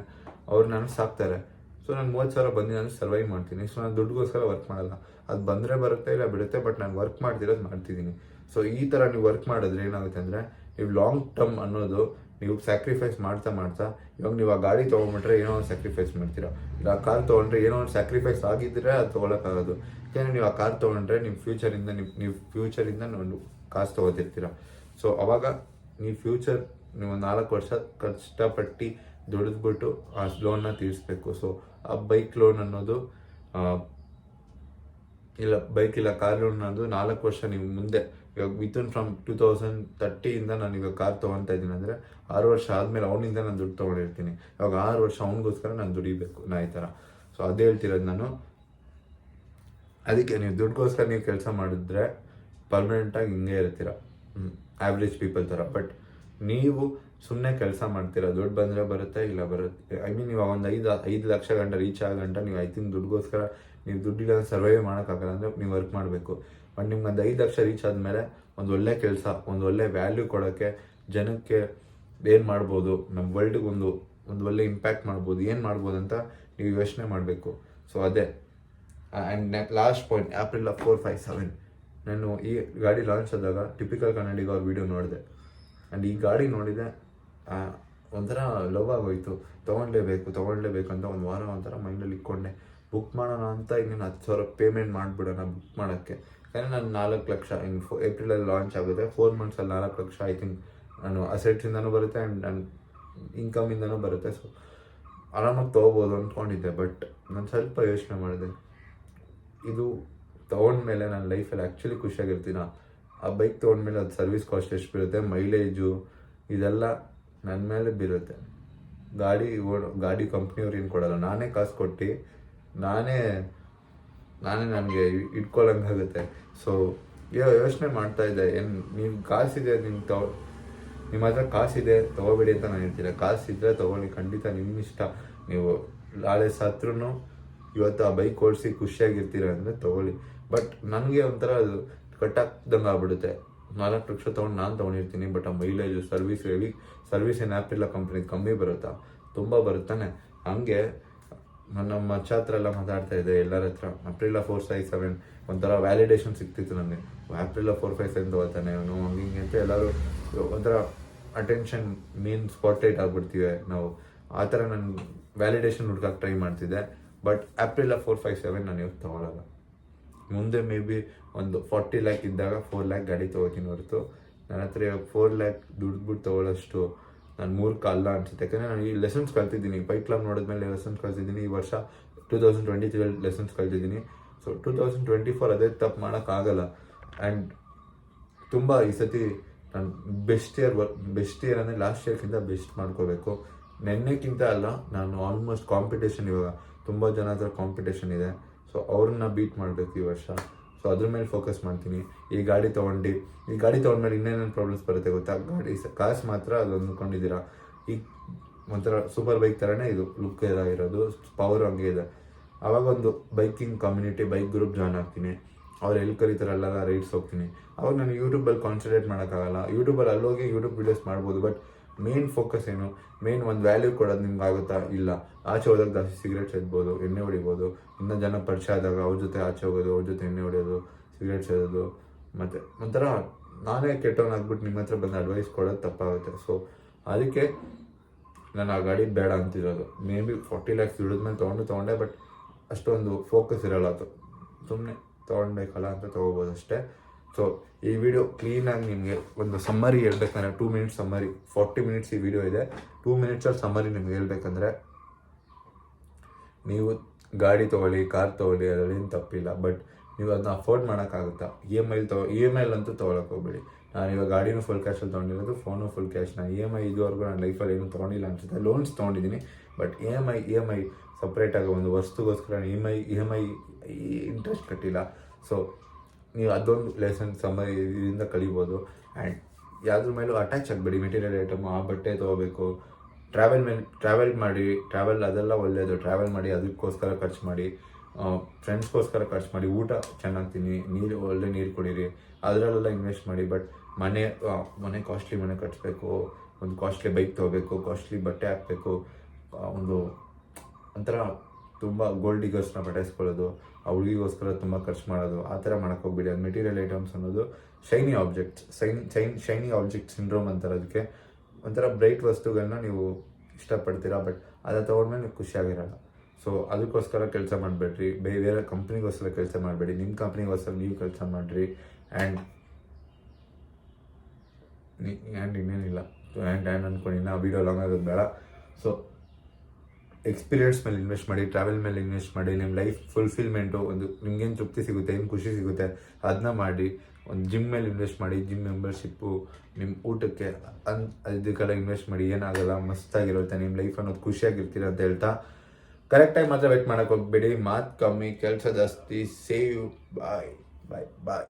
ಅವ್ರು ನಾನು ಸಾಕ್ತಾರೆ. ಸೊ ನಾನು 30,000 ಬಂದಿನಾದ್ರೂ ಸರ್ವೈವ್ ಮಾಡ್ತೀನಿ. ಸೊ ನಾನು ದುಡ್ಡುಗೋಸ್ಕರ ವರ್ಕ್ ಮಾಡಲ್ಲ. ಅದು ಬಂದರೆ ಬರುತ್ತೆ, ಇಲ್ಲ ಬಿಡುತ್ತೆ. ಬಟ್ ನಾನು ವರ್ಕ್ ಮಾಡ್ತಿರೋದು ಮಾಡ್ತಿದ್ದೀನಿ. ಸೊ ಈ ಥರ ನೀವು ವರ್ಕ್ ಮಾಡಿದ್ರೆ ಏನಾಗುತ್ತೆ ಅಂದರೆ, ನೀವು ಲಾಂಗ್ ಟರ್ಮ್ ಅನ್ನೋದು ನೀವು ಸ್ಯಾಕ್ರಿಫೈಸ್ ಮಾಡ್ತಾ ಇವಾಗ ನೀವು ಆ ಗಾಡಿ ತೊಗೊಂಡ್ಬಿಟ್ರೆ ಏನೋ ಒಂದು ಸ್ಯಾಕ್ರಿಫೈಸ್ ಮಾಡ್ತೀರಾ, ಇಲ್ಲ ಆ ಕಾರ್ ತೊಗೊಂಡ್ರೆ ಏನೋ ಒಂದು ಸ್ಯಾಕ್ರಿಫೈಸ್ ಆಗಿದ್ದರೆ ಅದು ತೊಗೊಳಕ್ಕಾಗೋದು. ಯಾಕೆಂದರೆ ನೀವು ಆ ಕಾರ್ ತೊಗೊಂಡ್ರೆ ನೀವು ಫ್ಯೂಚರಿಂದ ನೀವು ಕಾಸು ತೊಗೋತಿರ್ತೀರ. ಸೊ ಅವಾಗ ನೀವು 4 ವರ್ಷ ಕಷ್ಟಪಟ್ಟು ದುಡಿದ್ಬಿಟ್ಟು ಆ ಲೋನ್ನ ತೀರಿಸ್ಬೇಕು. ಸೊ ಆ ಬೈಕ್ ಲೋನ್ ಅನ್ನೋದು ಇಲ್ಲ ಕಾರ್ ಲೋನ್ ಅನ್ನೋದು 4 ವರ್ಷ ನೀವು ಮುಂದೆ, ಇವಾಗ ವಿತಿನ್ ಫ್ರಮ್ 2030 ನಾನು ಇವಾಗ ಕಾರ್ ತೊಗೊತಾ ಇದ್ದೀನಿ ಅಂದರೆ 6 ವರ್ಷ ಆದಮೇಲೆ ಅವನಿಂದ ನಾನು ದುಡ್ಡು ತೊಗೊಂಡಿರ್ತೀನಿ. ಇವಾಗ 6 ವರ್ಷ ಅವನಿಗೋಸ್ಕರ ನಾನು ದುಡಿಬೇಕು ನಾ ಈ ಥರ. ಸೊ ಅದೇ ಹೇಳ್ತಿರೋದು ನಾನು. ಅದಕ್ಕೆ ನೀವು ದುಡ್ಡುಗೋಸ್ಕರ ನೀವು ಕೆಲಸ ಮಾಡಿದ್ರೆ ಪರ್ಮನೆಂಟಾಗಿ ಹಿಂಗೆ ಇರ್ತೀರ, ಆವ್ರೇಜ್ ಪೀಪಲ್ ಥರ. ಬಟ್ ನೀವು ಸುಮ್ಮನೆ ಕೆಲಸ ಮಾಡ್ತೀರಾ, ದುಡ್ಡು ಬಂದರೆ ಬರುತ್ತೆ, ಇಲ್ಲ ಬರುತ್ತೆ. ಐ ಮೀನ್ ಇವಾಗ ಒಂದು 5 ಲಕ್ಷ ಗಂಟೆ ರೀಚ್ ಆಗಂಟ ನೀವು ಐ ಥಿಂಕ್ ದುಡ್ಡುಗೋಸ್ಕರ ನೀವು ದುಡ್ಡಿಲ್ಲ ಸರ್ವೈವ್ ಮಾಡೋಕ್ಕಾಗಲ್ಲ ಅಂದರೆ ನೀವು ವರ್ಕ್ ಮಾಡಬೇಕು. ಬಟ್ ನಿಮ್ಗೆ ಒಂದು 5 ಲಕ್ಷ ರೀಚ್ ಆದಮೇಲೆ ಒಂದು ಒಳ್ಳೆ ಕೆಲಸ, ಒಂದು ಒಳ್ಳೆ ವ್ಯಾಲ್ಯೂ ಕೊಡೋಕ್ಕೆ, ಜನಕ್ಕೆ ಏನು ಮಾಡ್ಬೋದು, ನಮ್ಮ ವರ್ಲ್ಡ್ಗೆ ಒಂದು ಒಳ್ಳೆ ಇಂಪ್ಯಾಕ್ಟ್ ಮಾಡ್ಬೋದು, ಏನು ಮಾಡ್ಬೋದು ಅಂತ ನೀವು ಯೋಚನೆ ಮಾಡಬೇಕು. ಸೊ ಅದೇ. ಆ್ಯಂಡ್ ಲಾಸ್ಟ್ ಪಾಯಿಂಟ್, ಏಪ್ರಿಲ್ 457 ನಾನು ಈ ಗಾಡಿ ಲಾಂಚ್ ಆದಾಗ ಟಿಪಿಕಲ್ ಕನ್ನಡಿಗ ಅವ್ರ ವಿಡಿಯೋ ನೋಡಿದೆ. ಆ್ಯಂಡ್ ಈ ಗಾಡಿ ನೋಡಿದೆ, ಒಂಥರ ಲವ್ ಆಗೋಯ್ತು. ತೊಗೊಳ್ಳೇಬೇಕು ಅಂತ ಒಂದು ವಾರ ಒಂಥರ ಮೈಂಡಲ್ಲಿ ಇಟ್ಕೊಂಡೆ. ಬುಕ್ ಮಾಡೋಣ ಅಂತ ಇನ್ನೇನು 10,000 ಪೇಮೆಂಟ್ ಮಾಡಿಬಿಡೋಣ ಬುಕ್ ಮಾಡೋಕ್ಕೆ. ಯಾಕಂದರೆ ನಾನು 4 ಲಕ್ಷ ಏಪ್ರಿಲಲ್ಲಿ ಲಾಂಚ್ ಆಗುತ್ತೆ, 4 ಮಂತ್ಸಲ್ಲಿ 4 ಲಕ್ಷ ಐ ಥಿಂಕ್ ನಾನು ಅಸೆಟ್ಸಿಂದನೂ ಬರುತ್ತೆ ಆ್ಯಂಡ್ ನನ್ನ ಇನ್ಕಮಿಂದನೂ ಬರುತ್ತೆ. ಸೊ ಆರಾಮಾಗಿ ತೊಗೋಬೋದು ಅಂದ್ಕೊಂಡಿದ್ದೆ. ಬಟ್ ನಾನು ಸ್ವಲ್ಪ ಯೋಚನೆ ಮಾಡಿದೆ, ಇದು ತೊಗೊಂಡ್ಮೇಲೆ ನನ್ನ ಲೈಫಲ್ಲಿ ಆ್ಯಕ್ಚುಲಿ ಖುಷಿಯಾಗಿರ್ತೀನ. ಆ ಬೈಕ್ ತೊಗೊಂಡ್ಮೇಲೆ ಅದು ಸರ್ವಿಸ್ ಕಾಸ್ಟ್ ಎಷ್ಟು ಬೀರುತ್ತೆ, ಮೈಲೇಜು ಇದೆಲ್ಲ ನನ್ನ ಮೇಲೆ ಬೀರುತ್ತೆ. ಗಾಡಿ ಕಂಪ್ನಿಯವ್ರು ಏನು ಕೊಡೋಲ್ಲ, ನಾನೇ ಕಾಸು ಕೊಟ್ಟು ನಾನೇ ನನಗೆ ಇಟ್ಕೊಳ್ಳೋಂಗಾಗುತ್ತೆ. ಸೊ ಯೋಚನೆ ಮಾಡ್ತಾಯಿದ್ದೆ, ನೀವು ಕಾಸಿದೆ ನಿಮ್ಮ ಹತ್ರ ಕಾಸಿದೆ ತೊಗೋಬೇಡಿ ಅಂತ ನಾನು ಹೇಳ್ತೀನಿ. ಕಾಸಿದ್ರೆ ತೊಗೊಳ್ಳಿ, ಖಂಡಿತ ನಿಮ್ಮ ಇಷ್ಟ. ನೀವು ನಾಳೆ ಸತ್ರೂ ಇವತ್ತು ಆ ಬೈಕ್ ಓಡಿಸಿ ಖುಷಿಯಾಗಿರ್ತೀರ ಅಂದರೆ ತೊಗೊಳ್ಳಿ. ಬಟ್ ನನಗೆ ಒಂಥರ ಅದು ಕಟ್ಟಾಕ್ದಂಗೆ ಆಗ್ಬಿಡುತ್ತೆ. 4 ಲಕ್ಷ ತೊಗೊಂಡು ನಾನು ತೊಗೊಂಡಿರ್ತೀನಿ. ಬಟ್ ಆ ಮೈಲೇಜು ಸರ್ವಿಸ್ ಏನು ಆ್ಯಪ್ ಇಲ್ಲ ಕಂಪ್ನಿ ಕಮ್ಮಿ ಬರುತ್ತಾ, ತುಂಬ ಬರುತ್ತಾನೆ. ಹಂಗೆ ನಮ್ಮ ಮಚ್ಚ ಹತ್ರ ಎಲ್ಲ ಮಾತಾಡ್ತಾ ಇದೆ ಎಲ್ಲರ ಹತ್ರ. Aprilia 457 ಒಂಥರ ವ್ಯಾಲಿಡೇಷನ್ ಸಿಗ್ತಿತ್ತು ನನಗೆ. Aprilia 457 ತಗೋತಾನೆ ಅವನು ಹಂಗೆ ಅಂತ ಎಲ್ಲರೂ ಒಂಥರ ಅಟೆನ್ಷನ್ ಮೇನ್ ಸ್ಪಾಟ್ಲೈಟ್ ಆಗ್ಬಿಡ್ತೀವಿ ನಾವು. ಆ ಥರ ನಾನು ವ್ಯಾಲಿಡೇಷನ್ ಹುಡ್ಕಕ್ಕೆ ಟ್ರೈ ಮಾಡ್ತಿದ್ದೆ. ಬಟ್ Aprilia 457 ನಾನು ಇವತ್ತು ತೊಗೊಳಲ್ಲ. ಮುಂದೆ ಮೇ ಬಿ ಒಂದು 40 ಲ್ಯಾಕ್ ಇದ್ದಾಗ 4 ಲ್ಯಾಕ್ ಗಾಡಿ ತೊಗೋತೀನಿ ಹೊರತು ನನ್ನ ಹತ್ರ ಇವಾಗ 4 ಲ್ಯಾಕ್ ದುಡ್ಡು ತೊಗೊಳ್ಳೋಷ್ಟು ನಾನು ಮೂರ್ಖ ಅಲ್ಲ ಅನ್ಸುತ್ತೆ. ಯಾಕಂದರೆ ನಾನು ಈ ಲೆಸನ್ಸ್ ಕಲ್ತಿದ್ದೀನಿ. ಬೈಕ್ ಕ್ಲಬ್ ನೋಡಿದ್ಮೇಲೆ ಲೆಸನ್ಸ್ ಕಲ್ತಿದ್ದೀನಿ. ಈ ವರ್ಷ 2023 ಲೆಸನ್ಸ್ ಕಲ್ತಿದ್ದೀನಿ. ಸೊ 2024 ಅದೇ ತಪ್ಪು ಮಾಡೋಕ್ಕಾಗಲ್ಲ. ಆ್ಯಂಡ್ ತುಂಬ ಈ ಸತಿ ನಾನು ಬೆಸ್ಟ್ ಇಯರ್ ಅಂದರೆ ಲಾಸ್ಟ್ ಇಯರ್ಗಿಂತ ಬೆಸ್ಟ್ ಮಾಡ್ಕೋಬೇಕು. ನೆನ್ನೆಕ್ಕಿಂತ ಅಲ್ಲ, ನಾನು ಆಲ್ಮೋಸ್ಟ್ ಕಾಂಪಿಟೇಷನ್ ಇವಾಗ ತುಂಬ ಜನ ಹತ್ರ ಕಾಂಪಿಟೇಷನ್ ಇದೆ. ಸೊ ಅವ್ರನ್ನ ಬೀಟ್ ಮಾಡಬೇಕು ಈ ವರ್ಷ. ಸೊ ಅದ್ರ ಮೇಲೆ ಫೋಕಸ್ ಮಾಡ್ತೀನಿ. ಈ ಗಾಡಿ ತೊಗೊಂಡ್ಮೇಲೆ ಇನ್ನೇನೇನು ಪ್ರಾಬ್ಲಮ್ಸ್ ಬರುತ್ತೆ ಗೊತ್ತಾ? ಕಾಸು ಮಾತ್ರ ಅದು ಅಂದ್ಕೊಂಡಿದ್ದೀರಾ. ಈಗ ಒಂಥರ ಸೂಪರ್ ಬೈಕ್ ಥರನೇ ಇದು ಲುಕ್ ಇರೋದು, ಪವರ್ ಹಂಗೆ ಇದೆ. ಆವಾಗ ಒಂದು biking community, bike group join ಆಗ್ತೀನಿ. ಅವ್ರು ಎಲ್ಲಿ ಕರೀತಾರೆ ಅಲ್ಲೆಲ್ಲ ರೈಡ್ಸ್ ಹೋಗ್ತೀನಿ. ಅವಾಗ ನಾನು ಯೂಟ್ಯೂಬಲ್ಲಿ ಕಾನ್ಸಂಟ್ರೇಟ್ ಮಾಡೋಕ್ಕಾಗಲ್ಲ. ಯೂಟ್ಯೂಬಲ್ಲಿ ಅಲ್ಲೋಗಿ ಯೂಟ್ಯೂಬ್ ವೀಡಿಯೋಸ್ ಮಾಡ್ಬೋದು. ಬಟ್ ಮೇನ್ ಫೋಕಸ್ ಏನು, ಮೇನ್ ಒಂದು ವ್ಯಾಲ್ಯೂ ಕೊಡೋದು ನಿಮ್ಗೆ ಆಗುತ್ತಾ? ಇಲ್ಲ. ಆಚೆ ಹೋದಾಗ ಜಾಸ್ತಿ ಸಿಗರೇಟ್ ಸೇದ್ಬೋದು, ಎಣ್ಣೆ ಹೊಡಿಬೋದು. ಇನ್ನೂ ಜನ ಪರಿಚಯ ಆದಾಗ ಅವ್ರ ಜೊತೆ ಆಚೆ ಹೋಗೋದು, ಅವ್ರ ಜೊತೆ ಎಣ್ಣೆ ಹೊಡೆಯೋದು, ಸಿಗರೇಟ್ ಸೇದೋದು. ಮತ್ತು ಒಂಥರ ನಾನೇ ಕೆಟ್ಟವನಾಗ್ಬಿಟ್ಟು ನಿಮ್ಮ ಹತ್ರ ಬಂದು ಅಡ್ವೈಸ್ ಕೊಡೋದು ತಪ್ಪಾಗುತ್ತೆ. ಸೊ ಅದಕ್ಕೆ ನಾನು ಆ ಗಾಡಿ ಬೇಡ ಅಂತಿರೋದು. ಮೇ ಬಿ 40 ಲ್ಯಾಕ್ಸ್ ದುಡಿದ್ಮೇಲೆ ತೊಗೊಂಡೆ. ಬಟ್ ಅಷ್ಟೊಂದು ಫೋಕಸ್ ಇರೋಲ್ಲ. ಅದು ಸುಮ್ಮನೆ ತೊಗೊಳ್ಬೇಕಲ್ಲ ಅಂತ ತೊಗೋಬೋದು ಅಷ್ಟೇ. ಸೊ ಈ ವಿಡಿಯೋ ಕ್ಲೀನಾಗಿ ನಿಮಗೆ ಒಂದು ಸಮ್ಮರಿ ಹೇಳ್ಬೇಕಂದ್ರೆ 2 ಮಿನಿಟ್ಸ್ ಸಮ್ಮರಿ, 40 ಮಿನಿಟ್ಸ್ ಈ ವಿಡಿಯೋ ಇದೆ. 2 ಮಿನಿಟ್ಸಲ್ಲಿ ಸಮ್ಮರಿ ನಿಮ್ಗೆ ಹೇಳ್ಬೇಕಂದ್ರೆ, ನೀವು ಗಾಡಿ ತೊಗೊಳ್ಳಿ, ಕಾರ್ ತೊಗೊಳ್ಳಿ, ಅದರಲ್ಲೇನು ತಪ್ಪಿಲ್ಲ. ಬಟ್ ನೀವು ಅದನ್ನ ಅಫೋರ್ಡ್ ಮಾಡೋಕ್ಕಾಗುತ್ತಾ? ಇ ಎಮ್ ಐಲಂತೂ ತೊಗೊಳಕ್ಕೆ ಹೋಗ್ಬೇಡಿ. ನಾನು ಇವಾಗ ಗಾಡಿನೂ ಫುಲ್ ಕ್ಯಾಶಲ್ಲಿ ತೊಗೊಂಡಿರೋದು, ಫೋನು ಫುಲ್ ಕ್ಯಾಶ್. ನಾನು ಇ ಎಮ್ ಐ ಇದುವರೆಗೂ ನಾನು ಲೈಫಲ್ಲಿ ಏನೂ ತೊಗೊಂಡಿಲ್ಲ ಅನಿಸುತ್ತೆ. ಲೋನ್ಸ್ ತೊಗೊಂಡಿದ್ದೀನಿ. ಬಟ್ ಇ ಎಮ್ ಐ ಸಪ್ರೇಟಾಗಿ ಒಂದು ವಸ್ತುಗೋಸ್ಕರ ಇ ಎಮ್ ಐ ಇಂಟ್ರೆಸ್ಟ್ ಕಟ್ಟಿಲ್ಲ. ಸೊ ನೀವು ಅದೊಂದು ಲೆಸನ್ ಸಮ್ಮರಿ ಇದರಿಂದ ಕಲಿಬೋದು. ಆ್ಯಂಡ್ ಯಾವ್ದ್ರ ಮೇಲೂ ಅಟ್ಯಾಚ್ ಆಗಬೇಡಿ. ಮೆಟೀರಿಯಲ್ ಐಟಮ್, ಆ ಬಟ್ಟೆ ತೊಗೋಬೇಕು, ಟ್ರಾವೆಲ್ ಮಾಡಿ, ಅದೆಲ್ಲ ಒಳ್ಳೆಯದು. ಟ್ರಾವೆಲ್ ಮಾಡಿ, ಅದಕ್ಕೋಸ್ಕರ ಖರ್ಚು ಮಾಡಿ, ಫ್ರೆಂಡ್ಸ್ಗೋಸ್ಕರ ಖರ್ಚು ಮಾಡಿ, ಊಟ ಚೆನ್ನಾಗಿ ತಿನ್ನಿ, ಒಳ್ಳೆ ನೀರು ಕುಡೀರಿ, ಅದರಲ್ಲೆಲ್ಲ ಇನ್ವೆಸ್ಟ್ ಮಾಡಿ. ಬಟ್ ಮನೆ ಕಾಸ್ಟ್ಲಿ ಮನೆ ಕಟ್ಟಿಸ್ಬೇಕು, ಒಂದು ಕಾಸ್ಟ್ಲಿ ಬೈಕ್ ತೊಗೋಬೇಕು, ಕಾಸ್ಟ್ಲಿ ಬಟ್ಟೆ ಹಾಕಬೇಕು, ಒಂಥರ ತುಂಬ ಗೋಲ್ಡ್ ಡಿಗರ್ಸ್ನ ಪಟಾಯಿಸ್ಕೊಳ್ಳೋದು, ಆ ಹುಡುಗಿಗೋಸ್ಕರ ತುಂಬ ಖರ್ಚು ಮಾಡೋದು, ಆ ಥರ ಮಾಡೋಕ್ಕೆ ಹೋಗ್ಬಿಡಿ. ಅದು ಮೆಟೀರಿಯಲ್ ಐಟಮ್ಸ್ ಅನ್ನೋದು ಶೈನಿ ಆಬ್ಜೆಕ್ಟ್ ಸಿಂಡ್ರೋಮ್ ಅಂತಾರೆ ಅದಕ್ಕೆ. ಒಂಥರ ಬ್ರೈಟ್ ವಸ್ತುಗಳನ್ನ ನೀವು ಇಷ್ಟಪಡ್ತೀರಾ, ಬಟ್ ಅದನ್ನು ತೊಗೊಂಡ್ಮೇಲೆ ನೀವು ಖುಷಿಯಾಗಿರಲ್ಲ. ಸೊ ಅದಕ್ಕೋಸ್ಕರ ಕೆಲಸ ಮಾಡಬೇಡ್ರಿ. ಬೇರೆ ಕಂಪ್ನಿಗೋಸ್ಕರ ಕೆಲಸ ಮಾಡಬೇಡಿ. ನಿಮ್ಮ ಕಂಪ್ನಿಗೋಸ್ಕರ ನೀವು ಕೆಲಸ ಮಾಡಿರಿ. ಆ್ಯಂಡ್ ಇನ್ನೇನಿಲ್ಲ. ಆ್ಯಂಡ್ ಅಂದ್ಕೊಂಡು ಇನ್ನೂ ವೀಡಿಯೋ ಲಾಂಗ್ ಆಗೋದು ಬೇಡ. ಸೊ ಎಕ್ಸ್ಪೀರಿಯನ್ಸ್ ಮೇಲೆ ಇನ್ವೆಸ್ಟ್ ಮಾಡಿ, ಟ್ರಾವೆಲ್ ಮೇಲೆ ಇನ್ವೆಸ್ಟ್ ಮಾಡಿ. ನಿಮ್ಮ ಲೈಫ್ ಫುಲ್ಫಿಲ್ಮೆಂಟು, ಒಂದು ನಿಮ್ಗೇನು ತೃಪ್ತಿ ಸಿಗುತ್ತೆ, ಏನು ಖುಷಿ ಸಿಗುತ್ತೆ ಅದನ್ನ ಮಾಡಿ. ಒಂದು ಜಿಮ್ ಮೇಲೆ ಇನ್ವೆಸ್ಟ್ ಮಾಡಿ, ಜಿಮ್ ಮೆಂಬರ್ಶಿಪ್ಪು, ನಿಮ್ಮ ಊಟಕ್ಕೆ ಇದಕ್ಕೆಲ್ಲ ಇನ್ವೆಸ್ಟ್ ಮಾಡಿ. ಏನಾಗಲ್ಲ, ಮಸ್ತಾಗಿರುತ್ತೆ ನಿಮ್ಮ ಲೈಫ್ ಅನ್ನೋದು, ಖುಷಿಯಾಗಿರ್ತೀರ ಅಂತ ಹೇಳ್ತಾ ಕರೆಕ್ಟ್ ಟೈಮ್ ಮಾತ್ರ ವೇಟ್ ಮಾಡೋಕ್ಕೆ ಹೋಗ್ಬೇಡಿ. ಮಾತು ಕಮ್ಮಿ, ಕೆಲಸ ಜಾಸ್ತಿ. ಸೇವ್. ಬಾಯ್.